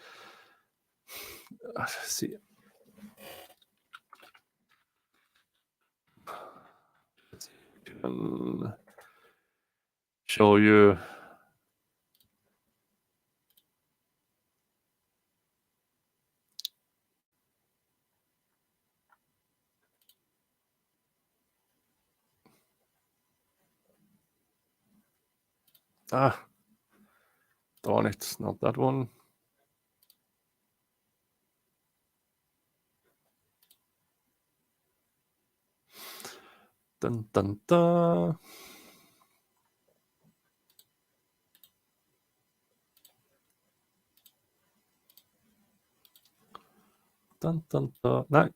see, can show you. Darn it, not that one. Dun, dun, dun. Dun, dun, dun. No.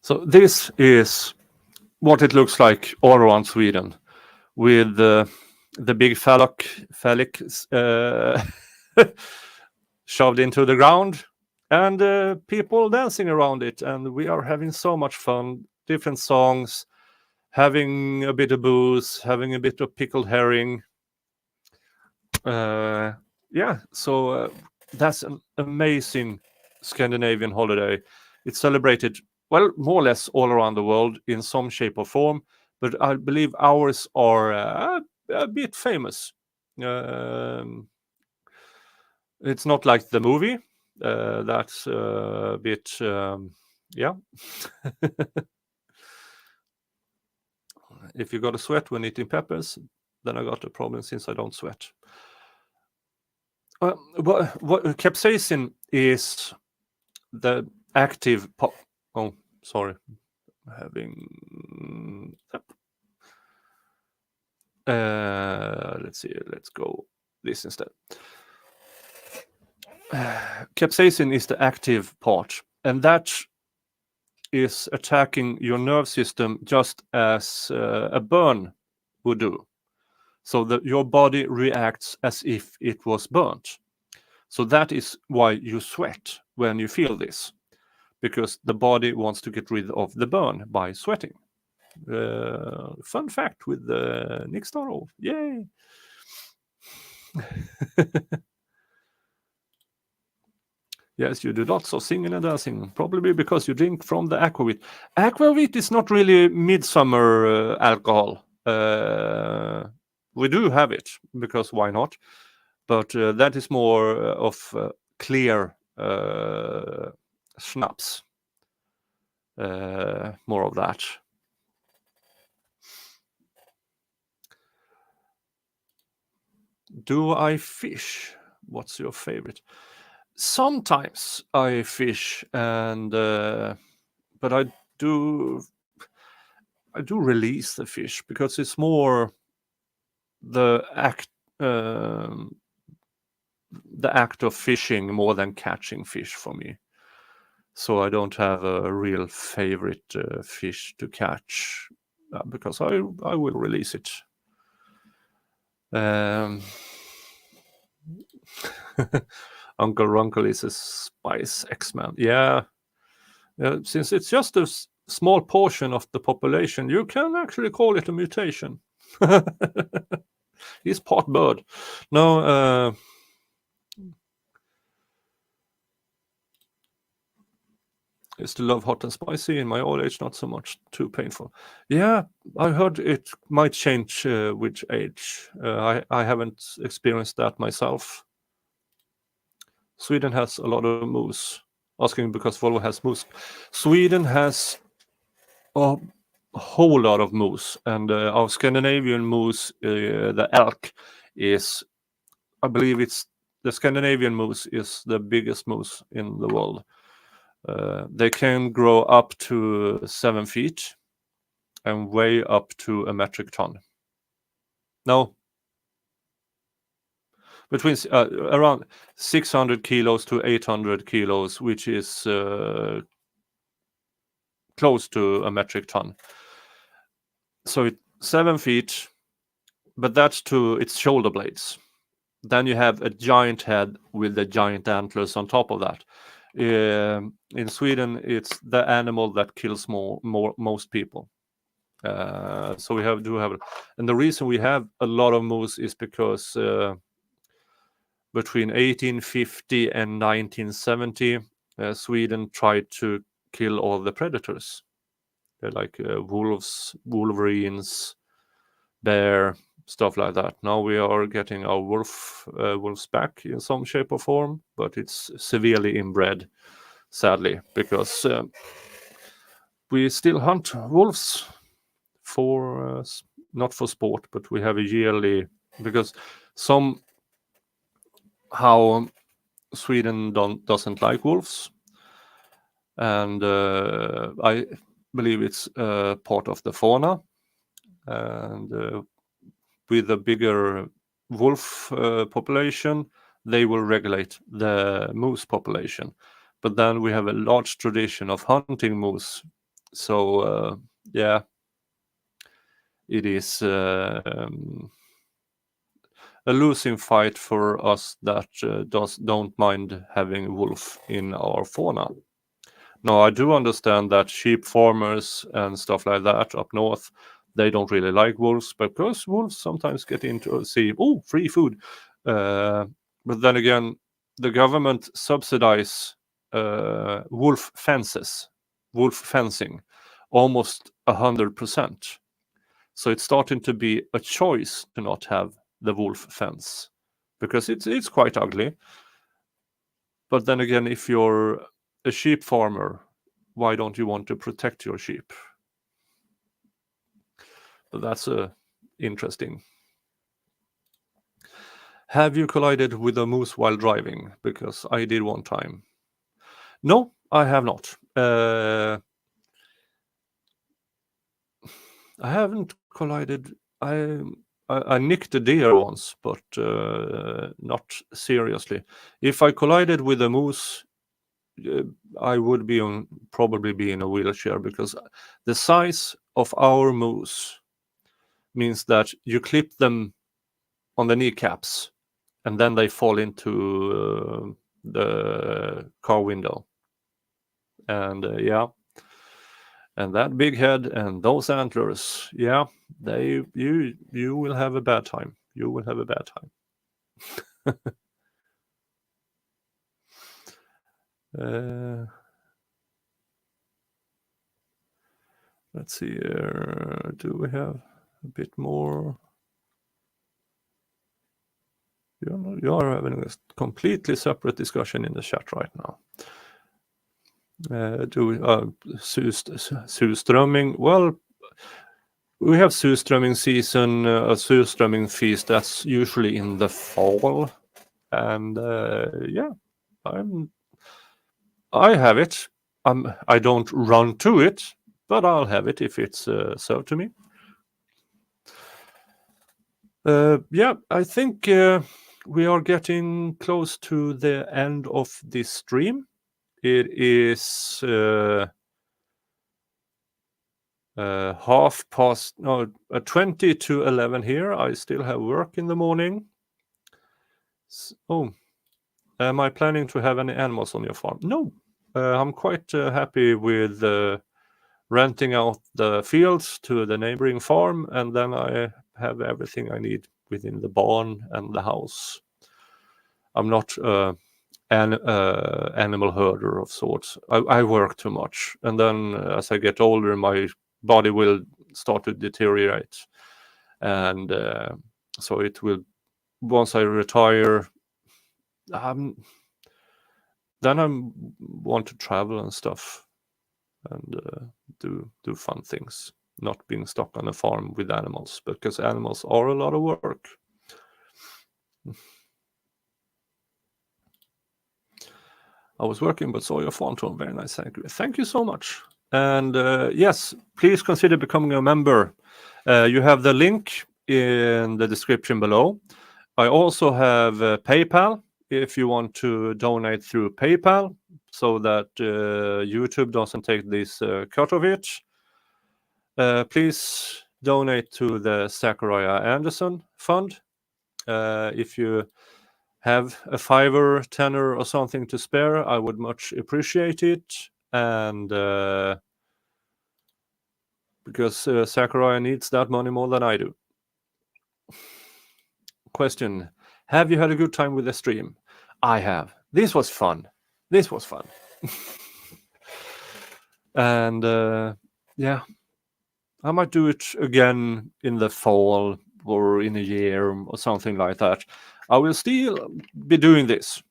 So this is what it looks like all around Sweden, with the big phallic shoved into the ground, and people dancing around it, and we are having so much fun. Different songs, having a bit of booze, having a bit of pickled herring. Yeah, so that's an amazing Scandinavian holiday. It's celebrated, well, more or less all around the world in some shape or form, but I believe ours are a bit famous. It's not like the movie. That's a bit, yeah. If you got a sweat when eating peppers, then I got a problem since I don't sweat. What capsaicin is the active oh, sorry, having let's see, let's go this instead. Capsaicin is the active part, and that is attacking your nerve system just as a burn would do. So that your body reacts as if it was burnt. So that is why you sweat when you feel this, because the body wants to get rid of the burn by sweating. Fun fact with Nick Starow. Yay! Yes, you do lots of singing and dancing, probably because you drink from the aquavit. Aquavit is not really midsummer alcohol. We do have it, because why not? But that is more of clear schnapps. More of that. Do I fish? What's your favorite? Sometimes I fish, and but I do release the fish, because it's more the act of fishing more than catching fish for me. So I don't have a real favorite fish to catch, because I will release it. Uncle Runkle is a spice X-Man. Yeah. Since it's just a small portion of the population, you can actually call it a mutation. He's part bird. No, I used to love hot and spicy. In my old age, not so much, too painful. Yeah, I heard it might change with age. I haven't experienced that myself. Sweden has a lot of moose. Asking because Volvo has moose. Sweden has a whole lot of moose, and our Scandinavian moose, the elk, is, I believe it's the Scandinavian moose is the biggest moose in the world. They can grow up to 7 feet and weigh up to a metric ton. No, between around 600 kilos to 800 kilos, which is close to a metric ton. So 7 feet, but that's to its shoulder blades. Then you have a giant head with the giant antlers on top of that. In Sweden, it's the animal that kills most people. So we do have, and the reason we have a lot of moose is because between 1850 and 1970, Sweden tried to kill all the predators. They're like wolves, wolverines, bear, stuff like that. Now we are getting our wolves back in some shape or form, but it's severely inbred, sadly, because we still hunt wolves for not for sport, but we have a yearly, because somehow Sweden doesn't like wolves, and I believe it's part of the fauna, and with a bigger wolf population, they will regulate the moose population. But then we have a large tradition of hunting moose. So, yeah, it is a losing fight for us that don't mind having wolf in our fauna. Now, I do understand that sheep farmers and stuff like that up north, they don't really like wolves because wolves sometimes get into free food. But then again, the government subsidize wolf fencing, almost 100%. So it's starting to be a choice to not have the wolf fence because it's quite ugly. But then again, if you're a sheep farmer, why don't you want to protect your sheep? But that's interesting. Have you collided with a moose while driving? Because I did one time. No, I have not. I haven't collided. I nicked a deer once, but not seriously. If I collided with a moose, I would probably be in a wheelchair because the size of our moose means that you clip them on the kneecaps and then they fall into the car window. And and that big head and those antlers, you will have a bad time. You will have a bad time. Let's see here. Do we have a bit more? You are having a completely separate discussion in the chat right now. Surströmming. Well, we have surströmming season, a surströmming feast. That's usually in the fall, and I have it. I don't run to it, but I'll have it if it's served to me. I think we are getting close to the end of this stream. It is 20 to 11 here. I still have work in the morning. Am I planning to have any animals on your farm? No, I'm quite happy with renting out the fields to the neighboring farm, and then I have everything I need within the barn and the house. I'm not an animal herder of sorts. I work too much, and then as I get older, my body will start to deteriorate, and so it will. Once I retire, then I want to travel and stuff, and do fun things. Not being stuck on a farm with animals, because animals are a lot of work. I was working but saw your farm tour. Very nice. Thank you so much. And yes, please consider becoming a member. You have the link in the description below. I also have PayPal if you want to donate through PayPal so that YouTube doesn't take this cut of it. Please donate to the Zachariah Anderson Fund. If you have a $5, $10 or something to spare, I would much appreciate it. And because Zachariah needs that money more than I do. Question: have you had a good time with the stream? I have. This was fun. And yeah, I might do it again in the fall or in a year or something like that. I will still be doing this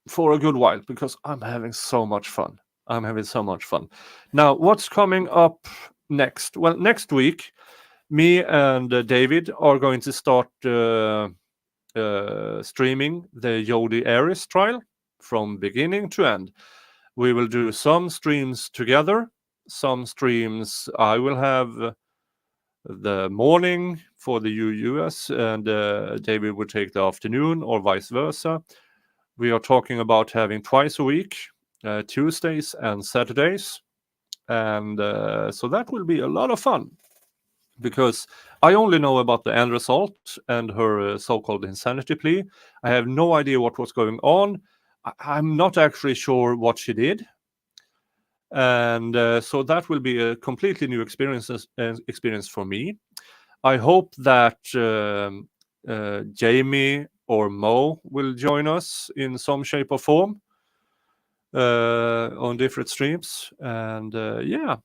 for a good while because I'm having so much fun. Now, what's coming up next? Well, next week, me and David are going to start streaming the Hugo the Ass-Burner trial from beginning to end. We will do some streams together. Some streams I will have the morning for the US, and David would take the afternoon, or vice versa. We are talking about having twice a week, Tuesdays and Saturdays. And so that will be a lot of fun, because I only know about the end result and her so-called insanity plea. I have no idea what was going on. I'm not actually sure what she did. And so that will be a completely new experience for me. I hope that Jamie or Mo will join us in some shape or form on different streams. And yeah.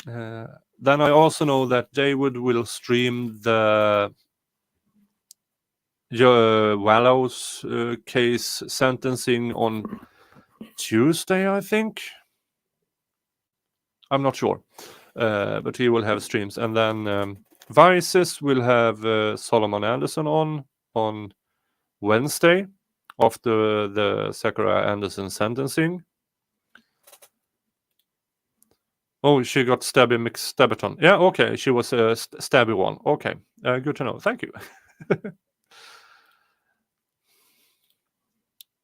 Then I also know that David will stream the Wallows case sentencing on Tuesday, I think. I'm not sure, but he will have streams. And then Vices will have Solomon Anderson on Wednesday after the Zachariah Anderson sentencing. Oh, she got Stabby McStabberton. Yeah, okay. She was a Stabby one. Okay, good to know. Thank you.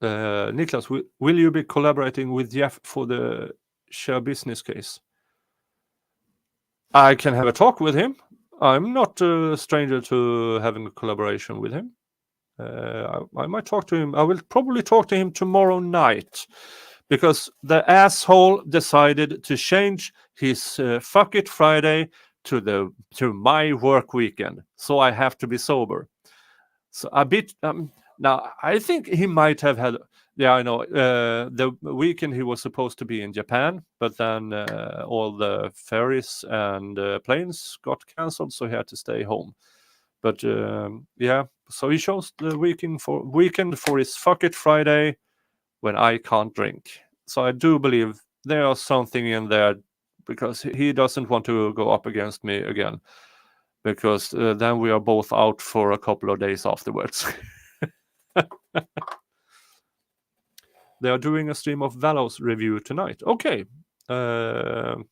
Niklas, will you be collaborating with Jeff for the share business case? I can have a talk with him. I'm not a stranger to having a collaboration with him. I might talk to him. I will probably talk to him tomorrow night, because the asshole decided to change his fuck it Friday to my work weekend. So I have to be sober. So a bit now I think he might have had, yeah, I know, the weekend he was supposed to be in Japan, but then all the ferries and planes got cancelled, so he had to stay home. But yeah, so he chose the weekend for his fuck it Friday, when I can't drink. So I do believe there's something in there, because he doesn't want to go up against me again, because then we are both out for a couple of days afterwards. They are doing a stream of Valos review tonight. Okay. Now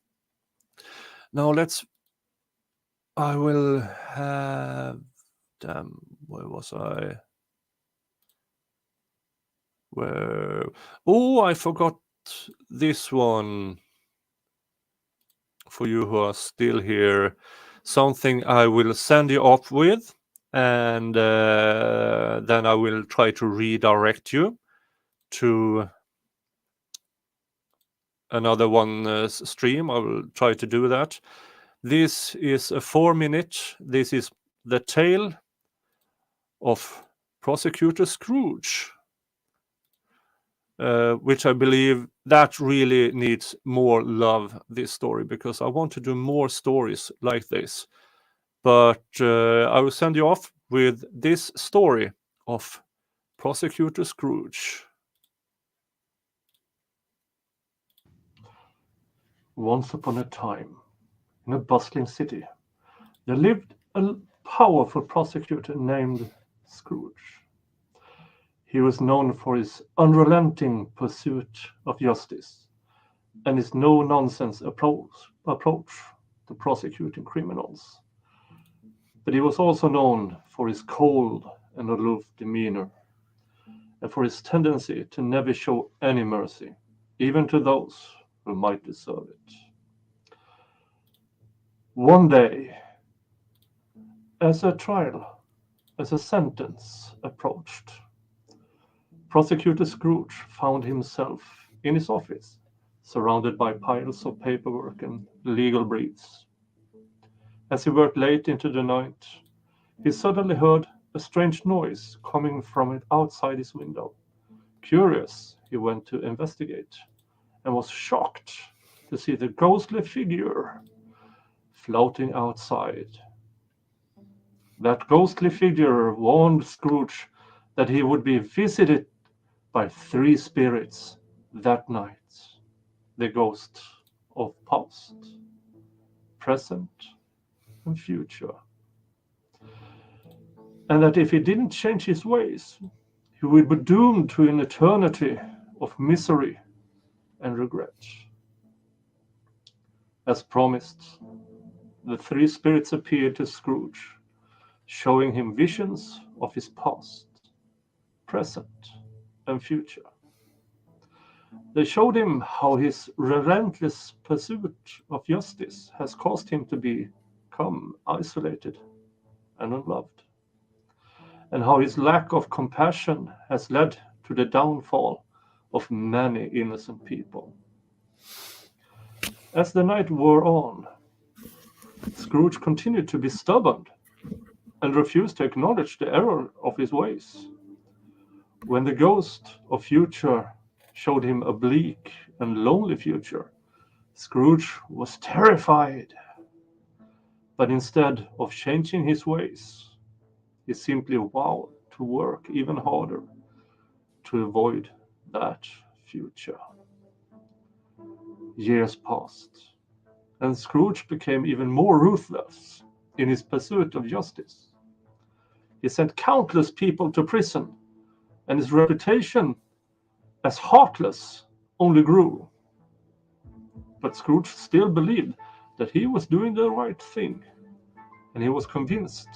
I will have... Damn, where was I? Where? Oh, I forgot this one. For you who are still here, something I will send you off with, and then I will try to redirect you to another one stream. I will try to do that. This is a 4-minute. This is the tale of Prosecutor Scrooge, which I believe that really needs more love, this story, because I want to do more stories like this. But I will send you off with this story of Prosecutor Scrooge. Once upon a time, in a bustling city, there lived a powerful prosecutor named Scrooge. He was known for his unrelenting pursuit of justice and his no-nonsense approach to prosecuting criminals. But he was also known for his cold and aloof demeanor, and for his tendency to never show any mercy, even to those who might deserve it. One day, as a sentence approached, Prosecutor Scrooge found himself in his office, surrounded by piles of paperwork and legal briefs. As he worked late into the night, he suddenly heard a strange noise coming from outside his window. Curious, he went to investigate, and was shocked to see the ghostly figure floating outside. That ghostly figure warned Scrooge that he would be visited by 3 spirits that night: the ghost of past, present, and future. And that if he didn't change his ways, he would be doomed to an eternity of misery and regret. As promised, the 3 spirits appeared to Scrooge showing him visions of his past, present, and future. They showed him how his relentless pursuit of justice has caused him to become isolated and unloved, and how his lack of compassion has led to the downfall of many innocent people. As the night wore on, Scrooge continued to be stubborn and refused to acknowledge the error of his ways. When the ghost of future showed him a bleak and lonely future, Scrooge was terrified. But instead of changing his ways, he simply vowed to work even harder to avoid that future. Years passed, and Scrooge became even more ruthless in his pursuit of justice. He sent countless people to prison, and his reputation as heartless only grew. But Scrooge still believed that he was doing the right thing, and he was convinced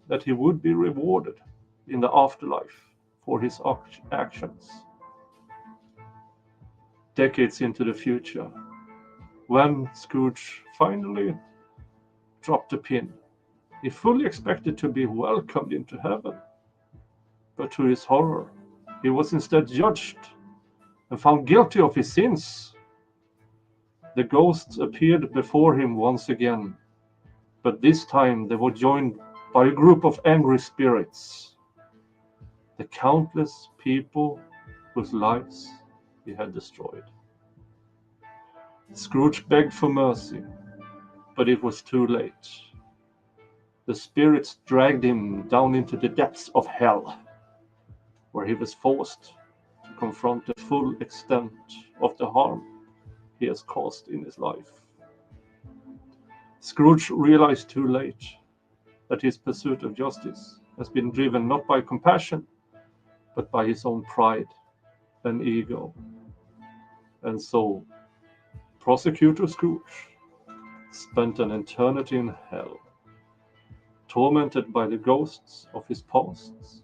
that he would be rewarded in the afterlife for his actions. Decades into the future, when Scrooge finally dropped the pin, he fully expected to be welcomed into heaven. But to his horror, he was instead judged and found guilty of his sins. The ghosts appeared before him once again, but this time they were joined by a group of angry spirits, the countless people whose lives he had destroyed. Scrooge begged for mercy, but it was too late. The spirits dragged him down into the depths of hell, where he was forced to confront the full extent of the harm he has caused in his life. Scrooge realized too late that his pursuit of justice has been driven not by compassion, but by his own pride and ego. And so, Prosecutor Scrooge spent an eternity in hell, tormented by the ghosts of his pasts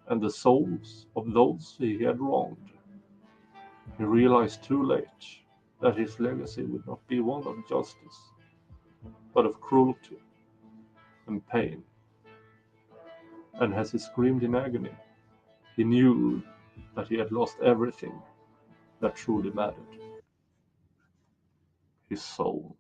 and the souls of those he had wronged. He realized too late that his legacy would not be one of justice, but of cruelty and pain. And as he screamed in agony, he knew that he had lost everything that truly mattered: his soul.